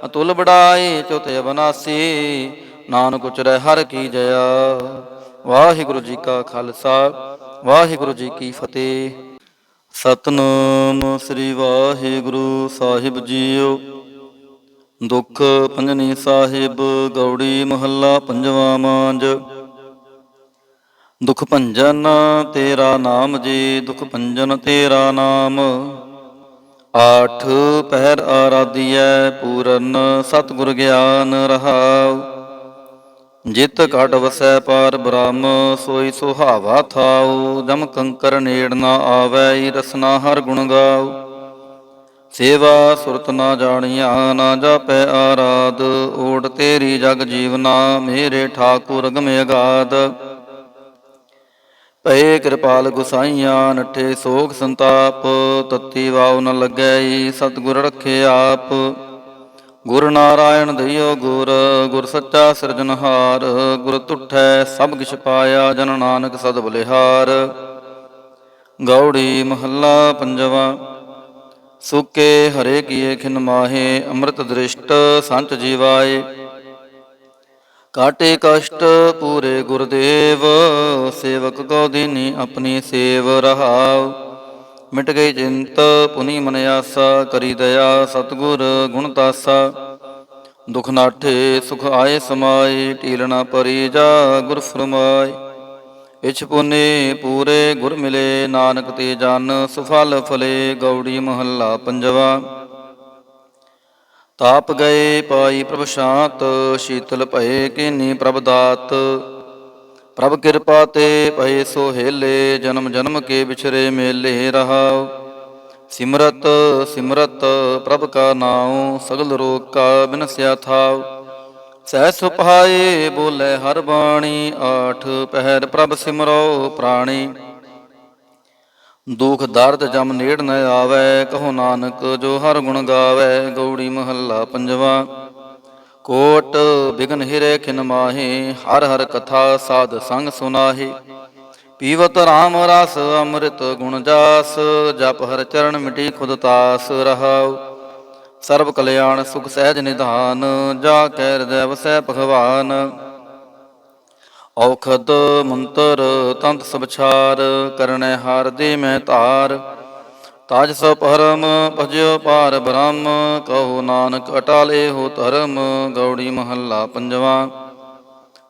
S1: ਅਤੁਲ ਬੜਾਏ ਚੁਤ ਅਬਨਾਸੀ, ਨਾਨਕ ਉਚਰੈ ਹਰ ਕੀ ਜਇਆ। ਵਾਹਿਗੁਰੂ ਜੀ ਕਾ ਖਾਲਸਾ, ਵਾਹਿਗੁਰੂ ਜੀ ਕੀ ਫਤਿਹ। ਸਤਿਨਾਮ ਸ੍ਰੀ ਵਾਹਿਗੁਰੂ ਸਾਹਿਬ ਜੀਓ। ਦੁਖ ਭੰਜਨੀ ਸਾਹਿਬ ਗੌੜੀ ਮਹੱਲਾ ਪੰਜਵਾ ਮਾਂਝ। ਦੁਖ ਭੰਜਨ ਤੇਰਾ ਨਾਮ ਜੀ, ਦੁਖ ਭੰਜਨ ਤੇਰਾ ਨਾਮ। ਆਠ ਪਹਿਰ ਆਰਾਧੀਐ ਪੂਰਨ, ਸਤਿਗੁਰ ਗਿਆਨ ਰਹਾਉ। ਜਿਤ ਘਟ ਵਸੈ ਪਾਰ ਬ੍ਰਹਮ, ਸੋਈ ਸੁਹਾਵਾ ਥਾਉ। ਜਮ ਕੰਕਰ ਨੇੜ ਨਾ ਆਵੈ, ਰਸਨਾ ਹਰ ਗੁਣ ਗਾਉ। ਸੇਵਾ ਸੁਰਤ ਨਾ ਜਾਣੀਆ, ਨਾ ਜਾਪੈ ਆਰਾਧ। ਓਟ ਤੇਰੀ ਜਗ ਜੀਵਨਾ, ਮੇਰੇ ਠਾਕੁਰ ਅਗਮ ਅਗਾਧ। ਭਏ ਕਿਰਪਾਲ ਗੁਸਾਈਆਂ, ਨੱਠੇ ਸੋਗ ਸੰਤਾਪ। ਤਤੀ ਵਾਉ ਨ ਲੱਗੈ, ਸਤਿਗੁਰ ਰਖੇ ਆਪ। ਗੁਰ ਨਾਰਾਇਣ ਦਈਓ ਗੁਰ, ਗੁਰ ਸੱਚਾ ਸਿਰਜਨਹਾਰ। ਗੁਰ ਤੁਠੈ ਸਭ ਕਿਛ ਪਾਇਆ, ਜਨ ਨਾਨਕ ਸਦ ਬਲਿਹਾਰ। ਗੌੜੀ ਮਹੱਲਾ ਪੰਜਵਾ। ਸੁਕੇ ਹਰੇ ਕੀਏ ਖਿਨ ਮਾਹੇ, ਅੰਮ੍ਰਿਤ ਦ੍ਰਿਸ਼ਟ ਸੰਚ ਜੀਵਾਏ। ਕਾਟੇ ਕਸ਼ਟ ਪੂਰੇ ਗੁਰਦੇਵ, ਸੇਵਕ ਕੋ ਦੀਨੀ ਆਪਣੀ ਸੇਵ ਰਹਾਉ। ਮਿਟ ਗਈ ਚਿੰਤ ਪੁਨੀ ਮਨ ਆਸਾ, ਕਰੀ ਦਇਆ ਸਤਿਗੁਰ ਗੁਣ ਤਾਸਾ। ਦੁਖ ਨਾਠੇ ਸੁਖ ਆਏ ਸਮਾਏ, ਢੀਲ ਨਾ ਪਰੀ ਜਾ ਗੁਰ ਫਰਮਾਏ। ਇਛ ਪੁਨੇ ਪੂਰੇ ਗੁਰ ਮਿਲੇ, ਨਾਨਕ ਤੇ ਜਨ ਸੁਫਲ ਫਲੇ। ਗੌੜੀ ਮਹੱਲਾ ਪੰਜਵਾ। ਤਾਪ ਗਏ ਪਾਈ ਪ੍ਰਭ ਸ਼ਾਂਤ, ਸ਼ੀਤਲ ਭਏ ਕੀਨੀ ਪ੍ਰਭ ਦਾਤ। ਪ੍ਰਭ ਕਿਰਪਾ ਤੇ ਪਏ ਸੋਹੇਲੇ, ਜਨਮ ਜਨਮ ਕੇ ਵਿਛਰੇ ਮੇਲੇ ਰਹਾਉ। ਸਿਮਰਤ ਸਿਮਰਤ ਪ੍ਰਭ ਕਾ ਨਾਉ, ਸਗਲ ਰੋਗ ਕਾ ਬਿਨਸਿਆ ਥਾਉ। ਸਹਿ ਸੁਭਾਏ ਬੋਲੇ ਹਰ ਬਾਣੀ, ਆਠ ਪਹਿਰ ਪ੍ਰਭ ਸਿਮਰੋ ਪ੍ਰਾਣੀ। ਦੁਖ ਦਰਦ ਜਮ ਨੇੜ ਨ ਆਵੈ, ਕਹੋ ਨਾਨਕ ਜੋ ਹਰ ਗੁਣ ਗਾਵੈ। ਗੌੜੀ ਮਹੱਲਾ ਪੰਜਵਾ। ਕੋਟ ਬਿਗਨ ਹਿਰੇ ਖਿਨ ਮਾਹੇ, ਹਰ ਹਰ ਕਥਾ ਸਾਧ ਸੰਗ ਸੁਨਾਹੇ। ਪੀਵਤ ਰਾਮ ਰਸ ਅੰਮ੍ਰਿਤ ਗੁਣ ਜਾਸ, ਜਪ ਹਰ ਚਰਨ ਮਿਟੀ ਖੁਦ ਤਾਸ ਰਹਾਉ। ਸਰਬ ਕਲਿਆਣ ਸੁਖ ਸਹਿਜ ਨਿਧਾਨ, ਜਾ ਕੈ ਹਿਰਦੈ ਵਸੈ ਭਗਵਾਨ। ਔਖਦ ਮੰਤਰ ਤੰਤ ਸਭ ਛਾਰ, ਕਰਨੈ ਹਾਰ ਦੇ ਮੈਂ ਧਾਰ। ਤਾਜ ਸਭ ਪਰਮ ਭਜਿਓ ਪਾਰ ਬ੍ਰਹਮ, ਕਹੋ ਨਾਨਕ ਅਟਲ ਏਹੋ ਧਰਮ। ਗੌੜੀ ਮਹੱਲਾ ਪੰਜਵਾ।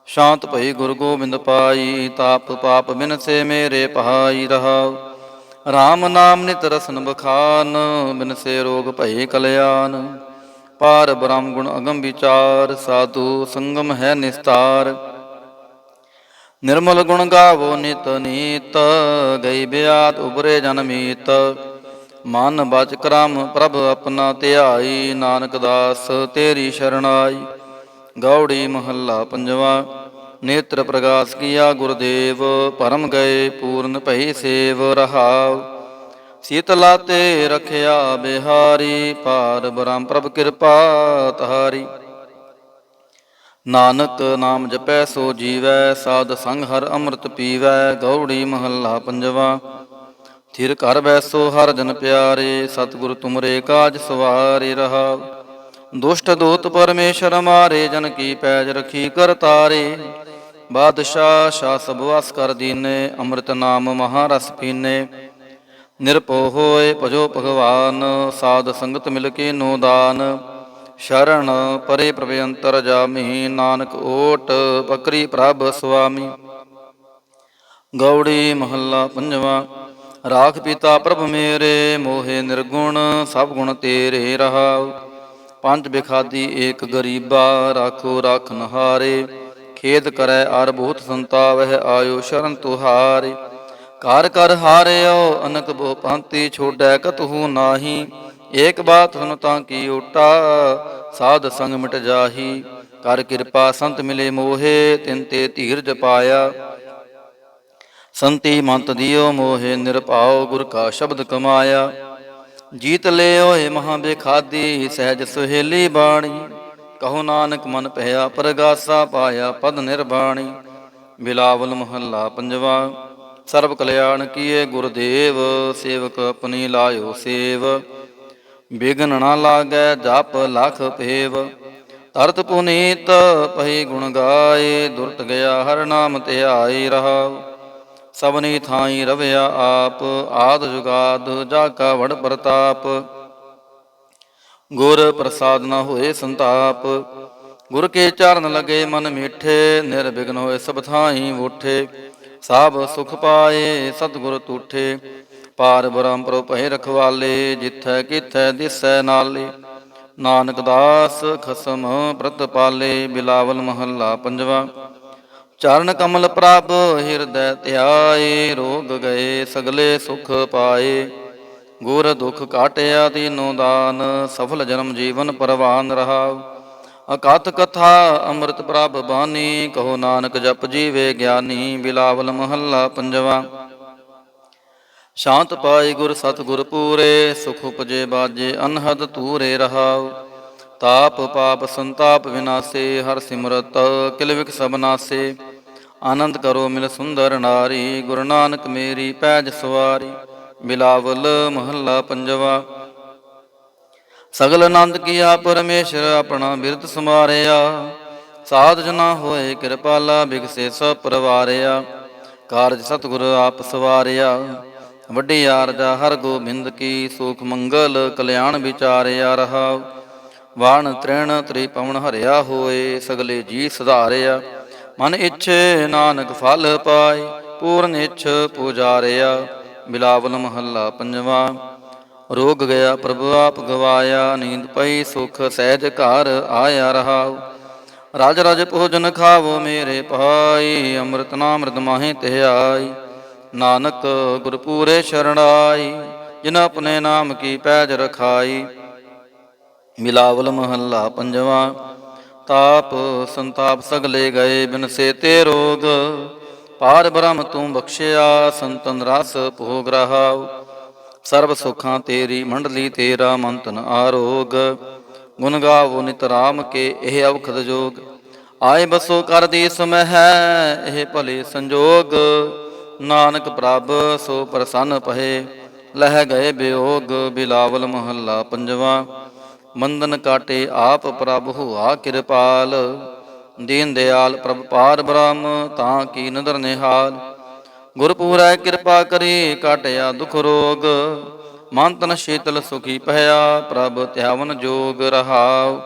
S1: ਸ਼ਾਂਤ ਭਈ ਗੁਰ ਗੋਬਿੰਦ ਪਾਈ, ਤਾਪ ਪਾਪ ਬਿਨਸੇ ਮੇਰੇ ਭਾਈ ਰਹਾਉ। ਰਾਮ ਨਾਮ ਨਿਤ ਰਸਨ ਬਖਾਨ, ਬਿਨਸੇ ਰੋਗ ਭਏ ਕਲਿਆਣ। ਪਾਰ ਬ੍ਰਹਮ ਗੁਣ ਅਗਮ ਵਿਚਾਰ, ਸਾਧੂ ਸੰਗਮ ਹੈ ਨਿਸਤਾਰ। ਨਿਰਮਲ ਗੁਣ ਗਾਵੋ ਨਿਤ ਨੀਤ, ਗਈ ਬਿਆਤ ਉਬਰੇ ਜਨ ਮੀਤ। ਮਨ ਬਚ ਕਰਮ ਪ੍ਰਭ ਆਪਣਾ ਧਿਆਈ, ਨਾਨਕ ਦਾਸ ਤੇਰੀ ਸ਼ਰਣਾਈ। ਗੌੜੀ ਮਹੱਲਾ ਪੰਜਵਾ। ਨੇਤਰ ਪ੍ਰਗਾਸ ਕੀਆ ਗੁਰਦੇਵ, ਭਰਮ ਗਏ ਪੂਰਨ ਭਈ ਸੇਵ ਰਹਾਉ। ਸੀਤਲਾ ਤੇ ਰਖਿਆ ਬਿਹਾਰੀ, ਪਾਰ ਬ੍ਰਹਮ ਪ੍ਰਭ ਕਿਰਪਾ ਤਾਰੀ। ਨਾਨਕ ਨਾਮ ਜਪੈ ਸੋ ਜੀਵੈ, ਸਾਧ ਸੰਗ ਹਰ ਅੰਮ੍ਰਿਤ ਪੀਵੈ। ਗੌੜੀ ਮਹੱਲਾ ਪੰਜਵਾ। ਥਿਰ ਘਰ ਬੈਸੋ ਹਰ ਜਨ ਪਿਆਰੇ, ਸਤਿਗੁਰ ਤੁਮਰੇ ਕਾਜ ਸਵਾਰੇ ਰਹਾਉ। ਦੁਸ਼ਟ ਦੂਤ ਪਰਮੇਸ਼ਰ ਮਾਰੇ, ਜਨ ਕੀ ਪੈਜ ਰਖੀ ਕਰ ਤਾਰੇ। ਬਾਦਸ਼ਾਹ ਸ਼ਾਹ ਸਭ ਵਸ ਕਰ ਦੀਨੇ, ਅੰਮ੍ਰਿਤ ਨਾਮ ਮਹਾਰਸ ਪੀਨੇ। ਨਿਰਭਉ ਹੋਏ ਭਜੋ ਭਗਵਾਨ, ਸਾਧ ਸੰਗਤ ਮਿਲ ਕੇ ਨੋ ਦਾਨ। ਸ਼ਰਨ ਪਰੇ ਪ੍ਰਭ ਅੰਤਰ ਜਾਮੀ, ਨਾਨਕ ਓਟ ਪਕਰੀ ਪ੍ਰਭ ਸੁਆਮੀ। ਗੌੜੀ ਮਹੱਲਾ ਪੰਜਵਾ। ਰਾਖ ਪਿਤਾ ਪ੍ਰਭ ਮੇਰੇ, ਮੋਹਿ ਨਿਰਗੁਣ ਸਭ ਗੁਣ ਤੇਰੇ ਰਹਾਉ। ਪੰਜ ਬਿਖਾਦੀ ਏਕ ਗਰੀਬਾ, ਰਾਖੋ ਰਾਖਨ ਹਾਰੇ। ਖੇਦ ਕਰੈ ਅਰ ਬਹੁਤ ਸੰਤਾਵਹਿ, ਆਇਓ ਸ਼ਰਨ ਤੁਹਾਰੇ। ਘਰ ਕਰ ਹਾਰਿਓ ਅਨਕ ਬਹੁ ਭਾਂਤੀ, ਛੋੜੈ ਕਤਹੂ ਨਾਹੀ। ਏਕ ਬਾਤ ਸੁਨ ਤਾਂ ਕੀ ਓਟਾ, ਸਾਧ ਸੰਗ ਮਿਟ ਜਾਹੀ। ਕਰ ਕਿਰਪਾ ਸੰਤ ਮਿਲੇ ਮੋਹੇ, ਤਿਨ ਤੇ ਧੀਰਜ ਪਾਇਆ। ਸੰਤੀ ਮੰਤ ਦਿਓ ਮੋਹੇ, ਨਿਰਭਉ ਗੁਰ ਕਾ ਸ਼ਬਦ ਕਮਾਇਆ। ਜੀਤ ਲਿਓ ਏ ਮਹਾ ਬੇਖਾਦੀ, ਸਹਿਜ ਸੁਹੇਲੀ ਬਾਣੀ। ਕਹੋ ਨਾਨਕ ਮਨ ਭਇਆ ਪਰਗਾਸਾ, ਪਾਇਆ ਪਦ ਨਿਰਬਾਣੀ। ਬਿਲਾਵਲ ਮਹੱਲਾ ਪੰਜਵਾ। ਸਰਬ ਕਲਿਆਣ ਕੀਏ ਗੁਰਦੇਵ, ਸੇਵਕ ਆਪਣੀ ਲਾਇਓ ਸੇਵ। ਬਿਘਨ ਨਾ ਲਾਗੈ ਜਪ ਲਖ ਪੇਵ, ਧਰਤ ਪੁਨੀਤ ਪਈ ਗੁਣ ਗਾਏ। ਦੁਰਤ ਗਿਆ ਹਰ ਨਾਮ ਧਿਆਈ ਰਹਾਉ। ਸਭਨੀ ਥਾਈ ਰਵਿਆ ਆਪ, ਆਦ ਜੁਗਾਦ ਜਾ ਕਾ ਵਡ ਪ੍ਰਤਾਪ। ਗੁਰ ਪ੍ਰਸਾਦ ਨ ਹੋਏ ਸੰਤਾਪ, ਗੁਰ ਕੇ ਚਰਨ ਲਗੇ ਮਨ ਮੀਠੇ। ਨਿਰਵਿਘਨ ਹੋਏ ਸਭ ਥਾਈ ਊਠੇ, ਸਭ ਸੁਖ ਪਾਏ ਸਤਿਗੁਰ ਤੂਠੇ। ਪਾਰ ਬ੍ਰਹਮ ਪ੍ਰਭ ਭਏ ਰਖਵਾਲੇ, ਜਿਥੈ ਕਿਥੈ ਦਿਸੈ ਨਾਲੇ। ਨਾਨਕ ਦਾਸ ਖਸਮ ਪ੍ਰਤਪਾਲੇ। ਬਿਲਾਵਲ ਮਹੱਲਾ ਪੰਜਵਾ। ਚਰਨ ਕਮਲ ਪ੍ਰਭ ਹਿਰਦੈ ਧਿਆਏ, ਰੋਗ ਗਏ ਸਗਲੇ ਸੁਖ ਪਾਏ। ਗੁਰ ਦੁਖ ਕਾਟਿਆ ਦੀਨੋ ਦਾਨ, ਸਫਲ ਜਨਮ ਜੀਵਨ ਪਰਵਾਨ ਰਹਾਉ। ਅਕਥ ਕਥਾ ਅੰਮ੍ਰਿਤ ਪ੍ਰਭ ਬਾਣੀ, ਕਹੋ ਨਾਨਕ ਜਪ ਜੀਵੇ ਗਿਆਨੀ। ਬਿਲਾਵਲ ਮਹੱਲਾ ਪੰਜਵਾ। ਸ਼ਾਂਤ ਪਾਈ ਗੁਰ ਸਤਿਗੁਰ ਪੂਰੇ, ਸੁਖ ਉਪਜੇ ਬਾਜੇ ਅਨਹਦ ਤੂਰੇ ਰਹਾਉ। ਤਾਪ ਪਾਪ ਸੰਤਾਪ ਵਿਨਾਸੇ, ਹਰ ਸਿਮਰਤ ਕਿਲ ਵਿਖ ਸਭ ਨਾਸੇ। ਆਨੰਦ ਕਰੋ ਮਿਲ ਸੁੰਦਰ ਨਾਰੀ, ਗੁਰੂ ਨਾਨਕ ਮੇਰੀ ਪੈਜ ਸਵਾਰੀ। ਬਿਲਾਵਲ ਮਹੱਲਾ ਪੰਜਵਾ। ਸਗਲ ਆਨੰਦ ਕੀਆ ਪਰਮੇਸ਼ਰ, ਆਪਣਾ ਬਿਰਦ ਸਮਾਰਿਆ। ਸਾਧ ਜਨਾ ਹੋਏ ਕਿਰਪਾਲਾ, ਬਿਗਸੇ ਸਭ ਪਰਵਾਰਿਆ। ਕਾਰਜ ਸਤਿਗੁਰ ਆਪ ਸਵਾਰਿਆ, ਵੱਡੀ ਆਰਜਾ ਹਰ ਗੋਬਿੰਦ ਕੀ। ਸੁਖ ਮੰਗਲ ਕਲਿਆਣ ਵਿਚਾਰਿਆ ਰਹਾਉ। ਵਾਣ ਤ੍ਰਿਣ ਤ੍ਰਿਪਵਨ ਹਰਿਆ ਹੋਏ, ਸਗਲੇ ਜੀ ਸੁਧਾਰਿਆ। ਮਨ ਇੱਛੇ ਨਾਨਕ ਫਲ ਪਾਏ, ਪੂਰਨ ਇੱਛ ਪੁਜਾਰਿਆ। ਬਿਲਾਵਲ ਮਹੱਲਾ ਪੰਜਵਾ। ਰੋਗ ਗਿਆ ਪ੍ਰਭੂ ਆਪ ਗਵਾਇਆ, ਨੀਂਦ ਪਈ ਸੁਖ ਸਹਿਜ ਘਰ ਆਇਆ ਰਹਾਉ। ਰਾਜ ਰਾਜ ਭੋਜਨ ਖਾਵੋ ਮੇਰੇ ਭਾਈ, ਅੰਮ੍ਰਿਤ ਨਾਮ੍ਰਿਤ ਮਾਹੇ ਧਿਆਈ। ਨਾਨਕ ਗੁਰ ਪੂਰੇ ਸ਼ਰਣਾਈ, ਜਿਨ ਆਪਣੇ ਨਾਮ ਕੀ ਪੈਜ ਰਖਾਈ। ਬਿਲਾਵਲ ਮਹੱਲਾ ਪੰਜਵਾ। ਤਾਪ ਸੰਤਾਪ ਸਗਲੇ ਗਏ, ਬਿਨਸੇ ਤੇ ਰੋਗ। ਪਾਰ ਬ੍ਰਹਮ ਤੂੰ ਬਖਸ਼ਿਆ, ਸੰਤਨ ਰਸ ਭੋਗ ਰਹਾਉ। ਸਰਬ ਸੁਖਾਂ ਤੇਰੀ ਮੰਡਲੀ, ਤੇਰਾ ਮੰਤਨ ਆਰੋਗ। ਗੁਣ ਗਾਵੋ ਨਿਤ ਰਾਮ ਕੇ, ਇਹ ਔਖਦ ਜੋਗ। ਆਏ ਬਸੋ ਕਰ ਦੀਸ ਮਹਿ, ਇਹ ਭਲੇ ਸੰਜੋਗ। ਨਾਨਕ ਪ੍ਰਭ ਸੋ ਪ੍ਰਸੰਨ ਪਹੇ, ਲਹਿ ਗਏ ਬਿਯੋਗ। ਬਿਲਾਵਲ ਮਹੱਲਾ ਪੰਜਵਾ। ਬੰਧਨ ਕਾਟੇ ਆਪ ਪ੍ਰਭ ਹੁਆ ਕਿਰਪਾਲ, ਦੀਨ ਦਿਆਲ ਪ੍ਰਭ ਪਾਰ ਬ੍ਰਹਮ, ਤਾਂ ਕੀ ਨਦਰ ਨਿਹਾਲ। ਗੁਰ ਪੂਰੈ ਕਿਰਪਾ ਕਰੀ, ਕਾਟਿਆ ਦੁਖ ਰੋਗ। ਮਨ ਤਨ ਸ਼ੀਤਲ ਸੁਖੀ ਭਇਆ, ਪ੍ਰਭ ਧਿਆਵਨ ਜੋਗ ਰਹਾਉ।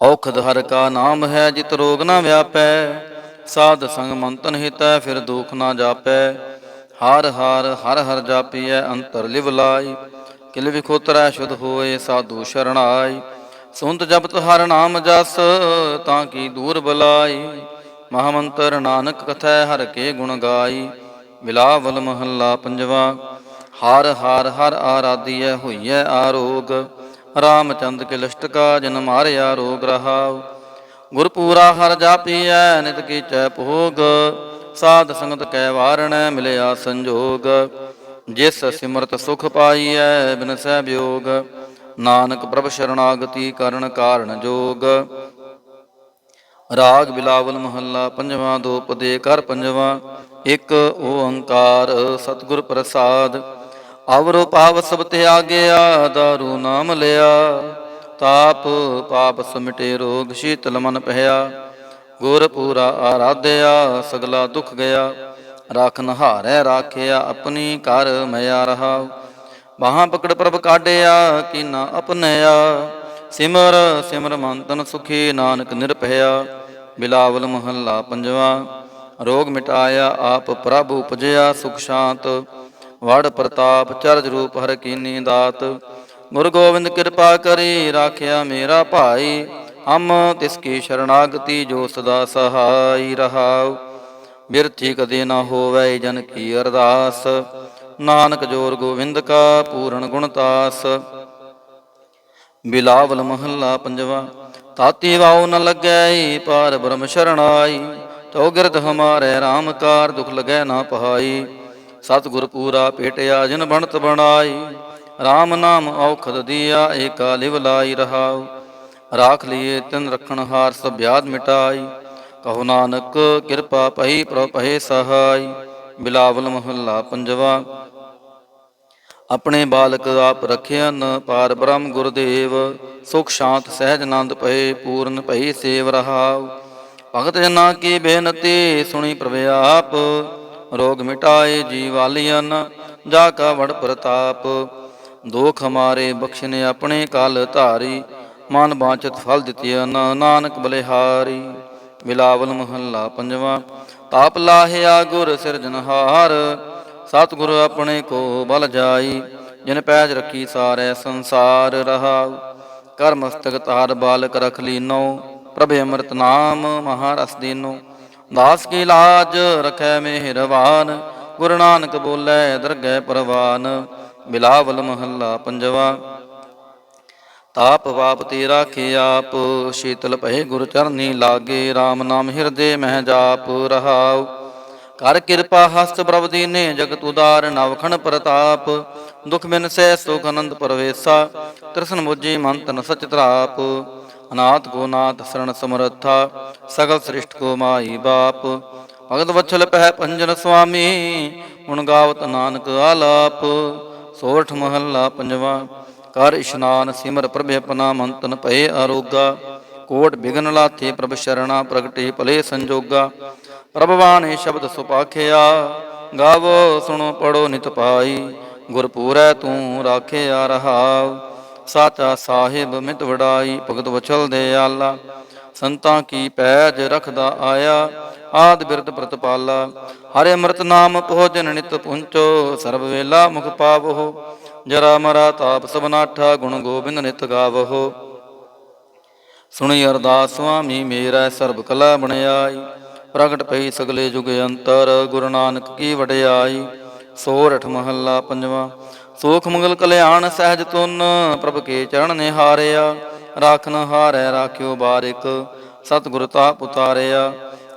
S1: ਔਖਦ ਹਰ ਕਾ ਨਾਮ ਹੈ, ਜਿਤ ਰੋਗ ਨਾ ਵਿਆਪੈ। ਸਾਧ ਸੰਗ ਮਨ ਤਨ ਹਿਤੈ, ਫਿਰ ਦੁਖ ਨਾ ਜਾਪੈ। ਹਾਰ ਹਾਰ ਹਰ ਹਰ ਜਾਪੀਐ, ਅੰਤਰ ਲਿਵ ਲਾਈ। ਕਿਲ ਵਿਖੋਤਰੈ ਸ਼ੁਧ ਹੋਏ, ਸਾਧੂ ਸ਼ਰਣਾਈ। ਸੁਨਤ ਜਪਤ ਹਰ ਨਾਮ ਜਸ, ਤਾਂ ਕੀ ਦੂਰ ਬਲਾਈ। ਮਹਾਮੰਤਰ ਨਾਨਕ ਕਥੈ, ਹਰ ਕੇ ਗੁਣ ਗਾਈ। ਬਿਲਾਵਲ ਮਹੱਲਾ ਪੰਜਵਾ। ਹਰ ਹਰ ਹਰ ਆਰਾਧੀਐ, ਹੋਈਐ ਆਰੋਗ। ਰਾਮਚੰਦ ਕੇ ਲਿਸ਼ਟਕਾ, ਜਿਨ ਮਾਰਿਆ ਰੋਗ ਰਹਾਉ। ਗੁਰਪੂਰਾ ਹਰ ਜਾਪੀਐ, ਨਿਤ ਕੀਚੈ ਭੋਗ। ਸਾਧ ਸੰਗਤ ਕੈ ਵਾਰਣੈ, ਮਿਲਿਆ ਸੰਜੋਗ। ਜਿਸ ਸਿਮਰਤ ਸੁਖ ਪਾਈਐ, ਬਿਨਸੈ ਵਿਯੋਗ। ਨਾਨਕ ਪ੍ਰਭ ਸ਼ਰਣਾਗਤੀ, ਕਰਨ ਕਾਰਨ ਜੋਗ। ਰਾਗ ਬਿਲਾਵਲ ਮਹੱਲਾ ਪੰਜਵਾ। ਦੋ ਪਦੇ ਕਰ ਪੰਜਵਾ। ਇੱਕ ਓੰਕਾਰ ਸਤਿਗੁਰ ਪ੍ਰਸਾਦ। ਅਵਰੁ ਪਾਵ ਸਭ ਤਿਆਗਿਆ, ਦਾਰੂ ਨਾਮ ਲਿਆ। ਤਾਪ ਪਾਪ ਸਮਿਟੇ, ਰੋਗ ਸ਼ੀਤਲ ਮਨ ਭਇਆ। ਗੁਰ ਪੂਰਾ ਆਰਾਧਿਆ, ਸਗਲਾ ਦੁਖ ਗਿਆ। ਰਾਖਨ ਹਾਰੈ ਰਾਖਿਆ, ਆਪਣੀ ਕਰ ਮਿਆ ਰਹਾਉ। ਬਾਹਾਂ ਪਕੜ ਪ੍ਰਭ ਕਾਢਿਆ, ਕੀਨਾ ਅਪਨਿਆ। ਸਿਮਰ ਸਿਮਰ ਮਨ ਤਨ ਸੁਖੀ, ਨਾਨਕ ਨਿਰਭਇਆ। ਬਿਲਾਵਲ ਮਹੱਲਾ ਪੰਜਵਾ। ਰੋਗ ਮਿਟਾਇਆ ਆਪ ਪ੍ਰਭ ਉਪਜਿਆ, ਸੁਖ ਸ਼ਾਂਤ ਵੜ ਪ੍ਰਤਾਪ। ਚਰਜ ਰੂਪ ਹਰ ਕੀਨੀ ਦਾਤ। ਗੁਰੂ ਗੋਬਿੰਦ ਕਿਰਪਾ ਕਰੀ, ਰਾਖਿਆ ਮੇਰਾ ਭਾਈ। ਹਮ ਤਿਸ ਕੀ ਸ਼ਰਣਾਗਤੀ, ਜੋ ਸਦਾ ਸਹਾਈ ਰਹਾਉ। ਬਿਰਥੀ ਕਦੇ ਨਾ ਹੋਵੈ, ਜਨ ਕੀ ਅਰਦਾਸ। ਨਾਨਕ ਜੋਰ ਗੋਬਿੰਦ ਕਾ, ਪੂਰਨ ਗੁਣਤਾਸ। ਬਿਲਾਵਲ ਮਹੱਲਾ ਪੰਜਵਾ। ਤਾਤੀ ਵਾਉ ਨ ਲੱਗੈ, ਪਾਰ ਬ੍ਰਹਮ ਸ਼ਰਣਾਈ। ਤਉ ਗਿਰਦ ਹਮਾਰੈ ਰਾਮ ਕਾਰ, ਦੁਖ ਲਗੈ ਨਾ ਪਹਾਈ। ਸਤਿਗੁਰ ਪੂਰਾ ਭੇਟਿਆ, ਜਿਨ ਬਣਤ ਬਣਾਈ। ਰਾਮ ਨਾਮ ਔਖਦ ਦੀਆ, ਏਕਾ ਲਿਵ ਲਾਈ ਰਹਾਉ। ਰਾਖ ਲੀਏ ਤਿਨ ਰਖਣ ਹਾਰ, ਸਭ ਬਿਆਦ ਮਿਟਾਈ। ਕਹੋ ਨਾਨਕ ਕਿਰਪਾ ਪਈ, ਪ੍ਰਭ ਪਹੇ ਸਹਾਈ। ਬਿਲਾਵਲ ਮਹੱਲਾ ਪੰਜਵਾ। ਆਪਣੇ ਬਾਲਕ ਆਪ ਰਖਿਆਨ, ਪਾਰ ਬ੍ਰਹਮ ਗੁਰਦੇਵ। ਸੁਖ ਸ਼ਾਂਤ ਸਹਿਜ ਆਨੰਦ ਪਏ, ਪੂਰਨ ਭਈ ਸੇਵ ਰਹਾਉ। ਭਗਤ ਜਨਾਂ ਕੀ ਬੇਨਤੀ, ਸੁਣੀ ਪ੍ਰਭ ਆਪ। ਰੋਗ ਮਿਟਾਏ ਜੀਵਾਲੀਅਨ, ਜਾ ਕਾ ਵਡ ਪ੍ਰਤਾਪ। ਦੋਖ ਹਮਾਰੇ ਬਖਸ਼ਨੇ, ਆਪਣੇ ਕਾਲ ਧਾਰੀ। ਮਨ ਬਾਂਚਤ ਫਲ ਦਿੱਤੀਅਨ, ਨਾਨਕ ਬਲਿਹਾਰੀ। ਬਿਲਾਵਲ ਮਹੱਲਾ ਪੰਜਵਾ। ਤਾਪ ਲਾਹਿਆ ਗੁਰ ਸਿਰਜਨਹਾਰ, ਸਤਿਗੁਰ ਆਪਣੇ ਕੋ ਬਲ ਜਾਈ। ਜਿਨ ਪੈਜ ਰੱਖੀ ਸਾਰੈ ਸੰਸਾਰ ਰਹਾਉ। ਕਰ ਮਸਤਕ ਤਾਰ ਬਾਲਕ ਰਖ ਲੀਨੋ, ਪ੍ਰਭ ਅੰਮ੍ਰਿਤ ਨਾਮ ਮਹਾਰਸ ਦੀਨੋ। ਦਾਸ ਕੀ ਲਾਜ ਰਖੈ ਮਿਹਰਬਾਨ, ਗੁਰੂ ਨਾਨਕ ਬੋਲੇ ਦਰਗਹਿ ਪ੍ਰਵਾਨ। ਬਿਲਾਵਲ ਮਹੱਲਾ ਪੰਜਵਾ। ਤਾਪ ਪਾਪ ਤੇ ਰਾਖੇ ਆਪ, ਸ਼ੀਤਲ ਭਏ ਗੁਰ ਚਰਨੀ ਲਾਗੇ। ਰਾਮ ਨਾਮ ਹਿਰਦੇ ਮਹਿ ਜਾਪ ਰਹਾਉ। ਕਰ ਕਿਰਪਾ ਹਸਤ ਪ੍ਰਭ ਦੀਨੇ, ਜਗਤ ਉਦਾਰ ਨਵਖਣ ਪ੍ਰਤਾਪ। ਦੁਖ ਬਿਨ ਸਹਿ ਸੁਖ ਅਨੰਦ ਪਰਵੇਸਾ। ਤ੍ਰਿਸ਼ਨ ਮੁਜੀ ਮਨ ਤਨ ਸਚ ਧਰਾਪ। ਅਨਾਥ ਕੋ ਨਾਥ ਸਰਣ ਸਮਰੱਥਾ। ਸਗਲ ਸ੍ਰਿਸ਼ਟ ਕੋ ਮਾਈ ਬਾਪ। ਭਗਤ ਵਛਲ ਪਹਿ ਪੰਜਨ ਸੁਆਮੀ। ਗੁਣ ਗਾਵਤ ਨਾਨਕ ਆਲਾਪ। ਸੋਰਠ ਮਹੱਲਾ ਪੰਜਵਾ। ਕਰ ਇਸ਼ਨਾਨ ਸਿਮਰ ਪ੍ਰਭ ਆਪਣਾ ਮਨ ਤਨ ਭਏ ਆਰੋਗਾ। ਕੋਟ ਬਿਗਨ ਲਾਥੇ ਪ੍ਰਭ ਸ਼ਰਣਾ ਪ੍ਰਗਟੇ ਭਲੇ ਸੰਜੋਗਾ। ਪ੍ਰਭ ਬਾਣੀ ਸ਼ਬਦ ਸੁਪਾਖਿਆ। ਗਾਵੋ ਸੁਣੋ ਪੜੋ ਨਿਤ ਪਾਈ। ਗੁਰ ਪੂਰੈ ਤੂੰ ਰਾਖਿਆ ਰਹਾਉ। ਸਾਚਾ ਸਾਹਿਬ ਮਿਤ ਵਡਾਈ। ਭਗਤ ਵਛਲ ਦੇ ਆਲਾ। ਸੰਤਾਂ ਕੀ ਪੈਜ ਰਖਦਾ ਆਇਆ। ਆਦ ਬਿਰਦ ਪ੍ਰਤਪਾਲਾ। ਹਰਿ ਅੰਮ੍ਰਿਤ ਨਾਮ ਭੋਜਨ ਨਿਤ ਪੁੰਚੋ। ਸਰਬ ਵੇਲਾ ਮੁਖ ਪਾਵਹੁ। ਜਰਾ ਮਰਾ ਤਾਪ ਸਭ ਨਾਠਾ। ਗੁਣ ਗੋਬਿੰਦ ਨਿਤ ਗਾਵਹੁ। ਸੁਣੀ ਅਰਦਾਸ ਸੁਆਮੀ ਮੇਰਾ। ਸਰਬ ਕਲਾ ਬਣਾਈ। ਪ੍ਰਗਟ ਪਈ ਸਗਲੇ ਜੁਗ ਅੰਤਰ। ਗੁਰੂ ਨਾਨਕ ਕੀ ਵਡਿਆਈ। ਸੋਰਠ ਮਹੱਲਾ ਪੰਜਵਾ। ਸੋਖ ਮੰਗਲ ਕਲਿਆਣ ਸਹਿਜ ਤੁਨ। ਪ੍ਰਭ ਕੇ ਚਰਨ ਨਿਹਾਰਿਆ। ਰਾਖਨ ਹਾਰੈ ਰਾਖਿਓ ਬਾਰਿਕ। ਸਤਿਗੁਰ ਤਾਪ ਉਤਾਰਿਆ।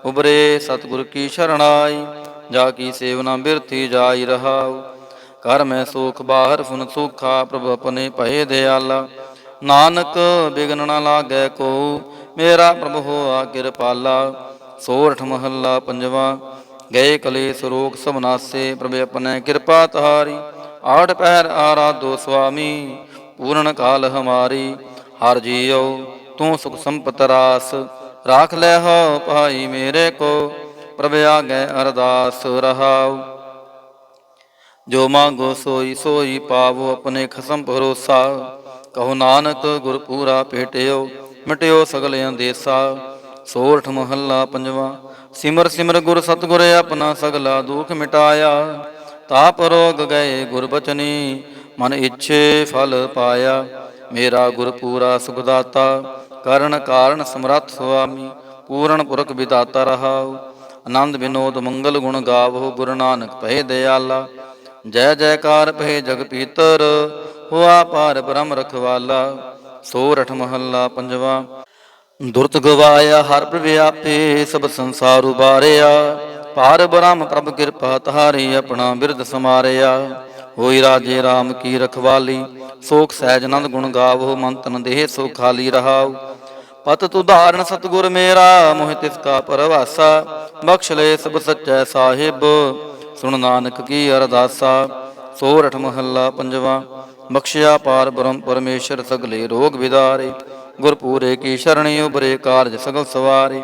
S1: ਉਬਰੇ ਸਤਿਗੁਰ ਕੀ ਸ਼ਰਣਾਈ। ਜਾ ਕੀ ਸੇਵਨਾ ਬਿਰਥੀ ਜਾਈ ਰਹਾਉ। ਘਰ ਮੈਂ ਸੋਖ ਬਾਹਰ ਫੁਨ ਸੋਖਾ। ਪ੍ਰਭ ਆਪਣੇ ਭਏ ਦਿਆਲਾ। ਨਾਨਕ ਬਿਗਨ ਨ ਲਾਗੈ ਕੋ। ਮੇਰਾ ਪ੍ਰਭ ਹੋਆ ਕਿਰਪਾਲਾ। ਸੋਰਠ ਮਹੱਲਾ ਪੰਜਵਾ। ਗਏ ਕਲੇਸ਼ ਰੋਗ ਸਭ ਨਾਸੇ। ਪ੍ਰਭ ਆਪਣੇ ਕਿਰਪਾ ਤਾਰੀ। ਆਠ ਪਹਿਰ ਆਰਾਧੋ ਸੁਆਮੀ। ਪੂਰਨ ਕਾਲ ਹਮਾਰੀ। ਹਰ ਜੀਉ ਤੂੰ ਸੁਖ ਸੰਪਤ ਰਾਸ। ਰਾਖ ਲੈ ਹੋ ਭਾਈ ਮੇਰੇ ਕੋ। ਪ੍ਰਭ ਆਗੈ ਅਰਦਾਸ ਰਹਾਉ। ਜੋ ਮੰਗੋ ਸੋਈ ਸੋਈ ਪਾਵੋ। ਆਪਣੇ ਖਸਮ ਭਰੋਸਾ। ਕਹੋ ਨਾਨਕ ਗੁਰ ਪੂਰਾ ਭੇਟਿਓ। ਮਿਟਿਓ ਸਗਲ ਅੰਦੇਸਾ। ਸੋਰਠ ਮਹੱਲਾ ਪੰਜਵਾ। ਸਿਮਰ ਸਿਮਰ ਗੁਰ ਸਤਿਗੁਰ ਆਪਣਾ। ਸਗਲਾ ਦੁਖ ਮਿਟਾਇਆ। ਤਾਪ ਰੋਗ ਗਏ ਗੁਰ ਬਚਨੀ। ਮਨ ਇੱਛੇ ਫਲ ਪਾਇਆ। ਮੇਰਾ ਗੁਰ ਪੂਰਾ ਸੁਖ ਦਾਤਾ। ਕਰਨ ਕਾਰਨ ਸਮਰੱਥ ਸੁਆਮੀ। ਪੂਰਨ ਪੁਰਖ ਵਿਦਾਤਾ ਰਹਾਉ। ਆਨੰਦ ਵਿਨੋਦ ਮੰਗਲ ਗੁਣ ਗਾਵੋ। ਗੁਰੂ ਨਾਨਕ ਭਏ ਦਿਆਲਾ। ਜੈ ਜੈਕਾਰ ਭਏ ਜਗ ਪੀਤਰ। ਹੋਆ ਪਾਰ ਬ੍ਰਹਮ ਰਖਵਾਲਾ। ਸੋਰਠ ਮਹੱਲਾ ਪੰਜਵਾ। ਦੁਰਤ ਗਵਾਇਆ ਹਰ ਪ੍ਰਭ ਆਪੇ। ਸਭ ਸੰਸਾਰ ਉਬਾਰਿਆ। ਪਾਰ ਬ੍ਰਹਮ ਪ੍ਰਭ ਕਿਰਪਾ ਤਾਰੀ। ਆਪਣਾ ਬਿਰਦ ਸਮਾਰਿਆ। ਹੋਈ ਰਾਜੇ ਰਾਮ ਕੀ ਰਖਵਾਲੀ। ਸੋਖ ਸਹਿਜ ਆਨੰਦ ਗੁਣ ਗਾਵੋ। ਮਨ ਤਨ ਦੇਹ ਸੋ ਖਾਲੀ ਰਹਾਉ। ਪਤ ਤੁਧਾਰਨ ਸਤਿਗੁਰ ਮੇਰਾ। ਮੋਹਿ ਤਿਸ ਕਾ ਪਰਵਾਸਾ। ਬਖਸ਼ ਲੈ ਸਭ ਸੱਚੈ ਸਾਹਿਬ। ਸੁਣ ਨਾਨਕ ਕੀ ਅਰਦਾਸਾ। ਸੋਰਠ ਮਹੱਲਾ ਪੰਜਵਾ। ਬਖਸ਼ਿਆ ਪਾਰ ਬ੍ਰਹਮ ਪਰਮੇਸ਼ਰ। ਸਗਲੇ ਰੋਗ ਵਿਦਾਰੇ। ਗੁਰ ਪੂਰੇ ਕੀ ਸ਼ਰਣੀ। ਉਬਰੇ ਕਾਰਜ ਸਗਲ ਸਵਾਰੇ।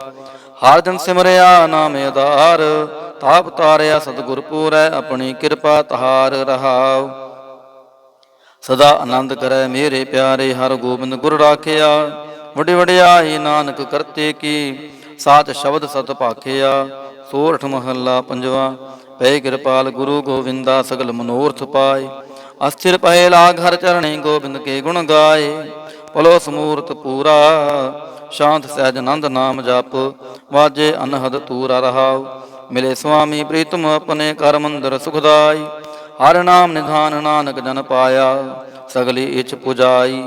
S1: ਹਰ ਜਨ ਸਿਮਰਿਆ ਨਾਮ ਆਧਾਰ। ਤਾਪ ਤਾਰਿਆ ਸਤਿਗੁਰ ਪੂਰੈ। ਆਪਣੀ ਕਿਰਪਾ ਤਹਾਰ ਰਹਾਉ। ਸਦਾ ਆਨੰਦ ਕਰੈ ਮੇਰੇ ਪਿਆਰੇ। ਹਰ ਗੋਬਿੰਦ ਗੁਰ ਰਾਖਿਆ। ਵੱਡੀ ਵਡਿਆਈ ਨਾਨਕ ਕਰਤੇ ਕੀ। ਸਾਚ ਸ਼ਬਦ ਸਤ ਭਾਖਿਆ। ਸੋਰਠ ਮਹੱਲਾ ਪੰਜਵਾ। ਪਏ ਕਿਰਪਾਲ ਗੁਰੂ ਗੋਬਿੰਦਾ। ਸਗਲ ਮਨੋਰਥ ਪਾਏ। ਅਸਥਿਰ ਪਏ ਲਾਗ ਹਰ ਚਰਣੀ। ਗੋਬਿੰਦ ਕੇ ਗੁਣ ਗਾਏ। ਪਲੋ ਸਮੂਰਤ ਪੂਰਾ। ਸ਼ਾਂਤ ਸਹਿਜ ਆਨੰਦ ਨਾਮ ਜਪ। ਵਾਜੇ ਅਨਹਦ ਤੂਰਾ ਰਹਾਉ। ਮਿਲੇ ਸੁਆਮੀ ਪ੍ਰੀਤਮ ਆਪਣੇ। ਕਰ ਮੰਦਰ ਸੁਖਦਾਈ। ਹਰ ਨਾਮ ਨਿਧਾਨ ਨਾਨਕ ਜਨ ਪਾਇਆ। ਸਗਲੀ ਇੱਛ ਪੁਜਾਈ।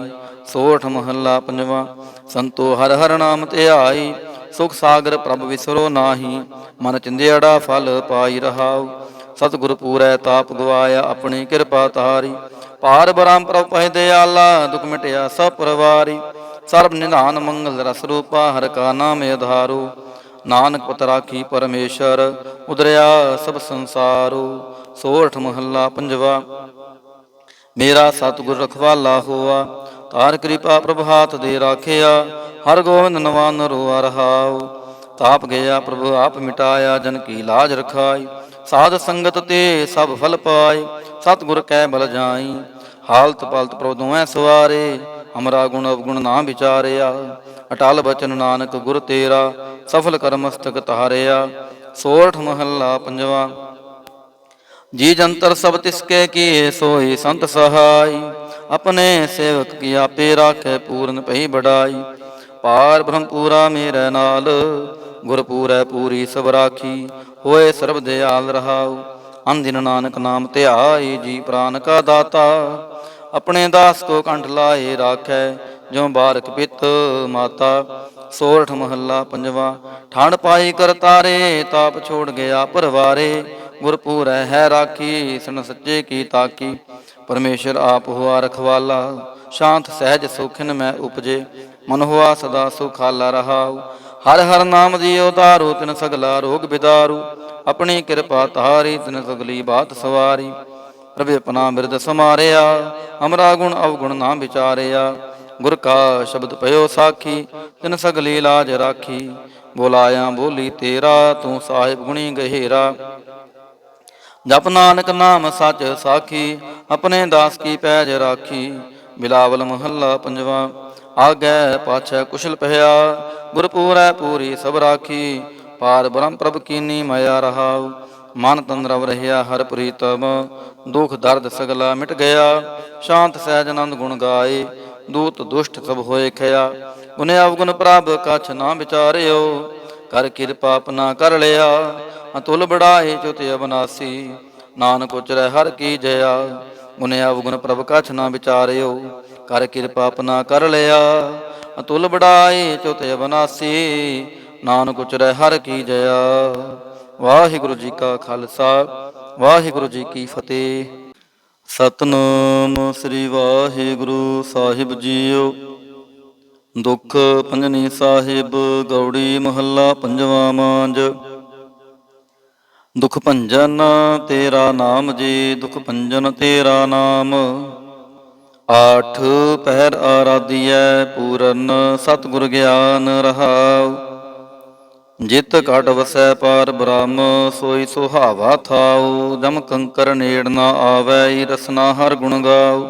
S1: ਸੋਰਠ ਮਹੱਲਾ ਪੰਜਵਾ। ਸੰਤੋ ਹਰ ਹਰ ਨਾਮ ਧਿਆਈ। ਸੁਖ ਸਾਗਰ ਪ੍ਰਭ ਵਿਸਰੋ ਨਾਹੀ। ਮਨ ਚਿੰਦਿਆੜਾ ਫਲ ਪਾਈ ਰਹਾਉ। ਸਤਿਗੁਰ ਪੂਰੈ ਤਾਪ ਗਵਾਇਆ। ਆਪਣੀ ਕਿਰਪਾ ਤਾਰੀ। ਪਾਰ ਬ੍ਰਹਮ ਪ੍ਰਭ ਪਹਿ ਦਿਆਲਾ। ਦੁਖ ਮਿਟਿਆ ਸਭ ਪਰਵਾਰੀ। ਸਰਬ ਨਿਧਾਨ ਮੰਗਲ ਰਸ ਰੂਪਾ। ਹਰ ਕਾ ਨਾਮ ਆਧਾਰੋ। ਨਾਨਕ ਪਤ ਰਾਖੀ ਪਰਮੇਸ਼ਰ। ਉਦਰਿਆ ਸਭ ਸੰਸਾਰੋ। ਸੋਰਠ ਮਹੱਲਾ ਪੰਜਵਾ। ਮੇਰਾ ਸਤਿਗੁਰ ਰਖਵਾਲਾ ਹੋਆ। ਤਾਰ ਕਿਰਪਾ ਪ੍ਰਭ ਹਾਥ ਦੇ ਰਾਖਿਆ। ਹਰ ਗੋਬਿੰਦ ਨਵਾਨ ਰੋਆ ਰਹਾਉ। ਤਾਪ ਗਿਆ ਪ੍ਰਭ ਆਪ ਮਿਟਾਇਆ। ਜਨ ਕੀ ਲਾਜ ਰਖਾਈ। ਸਾਧ ਸੰਗਤ ਤੇ ਸਭ ਫਲ ਪਾਏ। ਸਤਿਗੁਰ ਕੈ ਬਲ ਜਾਈ। ਹਾਲਤ ਪਲਤ ਪ੍ਰਭ ਦੋਵੇਂ ਸਵਾਰੇ। ਹਮਰਾ ਗੁਣ ਅਵਗੁਣ ਨਾ ਵਿਚਾਰਿਆ। ਅਟਲ ਬਚਨ ਨਾਨਕ ਗੁਰ ਤੇਰਾ। ਸਫਲ ਕਰ ਮਸਤਕ ਤਾਰਿਆ। ਸੋਰਠ ਮਹੱਲਾ ਪੰਜਵਾ। ਜੀ ਜੰਤਰ ਸਭ ਤਿਸਕੇ ਕੀਏ। ਸੋਈ ਸੰਤ ਸਹਾਈ। ਆਪਣੇ ਸੇਵਕ ਕੀ ਆਪੇ ਰਾਖੈ। ਪੂਰਨ ਪਈ ਬੜਾਈ। ਪਾਰ ਬ੍ਰਹਮ ਪੂਰਾ ਮੇਰੇ ਨਾਲ। ਗੁਰ ਪੂਰੈ ਪੂਰੀ ਸਭ ਰਾਖੀ। ਹੋਏ ਸਰਬ ਦਿਆਲ ਰਹਾਉ। ਅਨਦਿਨ ਨਾਨਕ ਨਾਮ ਧਿਆਈ। ਜੀ ਪ੍ਰਾਨ ਕਾ ਦਾਤਾ। ਆਪਣੇ ਦਾਸ ਕੋ ਕੰਠ ਲਾਏ ਰਾਖੈ। ਜਿਉ ਬਾਰਕ ਪਿਤ ਮਾਤਾ। ਸੋਰਠ ਮਹੱਲਾ ਪੰਜਵਾ। ਠਾਣ ਪਾਈ ਕਰ ਤਾਰੇ। ਤਾਪ ਛੋੜ ਗਿਆ ਪਰਵਾਰੇ। ਗੁਰ ਪੂਰੈ ਹੈ ਰਾਖੀ। ਸੁਣ ਸੱਚੇ ਕੀ ਤਾਕੀ। ਪਰਮੇਸ਼ਰ ਆਪ ਹੁਆ ਰਖਵਾਲਾ। ਸ਼ਾਂਤ ਸਹਿਜ ਸੋਖਿਨ ਮੈਂ ਉਪਜੇ, ਮਨ ਹੁਆ ਸਦਾ ਸੁਖਾਲਾ ਰਹਾਉ। ਹਰ ਹਰ ਨਾਮ ਜੀਉ ਤਾਰੂ, ਤਿਨ ਸਗਲਾ ਰੋਗ ਬਿਦਾਰੂ। ਆਪਣੀ ਕਿਰਪਾ ਤਾਰੀ, ਤਿਨ ਸਗਲੀ ਬਾਤ ਸਵਾਰੀ। ਪ੍ਰਭ ਆਪਣਾ ਬਿਰਦ ਸਮਾਰਿਆ, ਅਮਰਾ ਗੁਣ ਅਵਗੁਣ ਨਾ ਵਿਚਾਰਿਆ। ਗੁਰ ਕਾ ਸ਼ਬਦ ਪਇਓ ਸਾਖੀ, ਤਿਨ ਸਗਲੀ ਲਾਜ ਰਾਖੀ। ਬੋਲਾਇਆ ਬੋਲੀ ਤੇਰਾ, ਤੂੰ ਸਾਹਿਬ ਗੁਣੀ ਗਹਿਰਾ। ਜਪ ਨਾਨਕ ਨਾਮ ਸੱਚ ਸਾਖੀ, ਆਪਣੇ ਦਾਸ ਕੀ ਪੈਜ ਰਾਖੀ। ਬਿਲਾਵਲ ਮਹੱਲਾ ਪੰਜਵਾ। ਆਗੈ ਪਾਛੈ ਕੁਸ਼ਲ ਪਹਿਆ, ਗੁਰਪੂਰੈ ਪੂਰੀ ਸਭ ਰਾਖੀ। ਪਾਰ ਬ੍ਰਹਮ ਪ੍ਰਭ ਕੀਨੀ ਮਾਇਆ ਰਹਾਉ, ਮਨ ਤਨ ਰਵ ਰਹਿਆ ਹਰ ਪ੍ਰੀਤਮ। ਦੁਖ ਦਰਦ ਸਗਲਾ ਮਿਟ ਗਿਆ, ਸ਼ਾਂਤ ਸਹਿਜ ਆਨੰਦ ਗੁਣ ਗਾਏ। ਦੂਤ ਦੁਸ਼ਟ ਸਭ ਹੋਏ ਖਿਆ, ਗੁਨੇ ਅਵਗੁਣ ਪ੍ਰਭ ਕਛ ਨਾ ਵਿਚਾਰਿਓ। ਕਰ ਕਿਰਪਾ ਆਪਣਾ ਕਰ ਲਿਆ, ਅਤੁਲ ਬੜਾਏ ਚੁਤ ਅਬਨਾਸੀ। ਨਾਨਕ ਉਚਰੈ ਹਰ ਕੀ ਜया, ਗੁਨੇ ਅਵਗੁਣ ਪ੍ਰਭ ਕਛ ਨਾ ਵਿਚਾਰਿਓ। ਕਰ ਕਿਰਪਾ ਆਪਣਾ ਕਰ ਲਿਆ, ਅਤੁਲ ਬੜਾਏ ਚੁਤ ਅਬਨਾਸੀ। ਨਾਨਕ ਉਚਰੈ ਹਰ ਕੀ ਜया। ਵਾਹਿਗੁਰੂ ਜੀ ਕਾ ਖਾਲਸਾ, ਵਾਹਿਗੁਰੂ ਜੀ ਕੀ ਫਤਿਹ। ਸਤਿਨਾਮ ਸ੍ਰੀ ਵਾਹਿਗੁਰੂ ਸਾਹਿਬ ਜੀਓ। ਦੁਖ ਭੰਜਨੀ ਸਾਹਿਬ ਗੌੜੀ ਮਹੱਲਾ ਪੰਜਵਾ ਮਾਂਝ। ਦੁਖ ਭੰਜਨ ਤੇਰਾ ਨਾਮ ਜੀ, ਦੁਖ ਭੰਜਨ ਤੇਰਾ ਨਾਮ। ਆਠ ਪਹਿਰ ਆਰਾਧੀਐ ਪੂਰਨ, ਸਤਿਗੁਰ ਗਿਆਨ ਰਹਾਉ। ਜਿਤ ਘਟ ਵਸੈ ਪਾਰ ਬ੍ਰਹਮ, ਸੋਈ ਸੁਹਾਵਾ ਥਾਉ। ਜਮ ਕੰਕਰ ਨੇੜ ਨਾ ਆਵੈ, ਰਸਨਾ ਹਰ ਗੁਣ ਗਾਉ।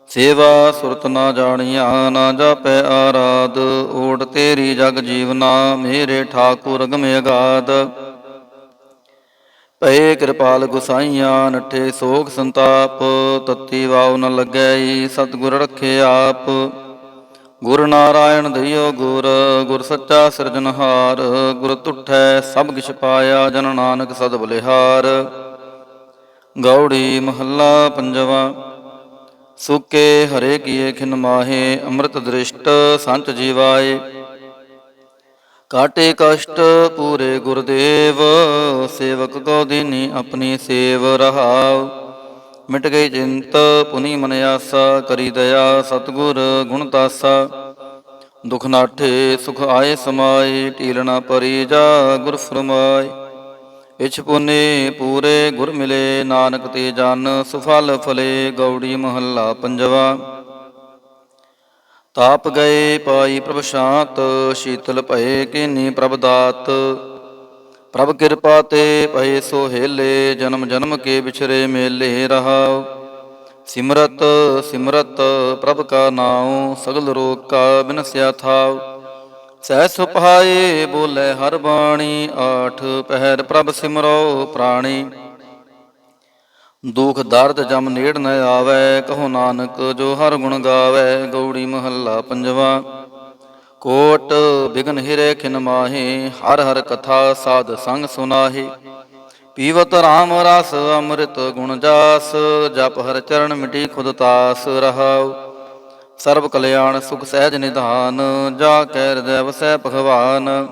S1: ਸੇਵਾ ਸੁਰਤ ਨਾ ਜਾਣੀਆ, ਨਾ ਜਾਪੈ ਆਰਾਧ। ਓਟ ਤੇਰੀ ਜਗ ਜੀਵਨਾ, ਮੇਰੇ ਠਾਕੁਰ ਅਗਮ ਅਗਾਧ। ਭਏ ਕਿਰਪਾਲ ਗੁਸਾਈਆਂ, ਨਠੇ ਸੋਗ ਸੰਤਾਪ। ਤਤੀ ਵਾਉ ਨ ਲੱਗੈ, ਸਤਿਗੁਰ ਰਖੇ ਆਪ। ਗੁਰ ਨਾਰਾਇਣ ਦਈਓ ਗੁਰ, ਗੁਰ ਸੱਚਾ ਸਿਰਜਨਹਾਰ। ਗੁਰ ਤੁਠੈ ਸਭ ਕਿਛ ਪਾਇਆ, ਜਨ ਨਾਨਕ ਸਦ ਬਲਿਹਾਰ। ਗੌੜੀ ਮਹੱਲਾ ਪੰਜਵਾ। ਸੁਕੇ ਹਰੇ ਕੀਏ ਖਿਨ ਮਾਹੇ, ਅੰਮ੍ਰਿਤ ਦ੍ਰਿਸ਼ਟ ਸੰਚ ਜੀਵਾਏ। ਕਾਟੇ ਕਸ਼ਟ ਪੂਰੇ ਗੁਰਦੇਵ, ਸੇਵਕ ਕੋ ਦੀਨੀ ਆਪਣੀ ਸੇਵ ਰਹਾਉ। ਮਿਟ ਗਈ ਚਿੰਤ ਪੁਨੀ ਮਨ ਆਸਾ, ਕਰੀ ਦਇਆ ਸਤਿਗੁਰ ਗੁਣ ਤਾਸਾ। ਦੁਖ ਨਾਠੇ ਸੁਖ ਆਏ ਸਮਾਏ, ਢੀਲ ਨਾ ਪਰੀ ਜਾ ਗੁਰ ਫਰਮਾਏ। ਇਛ ਪੁਨੇ ਪੂਰੇ ਗੁਰ ਮਿਲੇ, ਨਾਨਕ ਤੇ ਜਨ ਸੁਫਲ ਫਲੇ। ਗੌੜੀ ਮਹੱਲਾ ਪੰਜਵਾ। ਤਾਪ ਗਏ ਪਾਈ ਪ੍ਰਭ ਸ਼ਾਂਤ, ਸ਼ੀਤਲ ਭਏ ਕੀਨੀ ਪ੍ਰਭ ਦਾਤ। ਪ੍ਰਭ ਕਿਰਪਾ ਤੇ ਭਏ ਸੋਹੇਲੇ, ਜਨਮ ਜਨਮ ਕੇ ਵਿਛਰੇ ਮੇਲੇ ਰਹਾਉ। ਸਿਮਰਤ ਸਿਮਰਤ ਪ੍ਰਭ ਕਾ ਨਾਉ, ਸਗਲ ਰੋਗ ਕਾ ਬਿਨਸਿਆ ਥਾਉ। ਸਹਿ ਸੁਭਾਏ ਬੋਲੇ ਹਰ ਬਾਣੀ, ਆਠ ਪਹਿਰ ਪ੍ਰਭ ਸਿਮਰੋ ਪ੍ਰਾਣੀ। ਦੁਖ ਦਰਦ ਜਮ ਨੇੜ ਨ ਆਵੈ, ਕਹੋ ਨਾਨਕ ਜੋ ਹਰ ਗੁਣ ਗਾਵੈ। ਗੌੜੀ ਮਹੱਲਾ ਪੰਜਵਾ। ਕੋਟ ਬਿਗਨ ਹਿਰੇ ਖਿਨ ਮਾਹੇ, ਹਰ ਹਰ ਕਥਾ ਸਾਧ ਸੰਗ ਸੁਨਾਹੇ। ਪੀਵਤ ਰਾਮ ਰਸ ਅੰਮ੍ਰਿਤ ਗੁਣ ਜਾਸ, ਜਪ ਹਰ ਚਰਨ ਮਿਟੀ ਖੁਦ ਤਾਸ ਰਹਾਉ। ਸਰਬ ਕਲਿਆਣ ਸੁਖ ਸਹਿਜ ਨਿਧਾਨ, ਜਾ ਕੈ ਹਿਰਦੈ ਵਸੈ ਭਗਵਾਨ।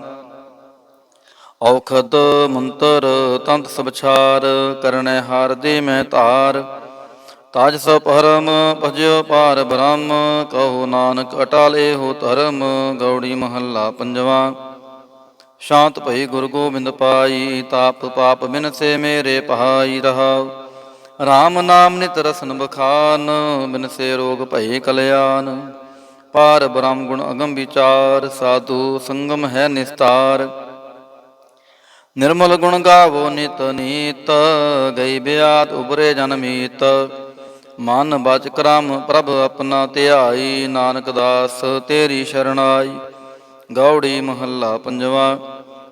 S1: ਔਖਦ ਮੰਤਰ ਤੰਤ ਸਭ ਛਾਰ, ਕਰਨੈ ਹਾਰ ਦੇ ਮੈਂ ਧਾਰ। ਤਾਜ ਸਭ ਪਰਮ ਭਜਿਓ ਪਾਰ ਬ੍ਰਹਮ, ਕਹੋ ਨਾਨਕ ਅਟਾਲੇ ਹੋ ਧਰਮ। ਗੌੜੀ ਮਹੱਲਾ ਪੰਜਵਾ। ਸ਼ਾਂਤ ਭਈ ਗੁਰ ਗੋਬਿੰਦ ਪਾਈ, ਤਾਪ ਪਾਪ ਬਿਨਸੇ ਮੇਰੇ ਭਾਈ ਰਹਾਉ। ਰਾਮ ਨਾਮ ਨਿਤ ਰਸਨ ਬਖਾਨ, ਬਿਨਸੇ ਰੋਗ ਭਏ ਕਲਿਆਣ। ਪਾਰ ਬ੍ਰਹਮ ਗੁਣ ਅਗਮ ਵਿਚਾਰ, ਸਾਧੂ ਸੰਗਮ ਹੈ ਨਿਸਤਾਰ। ਨਿਰਮਲ ਗੁਣ ਗਾਵੋ ਨਿਤ ਨੀਤ, ਗਈ ਬਿਆਤ ਉਬਰੇ ਜਨ ਮੀਤ। ਮਨ ਬਚ ਕਰਮ ਪ੍ਰਭ ਆਪਣਾ ਧਿਆਈ, ਨਾਨਕ ਦਾਸ ਤੇਰੀ ਸ਼ਰਣਾਈ। ਗੌੜੀ ਮਹੱਲਾ ਪੰਜਵਾ।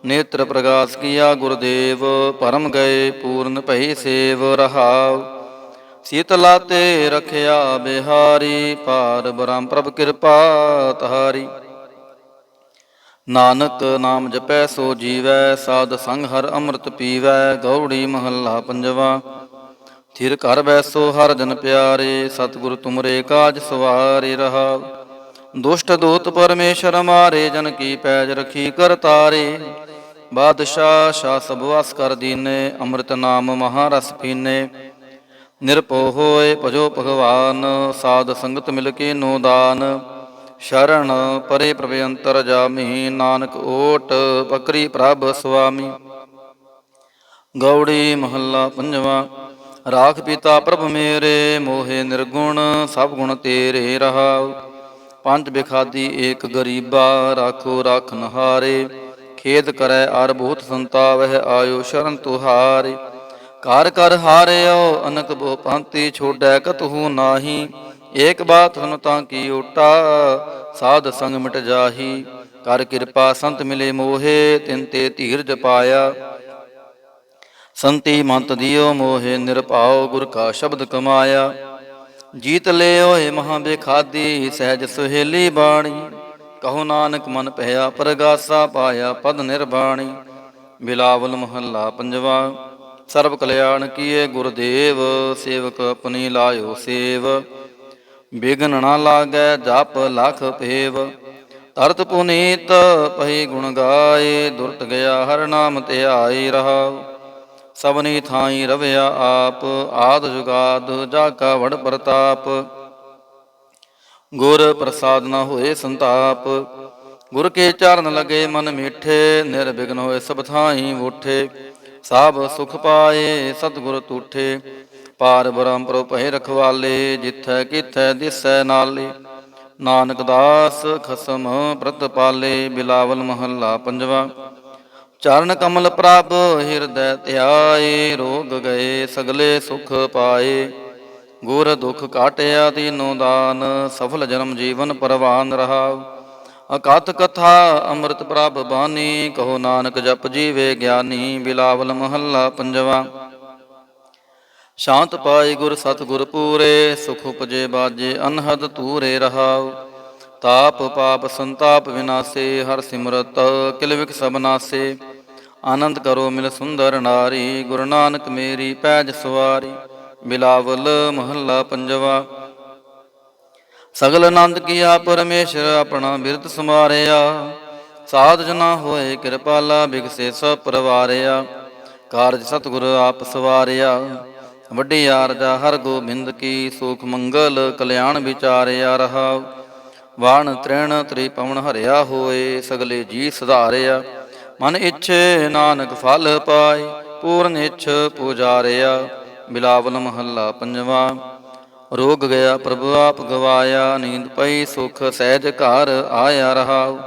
S1: ਨੇਤਰ ਪ੍ਰਗਾਸ ਕੀਆ ਗੁਰਦੇਵ, ਭਰਮ ਗਏ ਪੂਰਨ ਭਈ ਸੇਵ ਰਹਾਉ। ਸੀਤਲਾ ਤੇ ਰਖਿਆ ਬਿਹਾਰੀ, ਪਾਰ ਬ੍ਰਹਮ ਪ੍ਰਭ ਕਿਰਪਾ ਤਹਾਰੀ। ਨਾਨਕ ਨਾਮ ਜਪੈ ਸੋ ਜੀਵੈ, ਸਾਧ ਸੰਗ ਹਰ ਅੰਮ੍ਰਿਤ ਪੀਵੈ। ਗੌੜੀ ਮਹੱਲਾ ਪੰਜਵਾ। ਥਿਰ ਘਰ ਬੈਸੋ ਹਰ ਜਨ ਪਿਆਰੇ, ਸਤਿਗੁਰ ਤੁਮਰੇ ਕਾਜ ਸਵਾਰੇ ਰਹਾਉ। ਦੁਸ਼ਟ ਦੂਤ ਪਰਮੇਸ਼ਰ ਮਾਰੇ, ਜਨ ਕੀ ਪੈਜ ਰਖੀ ਕਰ ਤਾਰੇ। ਬਾਦਸ਼ਾਹ ਸ਼ਾਹ ਸਭ ਵਸ ਕਰ ਦੀਨੇ, ਅੰਮ੍ਰਿਤ ਨਾਮ ਮਹਾਰਸ ਪੀਨੇ। ਨਿਰਭਉ ਹੋਏ ਭਜੋ ਭਗਵਾਨ, ਸਾਧ ਸੰਗਤ ਮਿਲ ਕੇ ਨੋ ਦਾਨ। ਸ਼ਰਨ ਪਰੇ ਪ੍ਰਭ ਅੰਤਰ ਜਾਮੀ, ਨਾਨਕ ਓਟ ਪਕਰੀ ਪ੍ਰਭ ਸੁਆਮੀ। ਗੌੜੀ ਮਹੱਲਾ ਪੰਜਵਾਂ। ਰਾਖ ਪਿਤਾ ਪ੍ਰਭ ਮੇਰੇ, ਮੋਹਿ ਨਿਰਗੁਣ ਸਭ ਗੁਣ ਤੇਰੇ ਰਹਾਉ। ਪੰਜ ਬਿਖਾਦੀ ਏਕ ਗਰੀਬਾ, ਰਾਖੋ ਰਾਖਨ ਹਾਰੇ। ਖੇਦ ਕਰੈ ਅਰ ਬਹੁਤ ਸੰਤਾਵਹਿ, ਆਇਓ ਸ਼ਰਨ ਤੁਹਾਰੇ। ਘਰ ਕਰ ਹਾਰਿਓ ਅਨਕ ਬਹੁ ਭਾਂਤੀ, ਛੋੜੈ ਕਤਹੂ ਨਾਹੀ। ਏਕ ਬਾਤ ਸੁਨ ਤਾਂ ਕੀ ਓਟਾ, ਸਾਧ ਸੰਗ ਮਿਟ ਜਾਹੀ। ਕਰ ਕਿਰਪਾ ਸੰਤ ਮਿਲੇ ਮੋਹੇ, ਤਿਨ ਤੇ ਧੀਰਜ ਪਾਇਆ। ਸੰਤੀ ਮੰਤ ਦਿਓ ਮੋਹਿ ਨਿਰਭਉ, ਗੁਰ ਕਾ ਸ਼ਬਦ ਕਮਾਇਆ। ਜੀਤ ਲਿਓ ਏ ਮਹਾ ਬੇਖਾਦੀ, ਸਹਿਜ ਸੁਹੇਲੀ ਬਾਣੀ। ਕਹੋ ਨਾਨਕ ਮਨ ਭਇਆ ਪਰਗਾਸਾ, ਪਾਇਆ ਪਦ ਨਿਰਬਾਣੀ। ਬਿਲਾਵਲ ਮਹੱਲਾ ਪੰਜਵਾ। ਸਰਬ ਕਲਿਆਣ ਕੀਏ ਗੁਰਦੇਵ, ਸੇਵਕ ਆਪਣੀ ਲਾਇਓ ਸੇਵ। ਬਿਘਨ ਨਾ ਲਾਗੈ ਜਪ ਲਖ ਭੇਵ, ਤਰਤ ਪੁਨੀਤ ਪਹੀ ਗੁਣ ਗਾਏ। ਦੁਰਟ ਗਿਆ ਹਰ ਨਾਮ ਧਿਆਈ ਰਹਾਉ। ਸਭਨੀ ਥਾਈ ਰਵਿਆ ਆਪ, ਆਦ ਜੁਗਾਦ ਜਾ ਕਾ ਵਡ ਪ੍ਰਤਾਪ। ਗੁਰ ਪ੍ਰਸਾਦ ਨ ਹੋਏ ਸੰਤਾਪ, ਗੁਰ ਕੇ ਚਰਨ ਲਗੇ ਮਨ ਮੀਠੇ। ਨਿਰਵਿਘਨ ਹੋਏ ਸਭ ਥਾਈ ਬੂਠੇ, ਸਭ ਸੁਖ ਪਾਏ ਸਤਿਗੁਰ ਤੂਠੇ। ਪਾਰ ਬ੍ਰਹਮ ਪ੍ਰਭ ਭਏ ਰਖਵਾਲੇ, ਜਿਥੈ ਕਿਥੈ ਦਿਸੈ ਨਾਲੇ। ਨਾਨਕ ਦਾਸ ਖਸਮ ਪ੍ਰਤਪਾਲੇ। ਬਿਲਾਵਲ ਮਹੱਲਾ ਪੰਜਵਾ। ਚਰਨ ਕਮਲ ਪ੍ਰਭ ਹਿਰਦੈ ਧਿਆਏ, ਰੋਗ ਗਏ ਸਗਲੇ ਸੁਖ ਪਾਏ। ਗੁਰ ਦੁਖ ਕਾਟਿਆ ਦੀਨੋ ਦਾਨ, ਸਫਲ ਜਨਮ ਜੀਵਨ ਪਰਵਾਨ ਰਹਾਉ। ਅਕਥ ਕਥਾ ਅੰਮ੍ਰਿਤ ਪ੍ਰਭ ਬਾਣੀ, ਕਹੋ ਨਾਨਕ ਜਪ ਜੀਵੇ ਗਿਆਨੀ। ਬਿਲਾਵਲ ਮਹੱਲਾ ਪੰਜਵਾ। ਸ਼ਾਂਤ ਪਾਈ ਗੁਰ ਸਤਿਗੁਰ ਪੂਰੇ, ਸੁਖ ਉਪਜੇ ਬਾਜੇ ਅਨਹਦ ਤੂਰੇ ਰਹਾਉ। ਤਾਪ ਪਾਪ ਸੰਤਾਪ ਵਿਨਾਸੇ, ਹਰ ਸਿਮਰਤ ਕਿਲ ਵਿਖ ਸਭ ਨਾਸੇ। ਆਨੰਦ ਕਰੋ ਮਿਲ ਸੁੰਦਰ ਨਾਰੀ, ਗੁਰੂ ਨਾਨਕ ਮੇਰੀ ਪੈਜ ਸਵਾਰੀ। ਬਿਲਾਵਲ ਮਹੱਲਾ ਪੰਜਵਾ। ਸਗਲ ਆਨੰਦ ਕੀਆ ਪਰਮੇਸ਼ਰ, ਆਪਣਾ ਬਿਰਦ ਸਮਾਰਿਆ। ਸਾਧ ਜਨਾ ਹੋਏ ਕਿਰਪਾਲਾ, ਬਿਗਸੇ ਸਭ ਪਰਵਾਰਿਆ। ਕਾਰਜ ਸਤਿਗੁਰ ਆਪ ਸਵਾਰਿਆ, ਵੱਡੀ ਆਰਜਾ ਹਰ ਗੋਬਿੰਦ ਕੀ। ਸੁਖ ਮੰਗਲ ਕਲਿਆਣ ਵਿਚਾਰਿਆ ਰਹਾਉ। ਵਾਣ ਤ੍ਰਿਣ ਤ੍ਰਿਪਵਨ ਹਰਿਆ ਹੋਏ, ਸਗਲੇ ਜੀ ਸੁਧਾਰਿਆ। ਮਨ ਇੱਛੇ ਨਾਨਕ ਫਲ ਪਾਏ, ਪੂਰਨ ਇੱਛ ਪੁਜਾਰਿਆ। ਬਿਲਾਵਲ ਮਹੱਲਾ ਪੰਜਵਾ। ਰੋਗ ਗਿਆ ਪ੍ਰਭ ਆਪ ਗਵਾਇਆ, ਨੀਂਦ ਪਈ ਸੁਖ ਸਹਿਜ ਘਰ ਆਇਆ ਰਹਾਉ।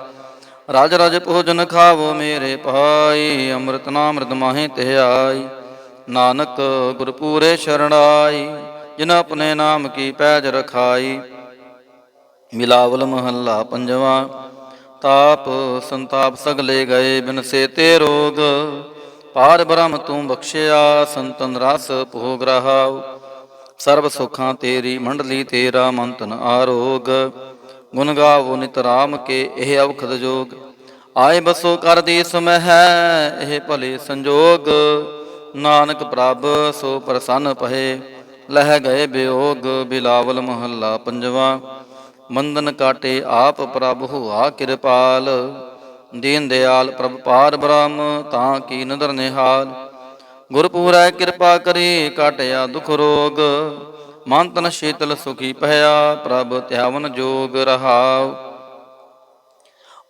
S1: ਰਾਜ ਰਜ ਭੋਜਨ ਖਾਵੋ ਮੇਰੇ ਭਾਈ, ਅੰਮ੍ਰਿਤ ਨਾਮ੍ਰਿਤ ਮਾਹੀ ਧਿਆਈ। ਨਾਨਕ ਗੁਰ ਪੂਰੇ ਸ਼ਰਣਾਈ, ਜਿਨ ਆਪਣੇ ਨਾਮ ਕੀ ਪੈਜ ਰਖਾਈ। ਬਿਲਾਵਲ ਮਹੱਲਾ ਪੰਜਵਾ। ਤਾਪ ਸੰਤਾਪ ਸਗਲੇ ਗਏ, ਬਿਨਸੇ ਤੇ ਰੋਗ। ਪਾਰ ਬ੍ਰਹਮ ਤੂੰ ਬਖਸ਼ਿਆ, ਸੰਤਨ ਰਸ ਭੋਗ ਰਹਾਉ। ਸਰਬ ਸੁਖਾਂ ਤੇਰੀ ਮੰਡਲੀ, ਤੇਰਾ ਮੰਤਨ ਆਰੋਗ। ਗੁਣ ਗਾਵੋ ਨਿਤ ਰਾਮ ਕੇ, ਇਹ ਔਖਦ ਜੋਗ। ਆਏ ਬਸੋ ਕਰ ਦੀਸ ਮਹਿ, ਇਹ ਭਲੇ ਸੰਜੋਗ। ਨਾਨਕ ਪ੍ਰਭ ਸੋ ਪ੍ਰਸੰਨ ਪਹੇ, ਲਹਿ ਗਏ ਬਿਯੋਗ। ਬਿਲਾਵਲ ਮਹੱਲਾ ਪੰਜਵਾ। ਬੰਧਨ ਕਾਟੇ ਆਪ ਪ੍ਰਭ ਹੋਆ ਕਿਰਪਾਲ, ਦੀਨ ਦਿਆਲ ਪ੍ਰਭ ਪਾਰ ਬ੍ਰਹਮ, ਤਾਂ ਕੀ ਨਦਰ ਨਿਹਾਲ। ਗੁਰ ਪੂਰੈ ਕਿਰਪਾ ਕਰੀ, ਕਾਟਿਆ ਦੁਖ ਰੋਗ। ਮਨ ਤਨ ਸ਼ੀਤਲ ਸੁਖੀ ਭਇਆ, ਪ੍ਰਭ ਧਿਆਵਨ ਜੋਗ ਰਹਾਉ।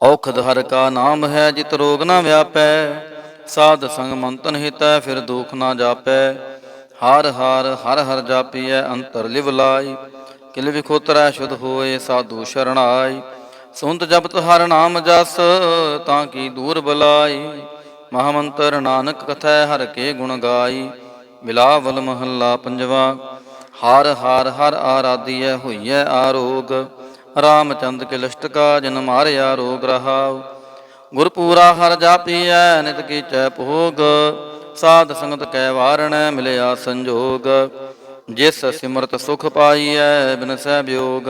S1: ਔਖਦ ਹਰ ਕਾ ਨਾਮ ਹੈ, ਜਿਤ ਰੋਗ ਨ ਵਿਆਪੈ। ਸਾਧ ਸੰਗ ਮਨ ਤਨ ਹਿਤੈ, ਫਿਰ ਦੁਖ ਨ ਜਾਪੈ। ਹਾਰ ਹਾਰ ਹਰ ਹਰ ਜਾਪੀਐ, ਅੰਤਰ ਲਿਵ ਲਾਈ। ਕਿਲ ਵਿਖੋਤਰੈ ਸ਼ੁਧ ਹੋਏ, ਸਾਧੂ ਸ਼ਰਣਾਈ। ਸੁਨਤ ਜਪਤ ਹਰ ਨਾਮ ਜਸ, ਤਾਂ ਕੀ ਦੂਰ ਬਲਾਈ। ਮਹਾਮੰਤਰ ਨਾਨਕ ਕਥੈ, ਹਰ ਕੇ ਗੁਣ ਗਾਈ। ਬਿਲਾਵਲ ਮਹੱਲਾ ਪੰਜਵਾ। ਹਾਰ ਹਾਰ ਹਰ ਆਰਾਧੀਐ, ਹੋਈਐ ਆਰੋਗ। ਰਾਮਚੰਦ ਕੇ ਲਸ਼ਟਕਾ, ਜਿਨ ਮਾਰਿਆ ਰੋਗ ਰਹਾਉ। ਗੁਰ ਪੂਰਾ ਹਰ ਜਾਪੀਐ, ਨਿਤ ਕੀਚੈ ਭੋਗ। ਸਾਧ ਸੰਗਤ ਕੈ ਵਾਰਣੈ, ਮਿਲਿਆ ਸੰਜੋਗ। ਜਿਸ ਸਿਮਰਤ ਸੁਖ ਪਾਈਐ, ਬਿਨਸੈ ਵਿਯੋਗ।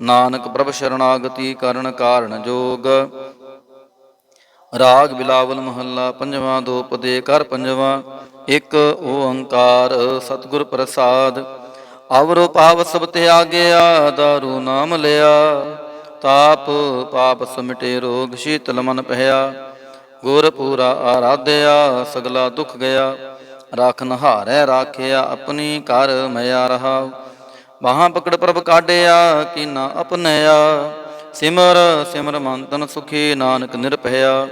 S1: ਨਾਨਕ ਪ੍ਰਭ ਸ਼ਰਣਾਗਤੀ, ਕਰਨ ਕਾਰਨ ਜੋਗ। ਰਾਗ ਬਿਲਾਵਲ ਮਹੱਲਾ ਪੰਜਵਾ। ਦੋ ਪਦੇ ਕਰ ਪੰਜਵਾ। ਇੱਕ ਓੰਕਾਰ ਸਤਿਗੁਰ ਪ੍ਰਸਾਦ। ਅਵਰੋ ਪਾਵ ਸਭ ਤਿਆਗਿਆ, ਦਾਰੂ ਨਾਮ ਲਿਆ। ਤਾਪ ਪਾਪ ਸਮਿਟੇ, ਰੋਗ ਸ਼ੀਤਲ ਮਨ ਭਇਆ। ਗੁਰ ਪੂਰਾ ਆਰਾਧਿਆ, ਸਗਲਾ ਦੁਖ ਗਿਆ। ਰਾਖਨ ਹਾਰੈ ਰਾਖਿਆ ਆਪਣੀ ਕਰ ਮਿਆ ਰਹਾਉ। ਬਾਹਾਂ ਪਕੜ ਪ੍ਰਭ ਕਾਢਿਆ ਕੀਨਾ ਅਪਨਿਆ, ਸਿਮਰ ਸਿਮਰ ਮਨ ਤਨ ਸੁਖੀ ਨਾਨਕ ਨਿਰਭਇਆ।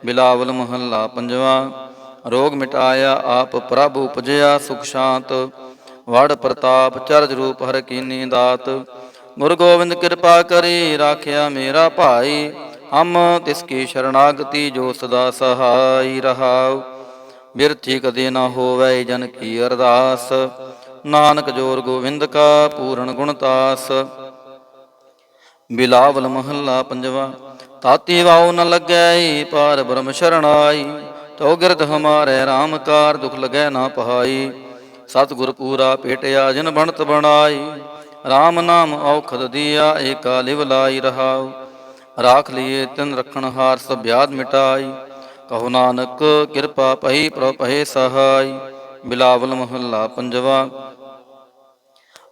S1: ਬਿਲਾਵਲ ਮਹੱਲਾ ਪੰਜਵਾ। ਰੋਗ ਮਿਟਾਇਆ ਆਪ ਪ੍ਰਭ ਉਪਜਿਆ, ਸੁਖ ਸ਼ਾਂਤ ਵੜ ਪ੍ਰਤਾਪ ਚਰਜ ਰੂਪ ਹਰ ਕੀਨੀ ਦਾਤ। ਗੁਰੂ ਗੋਬਿੰਦ ਕਿਰਪਾ ਕਰੀ ਰਾਖਿਆ ਮੇਰਾ ਭਾਈ, ਹਮ ਤਿਸ ਕੀ ਸ਼ਰਨਾਗਤੀ ਜੋ ਸਦਾ ਸਹਾਈ ਰਹਾਉ। ਬਿਰਥੀ ਕਦੇ ਨਾ ਹੋਵੈ ਜਨ ਕੀ ਅਰਦਾਸ, ਨਾਨਕ ਜੋਰ ਗੋਬਿੰਦ ਕਾ ਪੂਰਨ ਗੁਣਤਾਸ। ਬਿਲਾਵਲ ਮਹੱਲਾ ਪੰਜਵਾ। ਤਾਤੀ ਵਾਉ ਨ ਲੱਗੈ ਪਾਰ ਬ੍ਰਹਮ ਸ਼ਰਣਾਈ, ਤਉ ਗਿਰਦ ਹਮਾਰੇ ਰਾਮ ਕਾਰ ਦੁਖ ਲਗੈ ਨਾ ਪਹਾਈ। ਸਤਿਗੁਰ ਪੂਰਾ ਭੇਟਿਆ ਜਿਨ ਬਣਤ ਬਣਾਈ, ਰਾਮ ਨਾਮ ਔਖਦ ਦੀਆ ਏਕਾ ਲਿਵ ਲਾਈ ਰਹਾਉ। ਰਾਖ ਲੀਏ ਤਿਨ ਰਖਣ ਹਾਰ ਸਭ ਬਿਆਦ ਮਿਟਾਈ, ਕਹੋ ਨਾਨਕ ਕਿਰਪਾ ਪਈ ਪ੍ਰਭ ਪਹੇ ਸਹਾਈ। ਬਿਲਾਵਲ ਮਹੱਲਾ ਪੰਜਵਾ।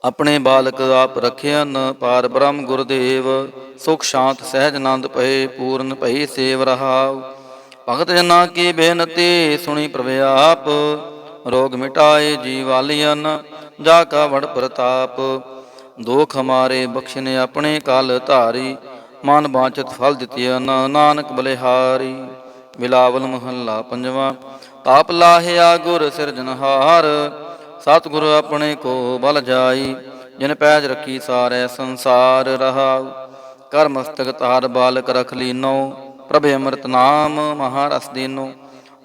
S1: ਆਪਣੇ ਬਾਲਕ ਆਪ ਰਖਿਆਨ ਪਾਰ ਬ੍ਰਹਮ ਗੁਰਦੇਵ, ਸੁਖ ਸ਼ਾਂਤ ਸਹਿਜ ਆਨੰਦ ਪਏ ਪੂਰਨ ਭਈ ਸੇਵ ਰਹਾਉ। ਭਗਤ ਜਨਾਂ ਕੀ ਬੇਨਤੀ ਸੁਣੀ ਪ੍ਰਭ ਆਪ, ਰੋਗ ਮਿਟਾਏ ਜੀਵਾਲੀਅਨ ਜਾ ਕਾ ਵਡ ਪ੍ਰਤਾਪ। ਦੋਖ ਹਮਾਰੇ ਬਖਸ਼ਨੇ ਆਪਣੇ ਕਾਲ ਧਾਰੀ, ਮਨ ਬਾਂਚਤ ਫਲ ਦਿੱਤਿਅਨ ਨਾਨਕ ਬਲਿਹਾਰੀ। ਬਿਲਾਵਲ ਮਹੱਲਾ ਪੰਜਵਾ। ਤਾਪ ਲਾਹਿਆ ਗੁਰ ਸਿਰਜਨਹਾਰ, ਸਤਿਗੁਰ ਆਪਣੇ ਕੋ ਬਲ ਜਾਈ। ਜਿਨ ਪੈਜ ਰੱਖੀ ਸਾਰੇ ਸੰਸਾਰ ਰਹਾਉ, ਕਰ ਮਸਤਕ ਤਾਰ ਬਾਲਕ ਰਖ ਲੀਨੋ। ਪ੍ਰਭ ਅੰਮ੍ਰਿਤ ਨਾਮ ਮਹਾਰਸ ਦੀਨੋ,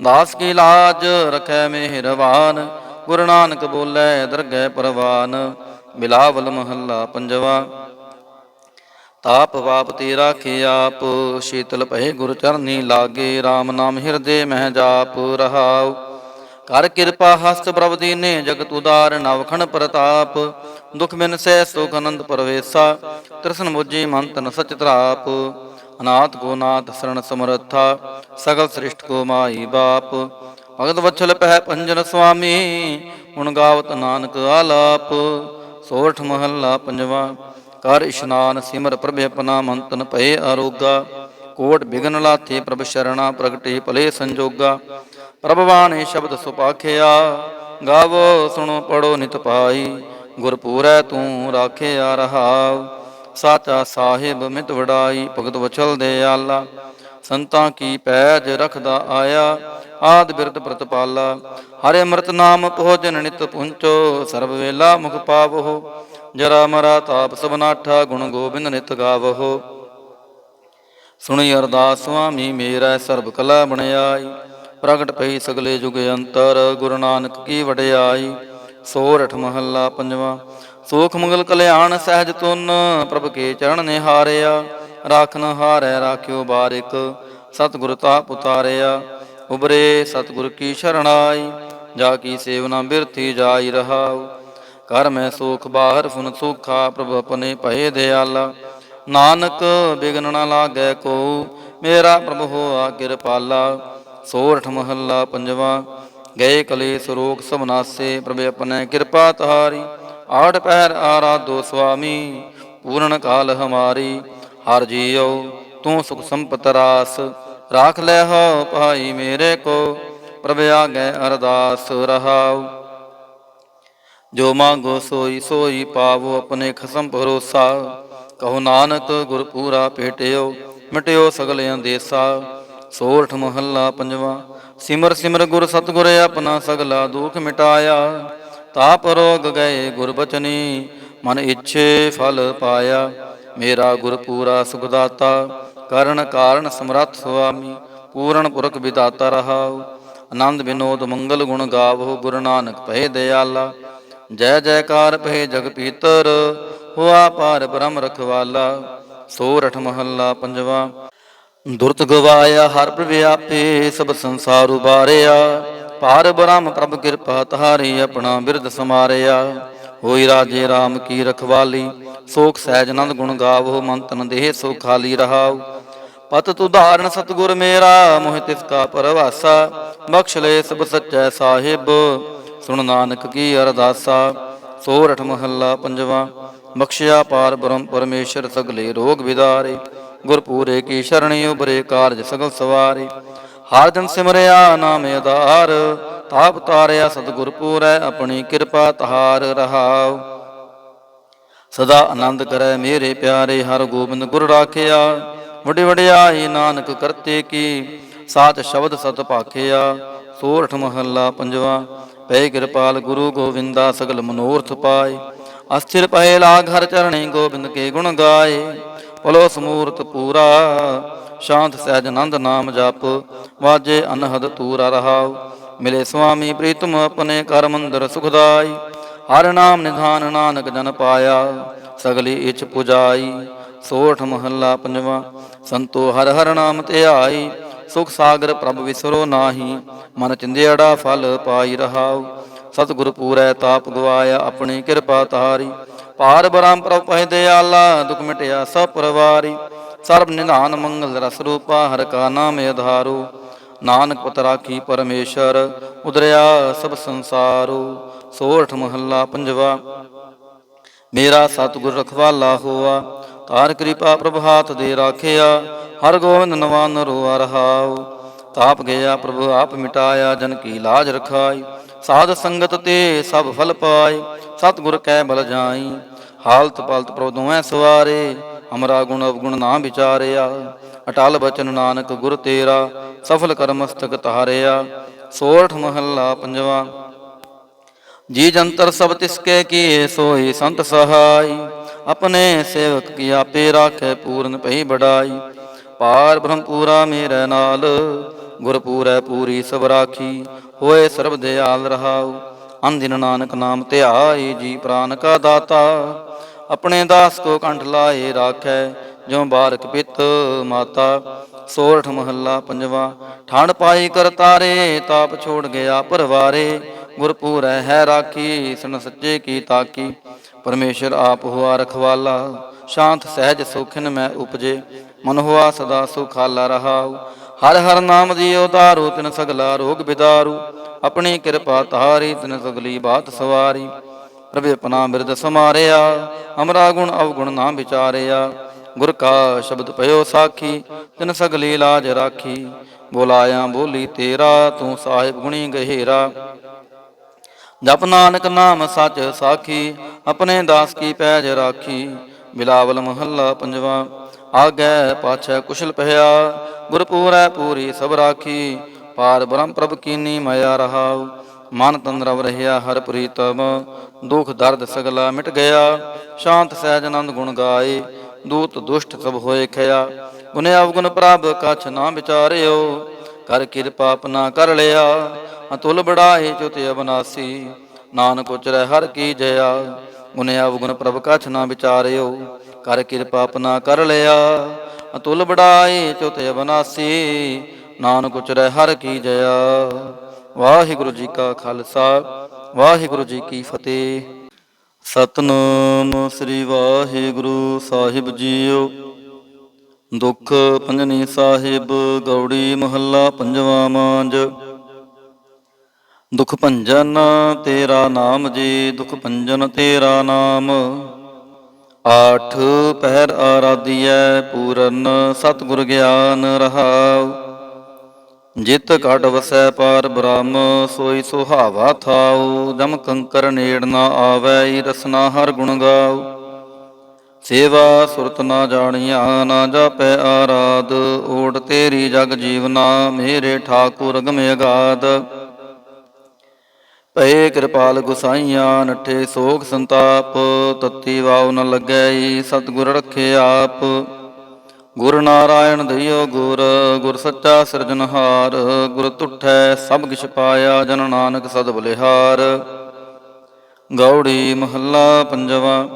S1: ਦਾਸ ਕੀ ਲਾਜ ਰਖੈ ਮਿਹਰਬਾਨ। ਗੁਰੂ ਨਾਨਕ ਬੋਲੇ ਦਰਗਹਿ ਪ੍ਰਵਾਨ। ਬਿਲਾਵਲ ਮਹੱਲਾ ਪੰਜਵਾ। ਤਾਪ ਵਾਪ ਤੇ ਰਾਖੇ ਆਪ, ਸ਼ੀਤਲ ਭਏ ਗੁਰ ਚਰਨੀ ਲਾਗੇ। ਰਾਮ ਨਾਮ ਹਿਰਦੇ ਮਹਿ ਜਾਪ ਰਹਾਉ, ਕਰ ਕਿਰਪਾ ਹਸਤ ਪ੍ਰਭ ਦੀਨੇ ਜਗਤ ਉਦਾਰ। ਨਵਖਣ ਪ੍ਰਤਾਪ ਦੁਖ ਬਿਨ ਸਹਿ ਸੁਖ ਆਨੰਦ ਪਰਵੇਸਾ, ਤ੍ਰਿਸ਼ਨ ਮੁਝੀ ਮਨ ਤਨ ਸਚ ਤਰਾਪ। ਅਨਾਥ ਕੋ ਨਾਥ ਸਰਣ ਸਮਰੱਥਾ, ਸਗਲ ਸ੍ਰਿਸ਼ਟ ਕੋ ਮਾਈ ਬਾਪ। ਭਗਤ ਵਛਲ ਪਹਿ ਪੰਜਨ ਸੁਆਮੀ, ਹੁਣ ਗਾਵਤ ਨਾਨਕ ਆਲਾਪ। ਸੋਰਠ ਮਹੱਲਾ ਪੰਜਵਾ। ਕਰ ਇਸ਼ਨਾਨ ਸਿਮਰ ਪ੍ਰਭ ਆਪਣਾ, ਮਨ ਤਨ ਭਏ ਅਰੋਗਾ। ਕੋਟ ਬਿਗਨ ਲਾਥੇ ਪ੍ਰਭ ਸ਼ਰਣਾ, ਪ੍ਰਗਟੇ ਭਲੇ ਸੰਜੋਗਾ। ਪ੍ਰਭ ਬਾਣੀ ਸ਼ਬਦ ਸੁਪਾਖਿਆ, ਗਾਵੋ ਸੁਣੋ ਪੜੋ ਨਿਤ ਪਾਈ। ਗੁਰ ਪੂਰੈ ਤੂੰ ਰਾਖਿਆ ਰਹਾਉ, ਸਾਚਾ ਸਾਹਿਬ ਮਿਤ ਵਡਾਈ। ਭਗਤ ਵਛਲ ਦਿਆਲਾ, ਸੰਤਾਂ ਕੀ ਪੈਜ ਰਖਦਾ ਆਇਆ। ਆਦ ਬਿਰਦ ਪ੍ਰਤਪਾਲਾ, ਹਰਿ ਅੰਮ੍ਰਿਤ ਨਾਮ ਭੋਜਨ ਨਿਤ ਪੁੰਚੋ। ਸਰਬ ਵੇਲਾ ਮੁਖ ਪਾਵਹੁ, ਜਰਾ ਮਰਾ ਤਾਪ ਸਭ ਨਾਠਾ। ਗੁਣ ਗੋਬਿੰਦ ਨਿਤ ਗਾਵਹੁ, ਸੁਣੀ ਅਰਦਾਸ ਸੁਆਮੀ ਮੇਰਾ। ਸਰਬ ਕਲਾ ਬਣਾਈ, ਪ੍ਰਗਟ ਪਈ ਸਗਲੇ ਜੁਗ ਅੰਤਰ। ਗੁਰੂ ਨਾਨਕ ਕੀ ਵਡਿਆਈ। ਸੋਰਠ ਮਹੱਲਾ ਪੰਜਵਾ। ਸੋਖ ਮੰਗਲ ਕਲਿਆਣ ਸਹਿਜ ਤੁਨ, ਪ੍ਰਭ ਕੇ ਚਰਨ ਨਿਹਾਰਿਆ। ਰਾਖਨ ਹਾਰੈ ਰਾਖਿਓ ਬਾਰਿਕ, ਸਤਿਗੁਰ ਤਾਪ ਉਤਾਰਿਆ। ਉਬਰੇ ਸਤਿਗੁਰ ਕੀ ਸ਼ਰਣਾਈ, ਜਾ ਕੀ ਸੇਵਨਾ ਬਿਰਥੀ ਜਾਈ ਰਹਾਉ। ਕਰ ਮੈਂ ਸੋਖ ਬਾਹਰ ਫੁਨ ਸੋਖਾ, ਪ੍ਰਭ ਆਪਣੇ ਭਏ ਦਿਆਲਾ। ਨਾਨਕ ਬਿਗਨ ਨ ਲਾਗੈ ਕੋ, ਮੇਰਾ ਪ੍ਰਭ ਹੋਆ ਕਿਰਪਾਲਾ। ਸੋਰਠ ਮਹੱਲਾ ਪੰਜਵਾ। ਗਏ ਕਲੇਸ਼ ਰੋਗ ਸਭ ਨਾਸੇ, ਪ੍ਰਭ ਆਪਣੇ ਕਿਰਪਾ ਤਾਰੀ। ਆਠ ਪਹਿਰ ਆਰਾਧੋ ਸੁਆਮੀ, ਪੂਰਨ ਕਾਲ ਹਮਾਰੀ। ਹਰ ਜੀਉ ਤੂੰ ਸੁਖ ਸੰਪਤ ਰਾਸ, ਰਾਖ ਲੈ ਹੋ ਭਾਈ ਮੇਰੇ ਕੋ। ਪ੍ਰਭ ਆਗੈ ਅਰਦਾਸ ਰਹਾਉ, ਜੋ ਮੰਗੋ ਸੋਈ ਸੋਈ ਪਾਵੋ। ਆਪਣੇ ਖਸਮ ਭਰੋਸਾ, ਕਹੋ ਨਾਨਕ ਗੁਰ ਪੂਰਾ ਭੇਟਿਓ। ਮਿਟਿਓ ਸਗਲ ਅੰਦੇਸਾ। ਸੋਰਠ ਮਹੱਲਾ ਪੰਜਵਾ। ਸਿਮਰ ਸਿਮਰ ਗੁਰ ਸਤਿਗੁਰ ਆਪਣਾ, ਸਗਲਾ ਦੁਖ ਮਿਟਾਇਆ। ਤਾਪ ਰੋਗ ਗਏ ਗੁਰ ਬਚਨੀ, ਮਨ ਇੱਛੇ ਫਲ ਪਾਇਆ। ਮੇਰਾ ਗੁਰ ਪੂਰਾ ਸੁਖ ਦਾਤਾ, ਕਰਨ ਕਾਰਨ ਸਮਰੱਥ ਸੁਆਮੀ। ਪੂਰਨ ਪੁਰਖ ਵਿਦਾਤਾ ਰਹਾਉ, ਆਨੰਦ ਵਿਨੋਦ ਮੰਗਲ ਗੁਣ ਗਾਵੋ। ਗੁਰੂ ਨਾਨਕ ਭਏ ਦਿਆਲਾ, ਜੈ ਜੈਕਾਰ ਭਏ ਜਗ ਪੀਤਰ। ਹੋਆ ਪਾਰ ਬ੍ਰਹਮ ਰਖਵਾਲਾ। ਸੋਰਠ ਮਹੱਲਾ ਪੰਜਵਾ। ਦੁਰਤ ਗਵਾਇਆ ਹਰ ਪ੍ਰਭ ਆਪੇ, ਸਭ ਸੰਸਾਰ ਉਬਾਰਿਆ। ਪਾਰ ਬ੍ਰਹਮ ਪ੍ਰਭ ਕਿਰਪਾ ਤਾਰੀ, ਆਪਣਾ ਬਿਰਦ ਸਮਾਰਿਆ। ਹੋਈ ਰਾਜੇ ਰਾਮ ਕੀ ਰਖਵਾਲੀ, ਸੋਖ ਸਹਿਜ ਆਨੰਦ ਗੁਣ ਗਾਵੋ। ਮਨ ਤਨ ਦੇਹ ਸੋ ਖਾਲੀ ਰਹਾਉ, ਪਤਿਤ ਉਦਾਹਰਣ ਸਤਿਗੁਰ ਮੇਰਾ। ਮੋਹ ਤਿਸ ਕਾ ਪਰਵਾਸਾ, ਬਖਸ਼ ਲੈ ਸਭ ਸੱਚੈ ਸਾਹਿਬ। ਸੁਣ ਨਾਨਕ ਕੀ ਅਰਦਾਸਾ। ਸੋਰਠ ਮਹੱਲਾ ਪੰਜਵਾ। ਬਖਸ਼ਿਆ ਪਾਰ ਬ੍ਰਹਮ ਪਰਮੇਸ਼ਰ, ਸਗਲੇ ਰੋਗ ਵਿਦਾਰੇ। ਗੁਰ ਪੂਰੇ ਕੀ ਸ਼ਰਣੀ, ਉਬਰੇ ਕਾਰਜ ਸਗਲ ਸਵਾਰੇ। ਹਰ ਜਨ ਸਿਮਰਿਆ ਨਾਮ ਆਧਾਰ, ਤਾਪ ਤਾਰਿਆ ਸਤਿਗੁਰ ਪੂਰੈ, ਆਪਣੀ ਕਿਰਪਾ ਤਹਾਰ ਰਹਾਉ। ਸਦਾ ਆਨੰਦ ਕਰੈ ਮੇਰੇ ਪਿਆਰੇ, ਹਰ ਗੋਬਿੰਦ ਗੁਰ ਰਾਖਿਆ। ਵੱਡੀ ਵਡਿਆਈ ਨਾਨਕ ਕਰਤੇ ਕੀ, ਸਾਚ ਸ਼ਬਦ ਸਤ ਭਾਖਿਆ। ਸੋਰਠ ਮਹੱਲਾ ਪੰਜਵਾ। ਪਏ ਕਿਰਪਾਲ ਗੁਰੂ ਗੋਵਿੰਦਾ, ਸਗਲ ਮਨੋਰਥ ਪਾਏ। ਅਸਥਿਰ ਪਏ ਲਾਗ ਹਰ ਚਰਣੀ, ਗੋਬਿੰਦ ਕੇ ਗੁਣ ਗਾਏ। ਪਲੋ ਸਮੂਰਤ ਪੂਰਾ, ਸ਼ਾਂਤ ਸਹਿਜ ਆਨੰਦ ਨਾਮ ਜਪ। ਵਾਜੇ ਅਨਹਦ ਤੂਰਾ ਰਹਾਉ। ਮਿਲੇ ਸੁਆਮੀ ਪ੍ਰੀਤਮ, ਆਪਣੇ ਕਰ ਮੰਦਰ ਸੁਖਦਾਈ। ਹਰ ਨਾਮ ਨਿਧਾਨ, ਨਾਨਕ ਜਨ ਪਾਇਆ। ਸਗਲੀ ਇਛ ਪੁਜਾਈ। ਸੋਠ ਮਹੱਲਾ ਪੰਜਵਾ। ਸੰਤੋ ਹਰ ਹਰ ਨਾਮ ਧਿਆਈ, ਸੁਖ ਸਾਗਰ ਪ੍ਰਭ ਵਿਸਰੋ ਨਾਹੀ। ਮਨ ਚਿੰਦਿਆੜਾ ਫਲ ਪਾਈ ਰਹਾਉ। ਸਤਿਗੁਰ ਪੂਰੈ ਤਾਪ ਗਵਾਇਆ, ਆਪਣੀ ਕਿਰਪਾ ਤਾਰੀ। ਪਾਰ ਬ੍ਰਹਮ ਪ੍ਰਭ ਪਹਿ ਦਿਆਲਾ, ਦੁਖ ਮਿਟਿਆ ਸਭ ਪਰਵਾਰੀ। ਸਰਬ ਨਿਧਾਨ ਮੰਗਲ ਰਸ ਰੂਪਾ, ਹਰ ਕਾ ਨਾਮ ਆਧਾਰੂ। ਨਾਨਕ ਪਤ ਰਾਖੀ ਪਰਮੇਸ਼ਰ, ਉਦਰਿਆ ਸਭ ਸੰਸਾਰੋ। ਸੋਰਠ ਮਹੱਲਾ ਪੰਜਵਾ। ਮੇਰਾ ਸਤਿਗੁਰ ਰਖਵਾਲਾ ਹੋਆ, ਤਾਰ ਕਿਰਪਾ ਪ੍ਰਭ ਹਾਥ ਦੇ ਰਾਖਿਆ। ਹਰ ਗੋਬਿੰਦ ਨਵਾਨ ਰੋਆ ਰਹਾਉ। ਤਾਪ ਗਿਆ ਪ੍ਰਭ ਆਪ ਮਿਟਾਇਆ, ਜਨ ਕੀ ਲਾਜ ਰਖਾਈ। ਸਾਧ ਸੰਗਤ ਤੇ ਸਭ ਫਲ ਪਾਏ, ਸਤਿਗੁਰ ਕੈ ਬਲ ਜਾਈ। ਹਾਲਤ ਪਾਲਤ ਪ੍ਰਭ ਦੋਵੇਂ ਸਵਾਰੇ, ਹਮਰਾ ਗੁਣ ਅਵਗੁਣ ਨਾ ਵਿਚਾਰਿਆ। ਅਟਲ ਬਚਨ ਨਾਨਕ ਗੁਰ ਤੇਰਾ, ਸਫਲ ਕਰ ਮਸਤਕ ਤਾਰਿਆ। ਸੋਰਠ ਮਹੱਲਾ ਪੰਜਵਾ। ਜੀ ਜੰਤਰ ਸਭ ਤਿਸਕੇ ਕੀਏ, ਸੋਈ ਸੰਤ ਸਹਾਈ। ਆਪਣੇ ਸੇਵਕ ਕੀ ਆਪੇ ਰਾਖੈ, ਪੂਰਨ ਪਈ ਬੜਾਈ। ਪਾਰ ਬ੍ਰਹਮ ਪੂਰਾ ਮੇਰੇ ਨਾਲ, ਗੁਰ ਪੂਰੈ ਪੂਰੀ ਸਭ ਰਾਖੀ। ਹੋਏ ਸਰਬ ਦਿਆਲ ਰਹਾਉ। ਅਨਦਿਨ ਨਾਨਕ ਨਾਮ ਧਿਆਈ, ਜੀ ਪ੍ਰਾਨ ਕਾ ਦਾਤਾ। ਆਪਣੇ ਦਾਸ ਕੋ ਕੰਠ ਲਾਏ ਰਾਖੈ, ਜਿਉ ਬਾਰਕ ਪਿਤ ਮਾਤਾ। ਸੋਰਠ ਮਹੱਲਾ ਪੰਜਵਾ। ਠੰਡ ਪਾਈ ਕਰ ਤਾਰੇ, ਤਾਪ ਛੋੜ ਗਿਆ ਪਰਵਾਰੇ। ਗੁਰ ਪੂਰੈ ਹੈ ਰਾਖੀ, ਸੁਨ ਸੱਚੇ ਕੀ ਤਾਕੀ। ਪਰਮੇਸ਼ਰ ਆਪ ਹੁਆ ਰਖਵਾਲਾ, ਸ਼ਾਂਤ ਸਹਿਜ ਸੌਖਿਨ ਮੈਂ ਉਪਜੇ। ਮਨ ਹੁਆ ਸਦਾ ਸੁਖਾਲਾ ਰਹਾਉ। ਹਰ ਹਰ ਨਾਮ ਜੀਉ ਧਾਰੂ, ਤਿਨ ਸਗਲਾ ਰੋਗ ਬਿਦਾਰੂ। ਆਪਣੀ ਕਿਰਪਾ ਤਾਰੀ, ਤਿਨ ਸਗਲੀ ਬਾਤ ਸਵਾਰੀ। ਪ੍ਰਭ ਆਪਣਾ ਬਿਰਦ ਸਮਾਰਿਆ, ਹਮਰਾ ਗੁਣ ਅਵਗੁਣ ਨਾ ਵਿਚਾਰਿਆ। ਗੁਰ ਕਾ ਸ਼ਬਦ ਪਇਓ ਸਾਖੀ, ਤਿਨ ਸਗਲੀ ਲਾਜ ਰਾਖੀ। ਬੋਲਾਇਆ ਬੋਲੀ ਤੇਰਾ, ਤੂੰ ਸਾਹਿਬ ਗੁਣੀ ਗਹਿਰਾ। ਜਪ ਨਾਨਕ ਨਾਮ ਸੱਚ ਸਾਖੀ, ਆਪਣੇ ਦਾਸ ਕੀ ਪੈਜ ਰਾਖੀ। ਬਿਲਾਵਲ ਮਹੱਲਾ ਪੰਜਵਾ। ਆਗੈ ਪਾਛੈ ਕੁਸ਼ਲ ਪਹਿਆ, ਗੁਰ ਪੂਰੈ ਪੂਰੀ ਸਭ ਰਾਖੀ। ਪਾਰ ਬ੍ਰਹਮ ਪ੍ਰਭ ਕੀਨੀ ਮਾਇਆ ਰਹਾਉ। ਮਨ ਤਨ ਰਵ ਰਹਿਆ ਹਰ ਪ੍ਰੀਤਮ, ਦੁਖ ਦਰਦ ਸਗਲਾ ਮਿਟ ਗਿਆ। ਸ਼ਾਂਤ ਸਹਿਜ ਆਨੰਦ ਗੁਣ ਗਾਏ, ਦੂਤ ਦੁਸ਼ਟ ਸਭ ਹੋਏ ਖਿਆ। ਗੁਣ ਅਵਗੁਣ ਪ੍ਰਭ ਕਛ ਨਾ ਵਿਚਾਰਿਓ, ਕਰ ਕਿਰਪਾ ਆਪਣਾ ਕਰ ਲਿਆ। ਅਤੁਲ ਬੜਾਏ ਚੁਤ ਅਬਨਾਸੀ, ਨਾਨਕ ਉਚਰੈ ਹਰ ਕੀ ਜਇਆ। ਗੁਣ ਅਵਗੁਣ ਪ੍ਰਭ ਕਛ ਨਾ ਵਿਚਾਰਿਓ, ਕਰ ਕਿਰਪਾ ਆਪਣਾ ਕਰ ਲਿਆ। ਅਤੁਲ ਬੜਾਏ ਚੁਤ ਅਬਨਾਸੀ, ਨਾਨਕ ਉਚਰੈ ਹਰ ਕੀ ਜਇਆ। ਵਾਹਿਗੁਰੂ ਜੀ ਕਾ ਖਾਲਸਾ, ਵਾਹਿਗੁਰੂ ਜੀ ਕੀ ਫਤਿਹ। ਸਤਿਨਾਮ ਸ੍ਰੀ ਵਾਹਿਗੁਰੂ ਸਾਹਿਬ ਜੀਓ। ਦੁਖ ਭੰਜਨੀ ਸਾਹਿਬ ਗੌੜੀ ਮਹੱਲਾ ਪੰਜਵਾ ਮਾਂਝ। ਦੁਖ ਭੰਜਨ ਤੇਰਾ ਨਾਮ ਜੀ, ਦੁਖ ਭੰਜਨ ਤੇਰਾ ਨਾਮ। ਆਠ ਪਹਿਰ ਆਰਾਧੀਐ ਪੂਰਨ, ਸਤਿਗੁਰ ਗਿਆਨ ਰਹਾਉ। ਜਿਤ ਘਟ ਵਸੈ ਪਾਰ ਬ੍ਰਹਮ, ਸੋਈ ਸੁਹਾਵਾ ਥਾਉ। ਜਮ ਕੰਕਰ ਨੇੜ ਨਾ ਆਵੈ, ਰਸਨਾ ਹਰ ਗੁਣ ਗਾਉ। ਸੇਵਾ ਸੁਰਤ ਨਾ ਜਾਣੀਆ, ਨਾ ਜਾਪੈ ਆਰਾਧ। ਓਟ ਤੇਰੀ ਜਗ ਜੀਵਨਾ, ਮੇਰੇ ਠਾਕੁਰ ਅਗਮ ਅਗਾਧ। ਭਏ ਕਿਰਪਾਲ ਗੁਸਾਈਆਂ, ਨੱਠੇ ਸੋਗ ਸੰਤਾਪ। ਤਤੀ ਵਾਉ ਨ ਲੱਗੈ, ਸਤਿਗੁਰ ਰਖੇ ਆਪ। ਗੁਰ ਨਾਰਾਇਣ ਦਇਓ ਗੁਰ, ਗੁਰ ਸੱਚਾ ਸਿਰਜਨਹਾਰ। ਗੁਰ ਤੁਠੈ ਸਭ ਕਿਛ ਪਾਇਆ, ਜਨ ਨਾਨਕ ਸਦ ਬਲਿਹਾਰ। ਗੌੜੀ ਮਹੱਲਾ ਪੰਜਵਾ।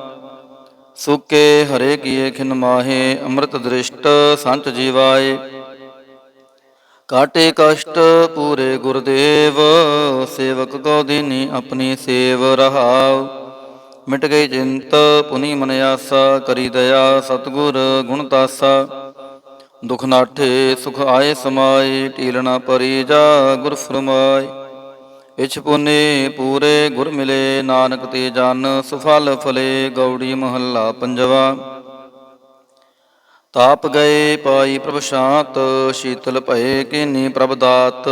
S1: ਸੁਕੇ ਹਰੇ ਕੀਏ ਖਿਨ ਮਾਹੇ, ਅੰਮ੍ਰਿਤ ਦ੍ਰਿਸ਼ਟ ਸੰਤ ਜੀਵਾਏ। ਕਾਟੇ ਕਸ਼ਟ ਪੂਰੇ ਗੁਰਦੇਵ, ਸੇਵਕ ਕੋ ਦੀਨੀ ਆਪਣੀ ਸੇਵ ਰਹਾਉ। ਮਿਟ ਗਈ ਚਿੰਤ ਪੁਨੀ ਮਨ ਆਸਾ, ਕਰੀ ਦਇਆ ਸਤਿਗੁਰ ਗੁਣ ਤਾਸਾ। ਦੁਖ ਨਾਠੇ ਸੁਖ ਆਏ ਸਮਾਏ, ਢੀਲ ਨਾ ਪਰੀ ਜਾ ਗੁਰ ਫਰਮਾਏ। ਇਛ ਪੁਨੇ ਪੂਰੇ ਗੁਰ ਮਿਲੇ, ਨਾਨਕ ਤੇ ਜਨ ਸੁਫਲ ਫਲੇ। ਗੌੜੀ ਮਹੱਲਾ ਪੰਜਵਾ। ਤਾਪ ਗਏ ਪਾਈ ਪ੍ਰਭ ਸ਼ਾਂਤ, ਸ਼ੀਤਲ ਭਏ ਕੀਨੀ ਪ੍ਰਭ ਦਾਤ।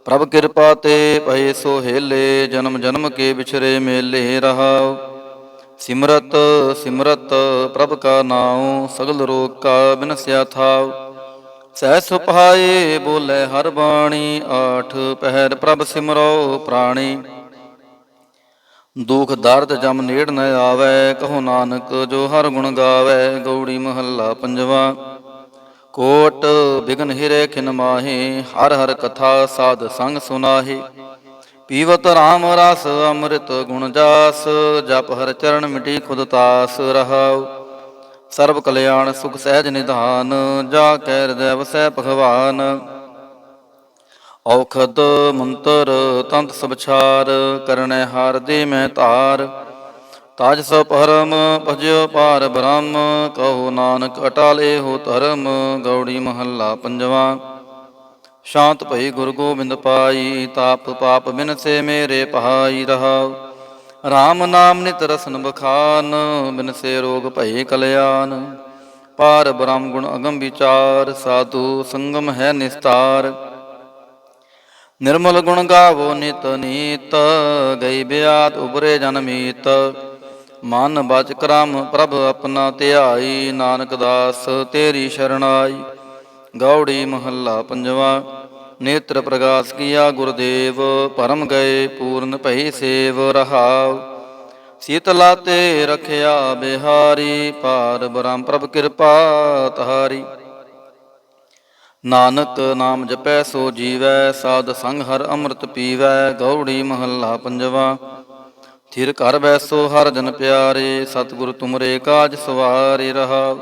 S1: ਪ੍ਰਭ ਕਿਰਪਾ ਤੇ ਭਏ ਸੋਹੇਲੇ, ਜਨਮ ਜਨਮ ਕੇ ਵਿਛਰੇ ਮੇਲੇ ਰਹਾਉ। ਸਿਮਰਤ ਸਿਮਰਤ ਪ੍ਰਭ ਕਾ ਨਾਉ, ਸਗਲ ਰੋਗ ਕਾ ਬਿਨਸਿਆ ਥਾਉ। ਸਹਿ ਸੁਭਾਏ ਬੋਲੇ ਹਰ ਬਾਣੀ, ਆਠ ਪਹਿਰ ਪ੍ਰਭ ਸਿਮਰੋ ਪ੍ਰਾਣੀ। ਦੁਖ ਦਰਦ ਜਮ ਨੇੜ ਨ ਆਵੈ, ਕਹੋ ਨਾਨਕ ਜੋ ਹਰ ਗੁਣ ਗਾਵੈ। ਗਉੜੀ ਮਹੱਲਾ ਪੰਜਵਾ। ਕੋਟ ਬਿਗਨ ਹਿਰੇ ਖਿਨ ਮਾਹੇ, ਹਰ ਹਰ ਕਥਾ ਸਾਧ ਸੰਗ ਸੁਨਾਹੇ। ਪੀਵਤ ਰਾਮ ਰਸ ਅੰਮ੍ਰਿਤ ਗੁਣ ਜਾਸ, ਜਪ ਹਰ ਚਰਨ ਮਿਟੀ ਖੁਦ ਤਾਸ ਰਹਾਉ। ਸਰਬ ਕਲਿਆਣ ਸੁਖ ਸਹਿਜ ਨਿਧਾਨ, ਜਾ ਕੈ ਹਿਰਦੈ ਵਸੈ ਭਗਵਾਨ। ਔਖਦ ਮੰਤਰ ਤੰਤ ਸਭ ਛਾਰ, ਕਰਨੈ ਹਾਰ ਦੇ ਮੈਂ ਧਾਰ। ਤਾਜ ਸਭ ਪਰਮ ਭਜਿਓ ਪਾਰ ਬ੍ਰਹਮ, ਕਹੋ ਨਾਨਕ ਅਟਾਲੇ ਹੋ ਧਰਮ। ਗਉੜੀ ਮਹੱਲਾ ਪੰਜਵਾ। ਸ਼ਾਂਤ ਭਈ ਗੁਰ ਗੋਬਿੰਦ ਪਾਈ, ਤਾਪ ਪਾਪ ਬਿਨਸੇ ਮੇਰੇ ਪਹਾਈ ਰਹਾਉ। ਰਾਮ ਨਾਮ ਨਿਤ ਰਸਨ ਬਖਾਨ, ਬਿਨਸੇ ਰੋਗ ਭਏ ਕਲਿਆਣ। ਪਾਰ ਬ੍ਰਹਮ ਗੁਣ ਅਗਮ ਵਿਚਾਰ, ਸਾਧੂ ਸੰਗਮ ਹੈ ਨਿਸਤਾਰ। ਨਿਰਮਲ ਗੁਣ ਗਾਵੋ ਨਿਤ ਨੀਤ, ਗਈ ਬਿਆਤ ਉਬਰੇ ਜਨ ਮੀਤ। ਮਨ ਬਚ ਕਰਮ ਪ੍ਰਭ ਆਪਣਾ ਧਿਆਈ, ਨਾਨਕ ਦਾਸ ਤੇਰੀ ਸ਼ਰਣਾਈ। ਗਉੜੀ ਮਹੱਲਾ ਪੰਜਵਾ। ਨੇਤਰ ਪ੍ਰਗਾਸ ਕੀਆ ਗੁਰਦੇਵ, ਭਰਮ ਗਏ ਪੂਰਨ ਭਈ ਸੇਵ ਰਹਾਉ। ਸੀਤਲਾ ਤੇ ਰਖਿਆ ਬਿਹਾਰੀ, ਪਾਰ ਬ੍ਰਹਮ ਪ੍ਰਭ ਕਿਰਪਾ ਤਹਾਰੀ। ਨਾਨਕ ਨਾਮ ਜਪੈ ਸੋ ਜੀਵੈ, ਸਾਧ ਸੰਗ ਹਰ ਅੰਮ੍ਰਿਤ ਪੀਵੈ। ਗਉੜੀ ਮਹੱਲਾ ਪੰਜਵਾ। ਥਿਰ ਘਰ ਬੈਸੋ ਹਰ ਜਨ ਪਿਆਰੇ, ਸਤਿਗੁਰ ਤੁਮਰੇ ਕਾਜ ਸਵਾਰੇ ਰਹਾਉ।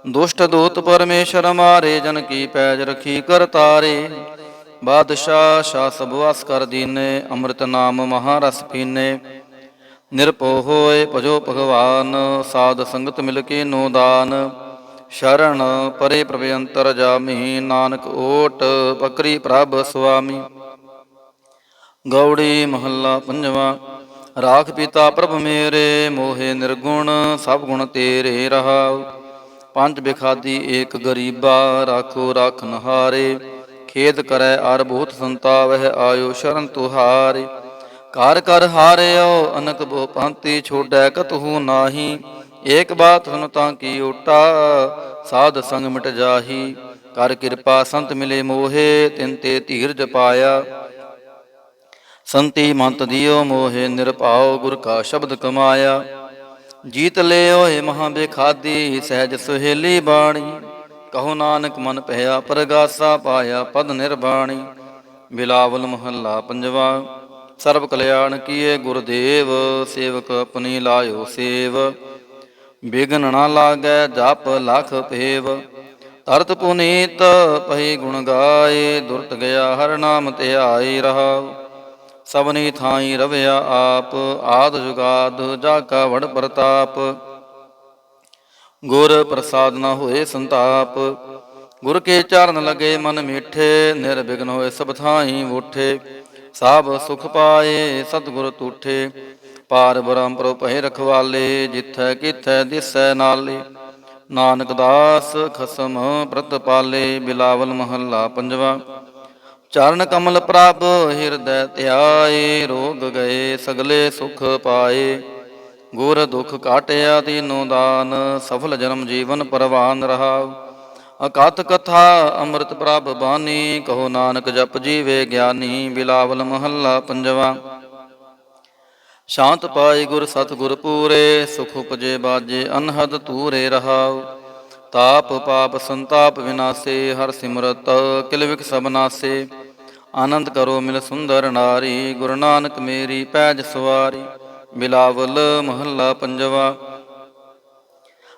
S1: ਦੁਸ਼ਟ ਦੂਤ ਪਰਮੇਸ਼ਰ ਮਾਰੇ, ਜਨ ਕੀ ਪੈਜ ਰਖੀ ਕਰ ਤਾਰੇ। ਬਾਦਸ਼ਾਹ ਸ਼ਾਹ ਸਭ ਵਸ ਕਰ ਦੀਨੇ, ਅੰਮ੍ਰਿਤ ਨਾਮ ਮਹਾਰਸ ਪੀਨੇ। ਨਿਰਭਉ ਹੋਏ ਭਜੋ ਭਗਵਾਨ, ਸਾਧ ਸੰਗਤ ਮਿਲ ਕੇ ਨੋ ਦਾਨ। ਸ਼ਰਨ ਪਰੇ ਪ੍ਰਭ ਅੰਤਰ ਜਾਮੀ, ਨਾਨਕ ਓਟ ਪਕਰੀ ਪ੍ਰਭ ਸੁਆਮੀ। ਗਉੜੀ ਮਹੱਲਾ ਪੰਜਵਾ। ਰਾਖ ਪਿਤਾ ਪ੍ਰਭ ਮੇਰੇ, ਮੋਹੇ ਨਿਰਗੁਣ ਸਭ ਗੁਣ ਤੇਰੇ ਰਹਾਉ। ਪੰਜ ਬਿਖਾਦੀ ਏਕ ਗਰੀਬਾ, ਰਾਖੋ ਰਾਖਨ ਹਾਰੇ। ਖੇਦ ਕਰੈ ਅਰ ਬਹੁਤ ਸੰਤਾਵਹਿ, ਆਇਓ ਸ਼ਰਨ ਤੁਹਾਰੇ। ਘਰ ਕਰ ਹਾਰਿਓ ਅਨਕ ਬੋ ਭਾਂਤੀ, ਛੋੜੈ ਕਤਹੂ ਨਾਹੀ। ਏਕ ਬਾਤ ਸੁਨ ਤਾਂ ਕੀ ਓਟਾ, ਸਾਧ ਸੰਗ ਮਿਟ ਜਾਹੀ। ਕਰ ਕਿਰਪਾ ਸੰਤ ਮਿਲੇ ਮੋਹੇ, ਤਿਨ ਤੇ ਧੀਰਜ ਪਾਇਆ। ਸੰਤੀ ਮੰਤ ਦਿਓ ਮੋਹੇ ਨਿਰਭਉ, ਗੁਰ ਕਾ ਸ਼ਬਦ ਕਮਾਇਆ। ਜੀਤ ਲਿਓ ਏ ਮਹਾਂ ਬੇਖਾਦੀ, ਸਹਿਜ ਸੁਹੇਲੀ ਬਾਣੀ। ਕਹੋ ਨਾਨਕ ਮਨ ਭਇਆ ਪਰਗਾਸਾ, ਪਾਇਆ ਪਦ ਨਿਰਬਾਣੀ। ਬਿਲਾਵਲ ਮਹੱਲਾ ਪੰਜਵਾ। ਸਰਬ ਕਲਿਆਣ ਕੀਏ ਗੁਰਦੇਵ, ਸੇਵਕ ਆਪਣੀ ਲਾਇਓ ਸੇਵ। ਬਿਘਨ ਨਾ ਲਾਗੈ ਜਪ ਲਖ ਭੇਵ, ਤਰਤ ਪੁਨੀਤ ਪਹੀ ਗੁਣ ਗਾਏ। ਦੁਰਤ ਗਿਆ ਹਰ ਨਾਮ ਧਿਆਈ ਰਹਾਉ। ਸਭਨੀ ਥਾਈ ਰਵਿਆ ਆਪ, ਆਦ ਜੁਗਾਦ ਜਾ ਕਾ ਵਡ ਪ੍ਰਤਾਪ। ਗੁਰ ਪ੍ਰਸਾਦ ਨ ਹੋਏ ਸੰਤਾਪ, ਗੁਰ ਕੇ ਚਰਨ ਲਗੇ ਮਨ ਮੀਠੇ। ਨਿਰਵਿਘਨ ਹੋਏ ਸਭ ਥਾਈ ਵੂਠੇ, ਸਭ ਸੁਖ ਪਾਏ ਸਤਿਗੁਰ ਤੂਠੇ। ਪਾਰ ਬ੍ਰਹਮ ਪ੍ਰਭ ਭਏ ਰਖਵਾਲੇ, ਜਿਥੈ ਕਿਥੈ ਦਿਸੈ ਨਾਲੇ। ਨਾਨਕ ਦਾਸ ਖਸਮ ਪ੍ਰਤਪਾਲੇ। ਬਿਲਾਵਲ ਮਹੱਲਾ ਪੰਜਵਾ। ਚਰਨ ਕਮਲ ਪ੍ਰਭ ਹਿਰਦੈ ਧਿਆਏ, ਰੋਗ ਗਏ ਸਗਲੇ ਸੁਖ ਪਾਏ। ਗੁਰ ਦੁਖ ਕਾਟਿਆ ਦੀਨੋ ਦਾਨ, ਸਫਲ ਜਨਮ ਜੀਵਨ ਪਰਵਾਨ ਰਹਾਉ। ਅਕਥ ਕਥਾ ਅੰਮ੍ਰਿਤ ਪ੍ਰਭ ਬਾਣੀ, ਕਹੋ ਨਾਨਕ ਜਪ ਜੀਵੇ ਗਿਆਨੀ। ਬਿਲਾਵਲ ਮਹੱਲਾ ਪੰਜਵਾ। ਸ਼ਾਂਤ ਪਾਈ ਗੁਰ ਸਤਿਗੁਰ ਪੂਰੇ, ਸੁਖ ਉਪਜੇ ਬਾਜੇ ਅਨਹਦ ਤੂਰੇ ਰਹਾਉ। ਤਾਪ ਪਾਪ ਸੰਤਾਪ ਵਿਨਾਸੇ, ਹਰ ਸਿਮਰਤ ਕਿਲ ਵਿਖ ਸਭ ਨਾਸੇ। ਆਨੰਦ ਕਰੋ ਮਿਲ ਸੁੰਦਰ ਨਾਰੀ, ਗੁਰੂ ਨਾਨਕ ਮੇਰੀ ਪੈਜ ਸਵਾਰੀ। ਬਿਲਾਵਲ ਮਹੱਲਾ ਪੰਜਵਾ।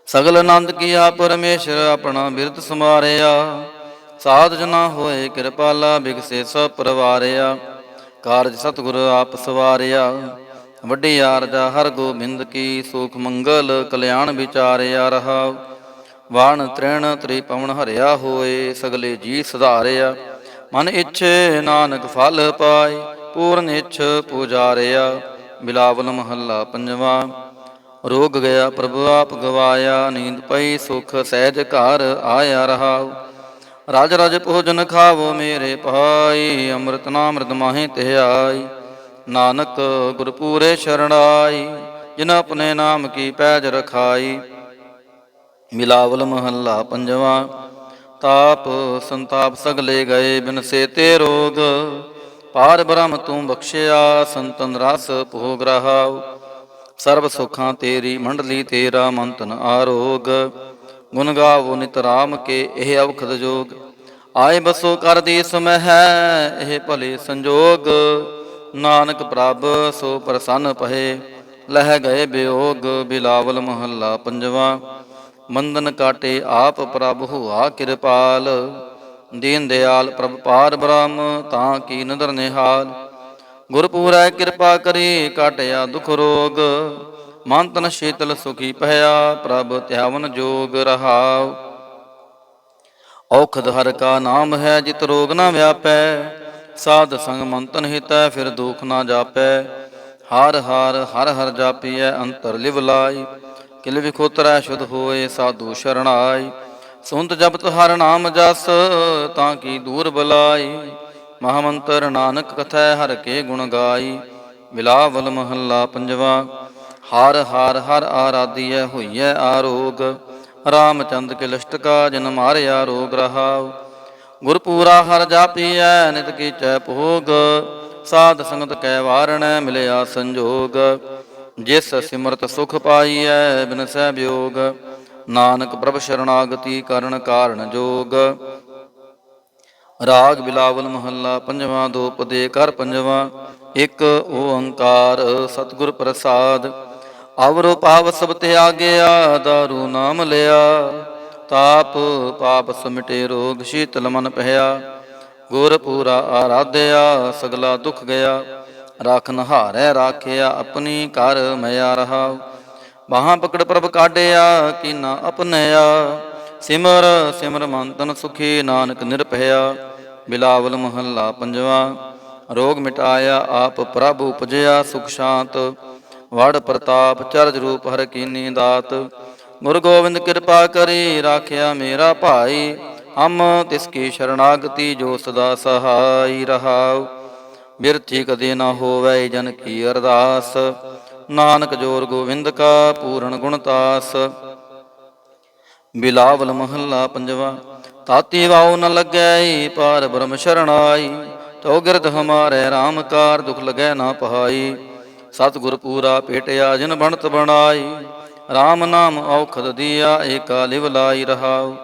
S1: ਸਗਲ ਆਨੰਦ ਕੀਆ ਪਰਮੇਸ਼ਰ, ਆਪਣਾ ਬਿਰਦ ਸਮਾਰਿਆ। ਸਾਧ ਜਨਾ ਹੋਏ ਕਿਰਪਾਲਾ, ਬਿਗਸੇ ਸਭ ਪਰਵਾਰਿਆ। ਕਾਰਜ ਸਤਿਗੁਰ ਆਪ ਸਵਾਰਿਆ, ਵੱਡੀ ਆਰਜਾ ਹਰ ਗੋਬਿੰਦ ਕੀ। ਸੁਖ ਮੰਗਲ ਕਲਿਆਣ ਵਿਚਾਰਿਆ ਰਹਾਉ। ਵਾਣ ਤ੍ਰਿਣ ਤ੍ਰਿਪਵਨ ਹਰਿਆ ਹੋਏ, ਸਗਲੇ ਜੀ ਸੁਧਾਰਿਆ। ਮਨ ਇੱਛੇ ਨਾਨਕ ਫਲ ਪਾਏ, ਪੂਰਨ ਇੱਛ ਪੁਜਾਰਿਆ। ਬਿਲਾਵਲ ਮਹੱਲਾ ਪੰਜਵਾ। ਰੋਗ ਗਿਆ ਪ੍ਰਭੂ ਆਪ ਗਵਾਇਆ, ਨੀਂਦ ਪਈ ਸੁਖ ਸਹਿਜ ਘਰ ਆਇਆ ਰਹਾਉ। ਰਾਜ ਰਾਜ ਭੋਜਨ ਖਾਵੋ ਮੇਰੇ ਭਾਈ, ਅੰਮ੍ਰਿਤ ਨਾਮ ਮ੍ਰਿਤ ਮਾਹੀ ਧਿਆਈ। ਨਾਨਕ ਗੁਰਪੂਰੇ ਸ਼ਰਣਾਈ, ਜਿਨ ਆਪਣੇ ਨਾਮ ਕੀ ਪੈਜ ਰਖਾਈ। ਮਿਲਾਵਲ ਮਹੱਲਾ ਪੰਜਵਾ। ਤਾਪ ਸੰਤਾਪ ਸਗਲੇ ਗਏ, ਬਿਨ ਸੇ ਤੇ ਰੋਗ। ਪਾਰ ਬ੍ਰਹਮ ਤੂੰ ਬਖਸ਼ਿਆ, ਸੰਤਨ ਰਸ ਭੋਗ ਰਹਾਉ। ਸਰਬ ਸੁਖਾਂ ਤੇਰੀ ਮੰਡਲੀ, ਤੇਰਾ ਮੰਤਨ ਆਰੋਗ। ਗੁਣ ਗਾਵੋ ਨਿਤ ਰਾਮ ਕੇ, ਇਹ ਅਵਖਦ ਜੋਗ। ਆਏ ਬਸੋ ਕਰ ਦੀਸ ਮਹਿ, ਇਹ ਭਲੇ ਸੰਜੋਗ। ਨਾਨਕ ਪ੍ਰਭ ਸੋ ਪ੍ਰਸੰਨ ਪਹੇ, ਲਹਿ ਗਏ ਬਿਯੋਗ। ਬਿਲਾਵਲ ਮਹੱਲਾ ਪੰਜਵਾ। ਬੰਧਨ ਕਾਟੇ ਆਪ ਪ੍ਰਭ ਹੁਆ ਕਿਰਪਾਲ, ਦੀਨ ਦਿਆਲ ਪ੍ਰਭ ਪਾਰ ਬ੍ਰਹਮ, ਤਾਂ ਕੀ ਨਦਰ ਨਿਹਾਲ। ਗੁਰਪੂਰੈ ਕਿਰਪਾ ਕਰੀ, ਕਾਟਿਆ ਦੁਖ ਰੋਗ। ਮਨ ਤਨ ਸ਼ੀਤਲ ਸੁਖੀ ਭਇਆ, ਪ੍ਰਭ ਧਿਆਵਨ ਜੋਗ ਰਹਾਉ। ਔਖਦ ਹਰਿ ਕਾ ਨਾਮ ਹੈ, ਜਿਤ ਰੋਗ ਨਾ ਵਿਆਪੈ। ਸਾਧ ਸੰਗ ਮਨ ਤਨ ਹਿਤੈ, ਫਿਰ ਦੁਖ ਨਾ ਜਾਪੈ। ਹਰ ਹਰ ਹਰ ਹਰ ਜਾਪੀਐ, ਅੰਤਰ ਲਿਵ ਲਾਈ। ਕਿਲ ਵਿਖੋਤਰੈ ਸ਼ੁਧ ਹੋਏ, ਸਾਧੂ ਸ਼ਰਣਾਈ। ਸੁਨਤ ਜਪਤ ਹਰ ਨਾਮ ਜਸ, ਤਾਂ ਕੀ ਦੂਰ ਬਲਾਈ। ਮਹਾਮੰਤਰ ਨਾਨਕ ਕਥੈ, ਹਰਿ ਕੇ ਗੁਣ ਗਾਈ। ਬਿਲਾਵਲ ਮਹੱਲਾ ਪੰਜਵਾ। ਹਰ ਹਰ ਹਰ ਆਰਾਧੀਐ, ਹੋਈਐ ਆਰੋਗ। ਰਾਮਚੰਦ ਕੇ ਲਿਸ਼ਟਕਾ, ਜਿਨ ਮਾਰਿਆ ਰੋਗ ਰਹਾਉ। ਗੁਰਪੂਰਾ ਹਰ ਜਾਪੀਐ, ਨਿਤ ਕੀਚੈ ਭੋਗ। ਸਾਧ ਸੰਗਤ ਕੈ ਵਾਰਣੈ, ਮਿਲਿਆ ਸੰਜੋਗ। ਜਿਸ ਸਿਮਰਤ ਸੁਖ ਪਾਈਐ, ਬਿਨਸੈ ਵਿਯੋਗ। ਨਾਨਕ ਪ੍ਰਭ ਸ਼ਰਣਾਗਤੀ, ਕਰਨ ਕਾਰਨ ਜੋਗ। ਰਾਗ ਬਿਲਾਵਲ ਮਹੱਲਾ ਪੰਜਵਾ। ਦੋ ਪਦੇ ਕਰ ਪੰਜਵਾ। ਇੱਕ ਓੰਕਾਰ ਸਤਿਗੁਰ ਪ੍ਰਸਾਦ। ਅਵਰੁ ਪਾਵ ਸਭ ਤਿਆਗਿਆ, ਦਾਰੂ ਨਾਮ ਲਿਆ। ਤਾਪ ਪਾਪ ਸਮਿਟੇ, ਰੋਗ ਸ਼ੀਤਲ ਮਨ ਭਇਆ। ਗੁਰ ਪੂਰਾ ਆਰਾਧਿਆ, ਸਗਲਾ ਦੁਖ ਗਿਆ। ਰਾਖਨ ਹਾਰੈ ਰਾਖਿਆ, ਆਪਣੀ ਕਰ ਮਿਆ ਰਹਾਉ। ਬਾਹਾਂ ਪਕੜ ਪ੍ਰਭ ਕਾਢਿਆ, ਕੀਨਾ ਅਪਨਿਆ। ਸਿਮਰ ਸਿਮਰ ਮਨ ਤਨ ਸੁਖੀ, ਨਾਨਕ ਨਿਰਭਇਆ। ਬਿਲਾਵਲ ਮਹੱਲਾ ਪੰਜਵਾ। ਰੋਗ ਮਿਟਾਇਆ, ਆਪ ਪ੍ਰਭ ਉਪਜਿਆ। ਸੁਖ ਸ਼ਾਂਤ ਵੜ ਪ੍ਰਤਾਪ, ਚਰਜ ਰੂਪ ਹਰਿ ਕੀਨੀ ਦਾਤ। ਗੁਰੂ ਗੋਬਿੰਦ ਕਿਰਪਾ ਕਰੀ, ਰਾਖਿਆ ਮੇਰਾ ਭਾਈ। ਹਮ ਤਿਸ ਕੀ ਸ਼ਰਣਾਗਤੀ, ਜੋ ਸਦਾ ਸਹਾਈ ਰਹਾਉ। ਬਿਰਥੀ ਕਦੇ ਨਾ ਹੋਵੈ, ਜਨ ਕੀ ਅਰਦਾਸ। ਨਾਨਕ ਜੋਰ ਗੋਵਿੰਦ ਕਾ, ਪੂਰਨ ਗੁਣਤਾਸ। ਬਿਲਾਵਲ ਮਹੱਲਾ ਪੰਜਵਾ। ਤਾਤੀ ਵਾਉ ਨ ਲੱਗੈ, ਪਾਰ ਬ੍ਰਹਮ ਸ਼ਰਣਾਈ। ਤਉ ਗਿਰਦ ਹਮਾਰੇ ਰਾਮ ਕਾਰ, ਦੁਖ ਲਗੈ ਨਾ ਪਹਾਈ। ਸਤਿਗੁਰ ਪੂਰਾ ਭੇਟਿਆ, ਜਿਨ ਬਣਤ ਬਣਾਈ। ਰਾਮ ਨਾਮ ਔਖਦ ਦੀਆ, ਏਕਾ ਲਿਵ ਲਾਈ ਰਹਾਉ।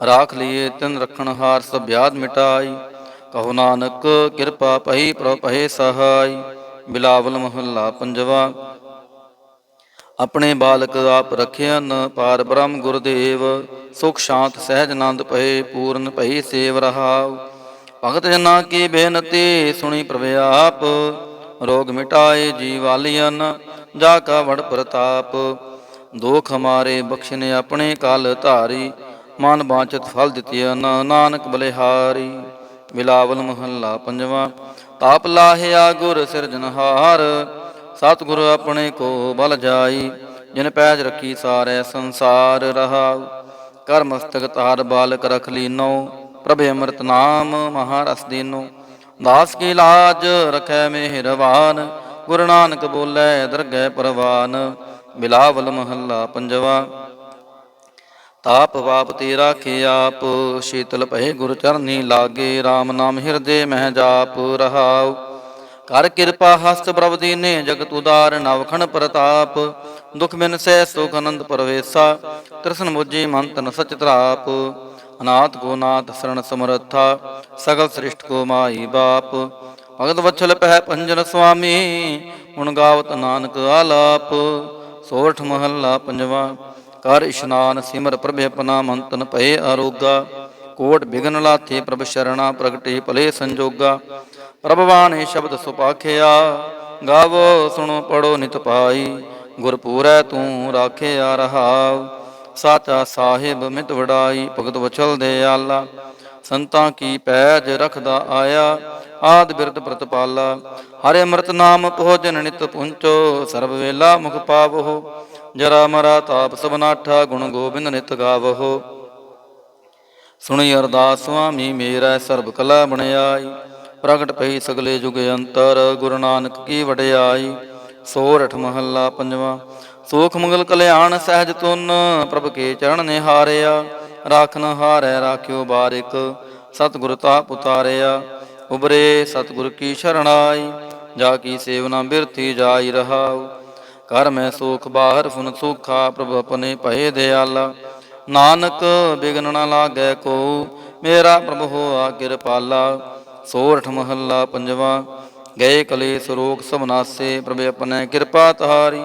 S1: ਰਾਖ ਲੀਏ ਤਿਨ ਰਖਣ ਹਾਰ, ਸਭ ਬਿਆਦ ਮਿਟਾਈ। ਕਹੋ ਨਾਨਕ ਕਿਰਪਾ ਪਈ, ਪ੍ਰਭ ਪਹੇ ਸਹਾਈ। ਬਿਲਾਵਲ ਮਹੱਲਾ ਪੰਜਵਾ। ਆਪਣੇ ਬਾਲਕ ਆਪ ਰਖਿਆਨ, ਪਾਰ ਬ੍ਰਹਮ ਗੁਰਦੇਵ। ਸੁਖ ਸ਼ਾਂਤ ਸਹਿਜ ਆਨੰਦ ਪਏ, ਪੂਰਨ ਭਈ ਸੇਵ ਰਹਾਉ। ਭਗਤ ਜਨਾਂ ਕੀ ਬੇਨਤੀ, ਸੁਣੀ ਪ੍ਰਭ ਆਪ। ਰੋਗ ਮਿਟਾਏ ਜੀਵਾਲੀਅਨ, ਜਾ ਕਾ ਵਡ ਪ੍ਰਤਾਪ। ਦੋਖ ਹਮਾਰੇ ਬਖਸ਼ਨੇ, ਆਪਣੇ ਕਲ ਧਾਰੀ। ਮਨ ਬਾਂਚਤ ਫਲ ਦਿੱਤੀਅਨ, ਨਾਨਕ ਬਲਿਹਾਰੀ। ਬਿਲਾਵਲ ਮਹੱਲਾ ਪੰਜਵਾ। ਤਾਪ ਲਾਹਿਆ ਗੁਰ ਸਿਰਜਨਹਾਰ, ਸਤਿਗੁਰ ਆਪਣੇ ਕੋ ਬਲ ਜਾਈ। ਜਿਨ ਪੈਜ ਰੱਖੀ ਸਾਰੇ ਸੰਸਾਰ ਰਹਾਉ। ਕਰ ਮਸਤਕ ਤਾਰ ਬਾਲਕ ਰਖ ਲੀਨੋ, ਪ੍ਰਭ ਅੰਮ੍ਰਿਤ ਨਾਮ ਮਹਾਰਸ ਦੀਨੋ। ਦਾਸ ਕੀ ਲਾਜ ਰਖੈ ਮਿਹਰਬਾਨ, ਗੁਰੂ ਨਾਨਕ ਬੋਲੇ ਦਰਗਹਿ ਪ੍ਰਵਾਨ। ਬਿਲਾਵਲ ਮਹੱਲਾ ਪੰਜਵਾ। ਤਾਪ ਵਾਪ ਤੇ ਰਾਖੇ ਆਪ, ਸ਼ੀਤਲ ਭਏ ਗੁਰ ਚਰਨੀ ਲਾਗੇ। ਰਾਮ ਨਾਮ ਹਿਰਦੇ ਮਹਿ ਜਾਪ ਰਹਾਉ। ਕਰ ਕਿਰਪਾ ਹਸਤ ਪ੍ਰਭ ਦੀਨੇ, ਜਗਤ ਉਦਾਰ ਨਵਖਣ ਪ੍ਰਤਾਪ। ਦੁਖ ਬਿਨ ਸਹਿ ਸੁਖ ਆਨੰਦ ਪਰਵੇਸਾ, ਤ੍ਰਿਸ਼ਨ ਮੁਝੀ ਮਨ ਤਨ ਸਚ ਤਰਾਪ। ਅਨਾਥ ਕੋ ਨਾਥ ਸਰਣ ਸਮਰੱਥਾ, ਸਗਲ ਸ੍ਰਿਸ਼ਟ ਕੋ ਮਾਈ ਬਾਪ। ਭਗਤ ਵਛਲ ਪਹਿ ਪੰਜਨ ਸੁਆਮੀ, ਹੁਣ ਗਾਵਤ ਨਾਨਕ ਆਲਾਪ। ਸੋਰਠ ਮਹੱਲਾ ਪੰਜਵਾ। ਕਰ ਇਸ਼ਨਾਨ ਸਿਮਰ ਪ੍ਰਭ ਆਪਣਾ, ਮਨ ਤਨ ਭਏ ਆਰੋਗਾ। ਕੋਟ ਬਿਗਨ ਲਾਥੇ ਪ੍ਰਭ ਸ਼ਰਣਾ, ਪ੍ਰਗਟੇ ਭਲੇ ਸੰਜੋਗਾ। ਪ੍ਰਭ ਬਾਣੀ ਸ਼ਬਦ ਸੁਪਾਖਿਆ, ਗਾਵੋ ਸੁਣੋ ਪੜੋ ਨਿਤ ਪਾਈ। ਗੁਰਪੂਰੈ ਤੂੰ ਰਾਖਿਆ ਰਹਾਉ, ਸਾਚਾ ਸਾਹਿਬ ਮਿਤ ਵਡਾਈ। ਭਗਤ ਵਛਲ ਦਿਆਲਾ, ਸੰਤਾਂ ਕੀ ਪੈਜ ਰਖਦਾ ਆਇਆ। ਆਦ ਬਿਰਦ ਪ੍ਰਤਪਾਲਾ, ਹਰਿ ਅੰਮ੍ਰਿਤ ਨਾਮ ਭੋਜਨ ਨਿਤ ਪੁੰਚੋ। ਸਰਬ ਵੇਲਾ ਮੁਖ ਪਾਵਹੁ, ਜਰਾ ਮਰਾ ਤਾਪ ਸਭ ਨਾਠਾ। ਗੁਣ ਗੋਬਿੰਦ ਨਿਤ ਗਾਵਹੁ। ਸੁਣੀ ਅਰਦਾਸ ਸੁਆਮੀ ਮੇਰਾ ਸਰਬ ਕਲਾ ਬਣਾਈ। ਪ੍ਰਗਟ ਪਈ ਸਗਲੇ ਜੁਗ ਅੰਤਰ ਗੁਰੂ ਨਾਨਕ ਕੀ ਵਡਿਆਈ। ਸੋਰਠ ਮਹੱਲਾ ਪੰਜਵਾਂ। ਸੋਖ ਮੰਗਲ ਕਲਿਆਣ ਸਹਿਜ ਤੁਨ ਪ੍ਰਭ ਕੇ ਚਰਨ ਨਿਹਾਰਿਆ। ਰਾਖਨ ਹਾਰੈ ਰਾਖਿਓ ਬਾਰਿਕ ਸਤਿਗੁਰ ਤਾਪ ਉਤਾਰਿਆ। ਉਬਰੇ ਸਤਿਗੁਰ ਕੀ ਸ਼ਰਣਾਈ ਜਾ ਕੀ ਸੇਵਨਾ ਬਿਰਥੀ ਜਾਈ ਰਹਾਉ। ਕਰ ਮੈਂ ਸੋਖ ਬਾਹਰ ਫੁਨ ਸੋਖਾ ਪ੍ਰਭ ਆਪਣੇ ਭਏ ਦਿਆਲਾ। ਨਾਨਕ ਬਿਗਨ ਨ ਲਾਗੈ ਕੋ ਮੇਰਾ ਪ੍ਰਭ ਹੋਆ ਕਿਰਪਾਲਾ। ਸੋਰਠ ਮਹੱਲਾ ਪੰਜਵਾਂ। ਗਏ ਕਲੇਸ਼ ਰੋਗ ਸਭ ਨਾਸੇ ਪ੍ਰਭ ਆਪਣੇ ਕਿਰਪਾ ਤਹਾਰੀ।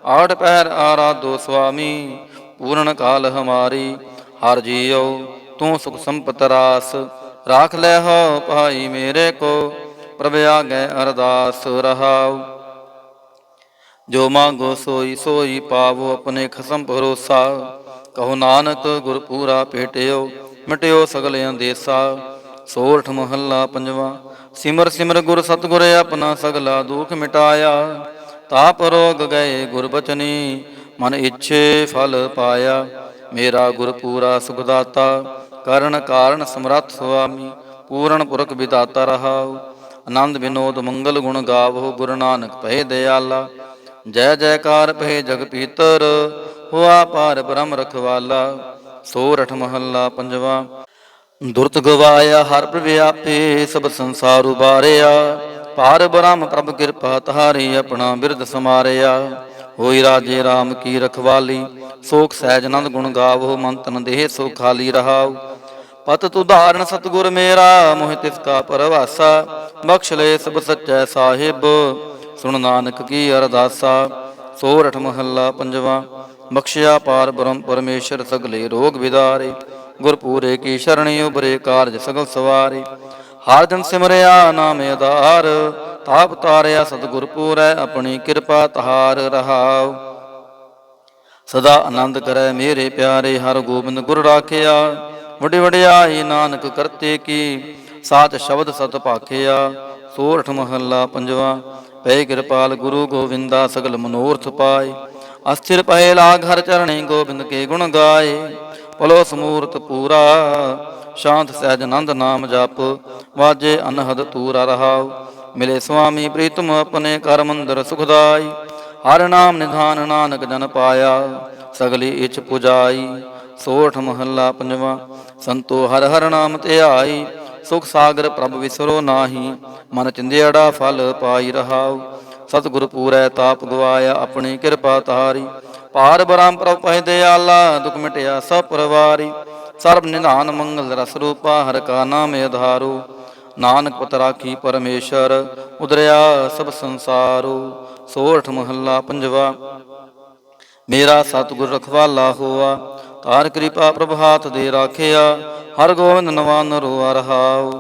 S1: ਆਠ ਪਹਿਰ ਆਰਾਧੋ ਸੁਆਮੀ ਪੂਰਨ ਕਾਲ ਹਮਾਰੀ। ਹਰ ਜੀਉ ਤੂੰ ਸੁਖ ਸੰਪਤ ਰਾਸ ਰਾਖ ਲੈ ਹੋ ਭਾਈ ਮੇਰੇ ਕੋ। ਪ੍ਰਭ ਆਗੈ ਅਰਦਾਸ ਰਹਾਉ। ਜੋ ਮੰਗੋ ਸੋਈ ਸੋਈ ਪਾਵੋ ਆਪਣੇ ਖਸਮ ਭਰੋਸਾ। ਕਹੋ ਨਾਨਕ ਗੁਰ ਪੂਰਾ ਭੇਟਿਓ ਮਿਟਿਓ ਸਗਲ ਅੰਦੇਸਾ। ਸੋਰਠ ਮਹੱਲਾ ਪੰਜਵਾਂ। ਸਿਮਰ ਸਿਮਰ ਗੁਰ ਸਤਿਗੁਰ ਆਪਣਾ ਸਗਲਾ ਦੁਖ ਮਿਟਾਇਆ। ਤਾਪ ਰੋਗ ਗਏ ਗੁਰ ਬਚਨੀ ਮਨ ਇੱਛੇ ਫਲ ਪਾਇਆ। ਮੇਰਾ ਗੁਰ ਪੂਰਾ ਸੁਖ ਦਾਤਾ ਕਰਨ ਕਾਰਨ ਸਮਰੱਥ ਸੁਆਮੀ। ਪੂਰਨ ਪੁਰਖ ਵਿਦਾਤਾ ਰਹਾਉ। ਆਨੰਦ ਵਿਨੋਦ ਮੰਗਲ ਗੁਣ ਗਾਵੋ ਗੁਰੂ ਨਾਨਕ ਭਏ ਦਿਆਲਾ। ਜੈ ਜੈਕਾਰ ਭਏ ਜਗ ਪੀਤਰ ਹੋਆ ਪਾਰ ਬ੍ਰਹਮ ਰਖਵਾਲਾ। ਸੋਰਠ ਮਹੱਲਾ ਪੰਜਵਾਂ। ਦੁਰਤ ਗਵਾਇਆ ਹਰ ਪ੍ਰਭ ਆਪੇ ਸਭ ਸੰਸਾਰ ਉਬਾਰਿਆ। ਪਾਰ ਬ੍ਰਹਮ ਪ੍ਰਭ ਕਿਰਪਾ ਤਹਾਰੀ ਆਪਣਾ ਬਿਰਦ ਸਮਾਰਿਆ। ਹੋਈ ਰਾਜੇ ਰਾਮ ਕੀ ਰਖਵਾਲੀ ਸੋਖ ਸਹਿਜ ਆਨੰਦ ਗੁਣ ਗਾਵੋ। ਮਨ ਤਨ ਦੇਹ ਸੋ ਖਾਲੀ ਰਹਾਉ। ਪਤ ਤੁਧਾਰਨ ਸਤਿਗੁਰ ਮੇਰਾ ਮੋਹਿ ਤਿਸ ਕਾ ਪਰਵਾਸਾ। ਬਖਸ਼ ਲੈ ਸਭ ਸੱਚੈ ਸਾਹਿਬ ਸੁਣ ਨਾਨਕ ਕੀ ਅਰਦਾਸਾ। ਸੋਰਠ ਮਹੱਲਾ ਪੰਜਵਾਂ। ਬਖਸ਼ਿਆ ਪਾਰ ਬ੍ਰਹਮ ਪਰਮੇਸ਼ਰ ਸਗਲੇ ਰੋਗ ਵਿਦਾਰੇ। ਗੁਰਪੂਰੇ ਕੀ ਸ਼ਰਣੀ ਉਬਰੇ ਕਾਰਜ ਸਗਲ ਸਵਾਰੇ। ਹਰ ਜਨ ਸਿਮਰਿਆ ਨਾਮ ਆਧਾਰ ਤਾਪ ਤਾਰਿਆ ਸਤਿਗੁਰ ਪੂਰੈ ਆਪਣੀ ਕਿਰਪਾ ਤਹਾਰ ਰਹਾਉ। ਸਦਾ ਆਨੰਦ ਕਰੈ ਮੇਰੇ ਪਿਆਰੇ ਹਰ ਗੋਬਿੰਦ ਗੁਰ ਰਾਖਿਆ। ਵੱਡੀ ਵਡਿਆਈ ਨਾਨਕ ਕਰਤੇ ਕੀ ਸਾਚ ਸ਼ਬਦ ਸਤ ਭਾਖਿਆ। ਸੋਰਠ ਮਹੱਲਾ ਪੰਜਵਾਂ। ਪਏ ਕਿਰਪਾਲ ਗੁਰੂ ਗੋਵਿੰਦਾ ਸਗਲ ਮਨੋਰਥ ਪਾਏ। ਅਸਥਿਰ ਪਏ ਲਾਗ ਹਰ ਚਰਣੀ ਗੋਬਿੰਦ ਕੇ ਗੁਣ ਗਾਏ। ਪਲੋ ਸਮੂਰਤ ਪੂਰਾ ਸ਼ਾਂਤ ਸਹਿਜ ਆਨੰਦ ਨਾਮ ਜਪ ਵਾਜੇ ਅਨਹਦ ਤੂਰਾ ਰਹਾਉ। ਮਿਲੇ ਸੁਆਮੀ ਪ੍ਰੀਤਮ ਆਪਣੇ ਕਰ ਮੰਦਰ ਸੁਖਦਾਈ। ਹਰ ਨਾਮ ਨਿਧਾਨ ਨਾਨਕ ਜਨ ਪਾਇਆ ਸਗਲੀ ਇੱਛ ਪੁਜਾਈ। ਸੋਰਠ ਮਹੱਲਾ ਪੰਜਵਾਂ। ਸੰਤੋ ਹਰ ਹਰ ਨਾਮ ਧਿਆਈ ਸੁਖ ਸਾਗਰ ਪ੍ਰਭ ਵਿਸਰੋ ਨਾਹੀ। ਮਨ ਚਿੰਦਿਆੜਾ ਫਲ ਪਾਈ ਰਹਾਉ। ਸਤਿਗੁਰ ਪੂਰੈ ਤਾਪ ਗਵਾਇਆ ਆਪਣੀ ਕਿਰਪਾ ਤਾਰੀ। ਪਾਰ ਬ੍ਰਹਮ ਪ੍ਰਭ ਪਹਿ ਦਿਆਲਾ ਦੁਖ ਮਿਟਿਆ ਸਭ ਪਰਵਾਰੀ। ਸਰਬ ਨਿਧਾਨ ਮੰਗਲ ਰਸ ਰੂਪਾ ਹਰ ਕਾ ਨਾਮ ਆਧਾਰੂ। ਨਾਨਕ ਪਤ ਰਾਖੀ ਪਰਮੇਸ਼ਰ ਉਦਰਿਆ ਸਭ ਸੰਸਾਰੋ। ਸੋਰਠ ਮਹੱਲਾ ਪੰਜਵਾ। ਮੇਰਾ ਸਤਿਗੁਰ ਰਖਵਾਲਾ ਹੋਆ ਤਾਰ ਕਿਰਪਾ ਪ੍ਰਭ ਹਾਥ ਦੇ ਰਾਖਿਆ। ਹਰ ਗੋਬਿੰਦ ਨਵਾਨ ਰੋਆ ਰਹਾਉ।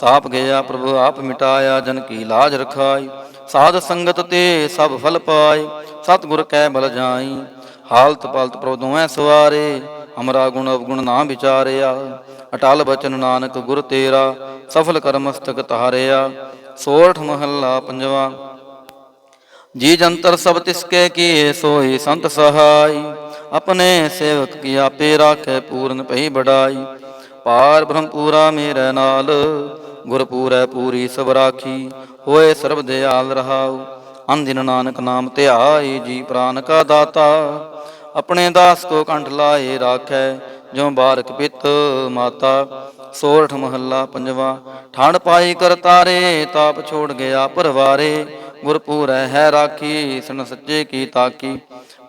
S1: ਤਾਪ ਗਿਆ ਪ੍ਰਭ ਆਪ ਮਿਟਾਇਆ ਜਨ ਕੀ ਲਾਜ ਰਖਾਈ। ਸਾਧ ਸੰਗਤ ਤੇ ਸਭ ਫਲ ਪਾਏ ਸਤਿਗੁਰ ਕੈ ਬਲ ਜਾਈ। ਹਾਲਤ ਪਲਤ ਪ੍ਰਭ ਦੋਵੇਂ ਸਵਾਰੇ ਹਮਰਾ ਗੁਣ ਅਵਗੁਣ ਨਾ ਵਿਚਾਰਿਆ। ਅਟਲ ਬਚਨ ਨਾਨਕ ਗੁਰ ਤੇਰਾ ਸਫਲ ਕਰ ਮਸਤਕ ਤਾਰਿਆ। ਸੋਰਠ ਮਹੱਲਾ ਪੰਜਵਾ। ਜੀ ਜੰਤਰ ਸਭ ਤਿਸਕੇ ਕੀਏ ਸੋਈ ਸੰਤ ਸਹਾਈ। ਆਪਣੇ ਸੇਵਕ ਕੀ ਆਪੇ ਰਾਖੈ ਪੂਰਨ ਪਈ ਬੜਾਈ। ਪਾਰ ਬ੍ਰਹਮ ਪੂਰਾ ਮੇਰੇ ਨਾਲ ਗੁਰ ਪੂਰੈ ਪੂਰੀ ਸਭ ਰਾਖੀ। ਹੋਏ ਸਰਬ ਦਿਆਲ ਰਹਾਉ। ਅਨਦਿਨ ਨਾਨਕ ਨਾਮ ਧਿਆਈ ਜੀ ਪ੍ਰਾਨ ਕਾ ਦਾਤਾ। ਆਪਣੇ ਦਾਸ ਕੋ ਕੰਠ ਲਾਏ ਰਾਖੈ ਜੋ ਬਾਰਕ ਪਿਤ ਮਾਤਾ। ਸੋਰਠ ਮਹੱਲਾ ਪੰਜਵਾ। ਠੰਡ ਪਾਈ ਕਰ ਤਾਰੇ ਤਾਪ ਛੋੜ ਗਿਆ ਪਰਵਾਰੇ। ਗੁਰ ਪੂਰੈ ਹੈ ਰਾਖੀ ਸੁਨ ਸੱਚੇ ਕੀ ਤਾਕੀ।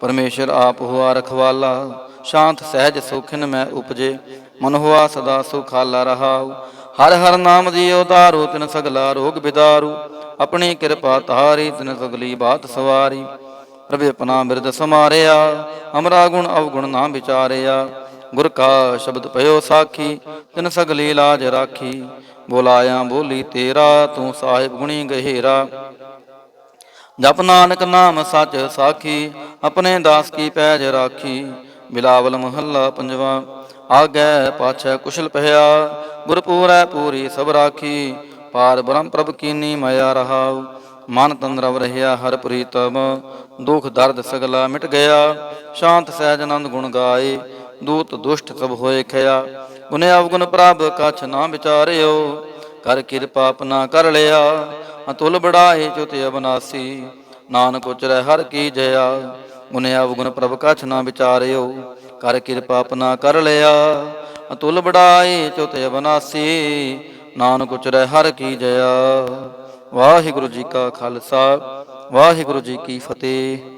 S1: ਪਰਮੇਸ਼ਰ ਆਪ ਹੁਆ ਰਖਵਾਲਾ ਸ਼ਾਂਤ ਸਹਿਜ ਸੋਖਿਨ ਮੈਂ ਉਪਜੇ। ਮਨ ਹੁਆ ਸਦਾ ਸੁਖਾਲਾ ਰਹਾਉ। ਹਰ ਹਰ ਨਾਮ ਜੀਉ ਧਾਰੂ ਤਿਨ ਸਗਲਾ ਰੋਗ ਬਿਦਾਰੂ। ਆਪਣੀ ਕਿਰਪਾ ਤਾਰੀ ਤਿਨ ਸਗਲੀ ਬਾਤ ਸਵਾਰੀ। ਪ੍ਰਭ ਆਪਣਾ ਬਿਰਦ ਸਮਾਰਿਆ ਹਮਰਾ ਗੁਣ ਅਵਗੁਣ ਨਾ ਵਿਚਾਰਿਆ। ਗੁਰ ਕਾ ਸ਼ਬਦ ਪਇਓ ਸਾਖੀ ਤਿਨ ਸਗਲੀ ਲਾਜ ਰਾਖੀ। ਬੋਲਾਇਆ ਬੋਲੀ ਤੇਰਾ ਤੂੰ ਸਾਹਿਬ ਗੁਣੀ ਗਹਿਰਾ। ਜਪ ਨਾਨਕ ਨਾਮ ਸੱਚ ਸਾਖੀ ਆਪਣੇ ਦਾਸ ਕੀ ਪੈਜ ਰਾਖੀ। ਬਿਲਾਵਲ ਮਹੱਲਾ ਪੰਜਵਾ। ਆਗੈ ਪਾਛੈ ਕੁਸ਼ਲ ਪਹਿਆ ਗੁਰ ਪੂਰੈ ਪੂਰੀ ਸਭ ਰਾਖੀ। ਪਾਰ ਬ੍ਰਹਮ ਪ੍ਰਭ ਕੀਨੀ ਮਾਇਆ ਰਹਾਉ। ਮਨ ਤਨ ਰਵ ਰਹਿਆ ਹਰ ਪ੍ਰੀਤਮ ਦੁਖ ਦਰਦ ਸਗਲਾ ਮਿਟ ਗਿਆ। ਸ਼ਾਂਤ ਸਹਿਜ ਆਨੰਦ ਗੁਣ ਗਾਏ ਦੂਤ ਦੁਸ਼ਟ ਸਭ ਹੋਏ ਖਿਆ। ਗੁਣ ਅਵਗੁਣ ਪ੍ਰਭ ਕਛ ਨਾ ਵਿਚਾਰਿਓ, ਕਰ ਕਿਰਪਾ ਆਪਣਾ ਕਰ ਲਿਆ। ਅਤੁਲ ਬੜਾਏ ਚੁਤ ਅਬਨਾਸੀ, ਨਾਨਕ ਉਚਰੈ ਹਰ ਕੀ ਜया। ਗੁਣ ਅਵਗੁਣ ਪ੍ਰਭ ਕਛ ਨਾ ਵਿਚਾਰਿਓ, ਕਰ ਕਿਰਪਾ ਆਪਣਾ ਕਰ ਲਿਆ। ਅਤੁਲ ਬੜਾਏ ਚੁਤ ਅਬਨਾਸੀ, ਨਾਨਕ ਉਚਰੈ ਹਰ ਕੀ ਜया। ਵਾਹਿਗੁਰੂ ਜੀ ਕਾ ਖਾਲਸਾ, ਵਾਹਿਗੁਰੂ ਜੀ ਕੀ ਫਤਿਹ।